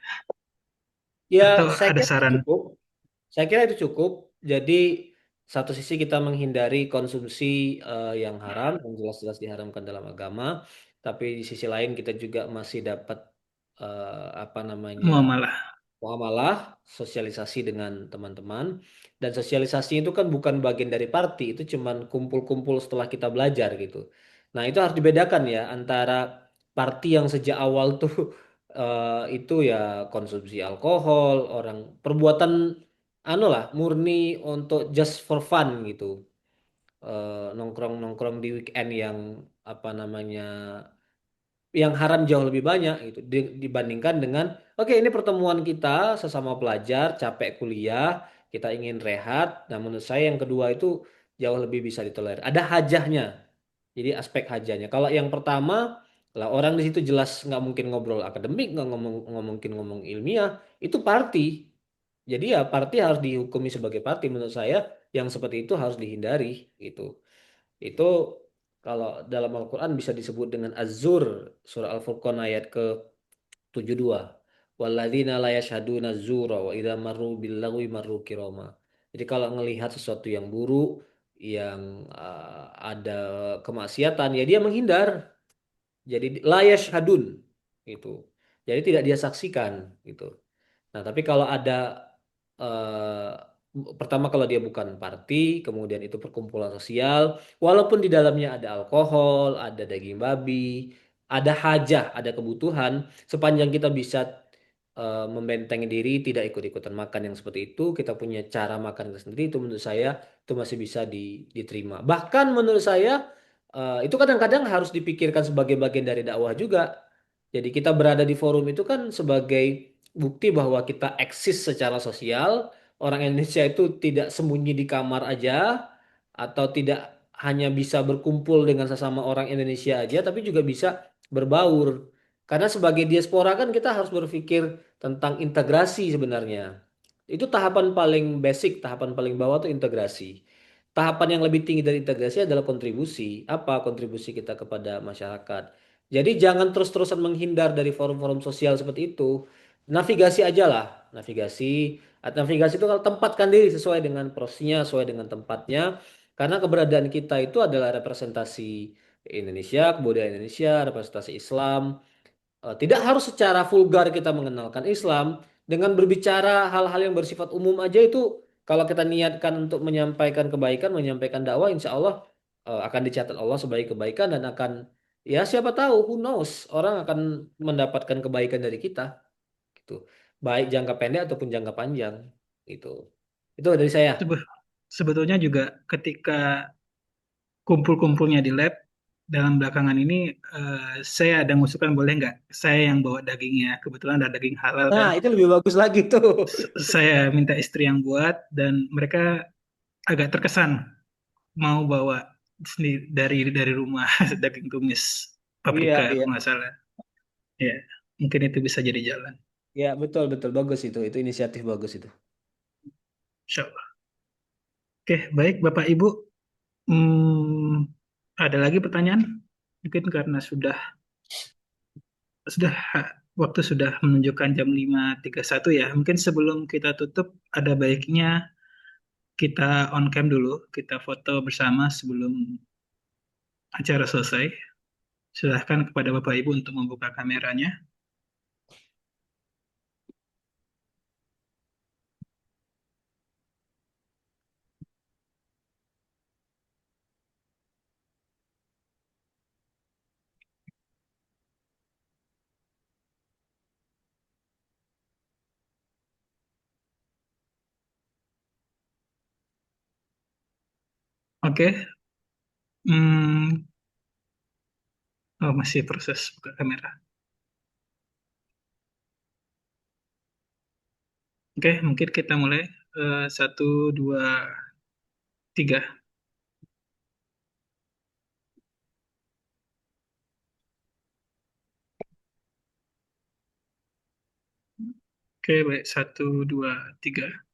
ya Atau saya ada kira itu saran? cukup. Saya kira itu cukup. Jadi satu sisi kita menghindari konsumsi yang haram, yang jelas-jelas diharamkan dalam agama, tapi di sisi lain kita juga masih dapat apa namanya Muamalah. muamalah, sosialisasi dengan teman-teman, dan sosialisasi itu kan bukan bagian dari party, itu cuman kumpul-kumpul setelah kita belajar gitu. Nah itu harus dibedakan ya antara party yang sejak awal tuh itu ya konsumsi alkohol, orang perbuatan anu lah murni untuk just for fun gitu. Nongkrong-nongkrong di weekend yang apa namanya yang haram jauh lebih banyak gitu dibandingkan dengan oke ini pertemuan kita sesama pelajar capek kuliah kita ingin rehat. Nah menurut saya yang kedua itu jauh lebih bisa ditolerir, ada hajahnya, jadi aspek hajahnya. Kalau yang pertama lah orang di situ jelas nggak mungkin ngobrol akademik, nggak mungkin ngomong ilmiah, itu party. Jadi ya party harus dihukumi sebagai party menurut saya, yang seperti itu harus dihindari gitu. Itu kalau dalam Al-Quran bisa disebut dengan Az-Zur, surah Al-Furqan ayat ke-72. Walladzina la yashhaduna zura wa idza marru bil-lagwi marru kirama. Jadi kalau ngelihat sesuatu yang buruk, yang ada kemaksiatan, ya dia menghindar. Jadi la yashhadun itu. Jadi tidak dia saksikan gitu. Nah, tapi kalau ada eh, pertama kalau dia bukan party, kemudian itu perkumpulan sosial, walaupun di dalamnya ada alkohol, ada daging babi, ada hajah, ada kebutuhan, sepanjang kita bisa membentengi diri, tidak ikut-ikutan makan yang seperti itu, kita punya cara makan kita sendiri, itu menurut saya itu masih bisa diterima. Bahkan menurut saya itu kadang-kadang harus dipikirkan sebagai bagian dari dakwah juga. Jadi kita berada di forum itu kan sebagai bukti bahwa kita eksis secara sosial. Orang Indonesia itu tidak sembunyi di kamar aja atau tidak hanya bisa berkumpul dengan sesama orang Indonesia aja, tapi juga bisa berbaur. Karena sebagai diaspora kan kita harus berpikir tentang integrasi sebenarnya. Itu tahapan paling basic, tahapan paling bawah itu integrasi. tahapan yang lebih tinggi dari integrasi adalah kontribusi. Apa kontribusi kita kepada masyarakat? Jadi jangan terus-terusan menghindar dari forum-forum sosial seperti itu. Navigasi aja lah, navigasi. Navigasi itu kalau tempatkan diri sesuai dengan porsinya, sesuai dengan tempatnya. Karena keberadaan kita itu adalah representasi Indonesia, kebudayaan Indonesia, representasi Islam. Tidak harus secara vulgar kita mengenalkan Islam, dengan berbicara hal-hal yang bersifat umum aja itu kalau kita niatkan untuk menyampaikan kebaikan, menyampaikan dakwah, insya Allah akan dicatat Allah sebagai kebaikan dan akan ya siapa tahu, who knows, orang akan mendapatkan kebaikan dari kita gitu. Baik jangka pendek ataupun jangka panjang gitu. Itu dari saya. Sebetulnya juga ketika kumpul-kumpulnya di lab, dalam belakangan ini saya ada ngusulkan boleh nggak saya yang bawa dagingnya, kebetulan ada daging halal Nah, kan, itu lebih bagus lagi tuh. saya minta istri yang buat dan mereka agak terkesan mau bawa sendiri dari rumah daging tumis Iya, paprika iya. kalau nggak salah ya, mungkin itu bisa jadi jalan, Ya, betul betul bagus itu. Itu inisiatif bagus itu. Insya Allah. Oke, baik Bapak Ibu. Ada lagi pertanyaan? Mungkin karena sudah waktu sudah menunjukkan jam 5.31 ya. Mungkin sebelum kita tutup ada baiknya kita on cam dulu, kita foto bersama sebelum acara selesai. Silahkan kepada Bapak Ibu untuk membuka kameranya. Oke. Oh, masih proses buka kamera. Oke, mungkin kita mulai. 1, 2, 3. Oke, baik. 1, 2, 3.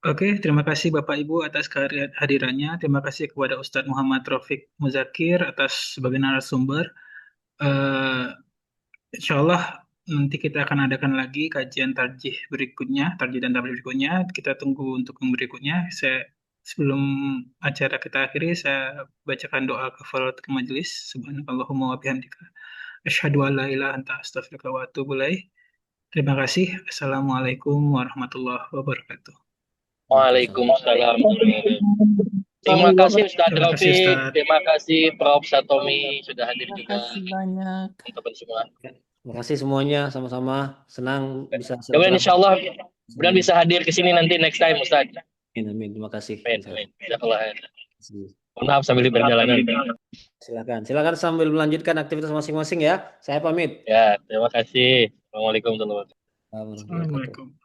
Oke, terima kasih Bapak Ibu atas kehadirannya. Terima kasih kepada Ustadz Muhammad Rafiq Muzakir atas sebagai narasumber. Eh, Insya Allah nanti kita akan adakan lagi kajian tarjih berikutnya, tarjih dan tarjih berikutnya. Kita tunggu untuk yang berikutnya. Sebelum acara kita akhiri, saya bacakan doa kafaratul majelis. Subhanakallahumma wa bihamdika. Asyhadu an la ilaha anta astaghfiruka wa atubu ilaik. Terima kasih. Assalamualaikum warahmatullahi wabarakatuh. Waalaikumsalam. Terima kasih Ustaz Terima kasih, Rafiq, Ustadz. terima kasih Prof. Satomi sudah hadir Terima juga. kasih banyak. Teman-teman semua. Terima kasih semuanya, sama-sama. Senang bisa Kemudian insya Allah kemudian bisa hadir ke sini nanti next time Ustaz. Amin. Terima kasih. Amin. Mohon maaf sambil di perjalanan. Silakan sambil melanjutkan aktivitas masing-masing ya. Saya pamit. Ya, terima kasih. Assalamualaikum warahmatullahi wabarakatuh. Assalamualaikum.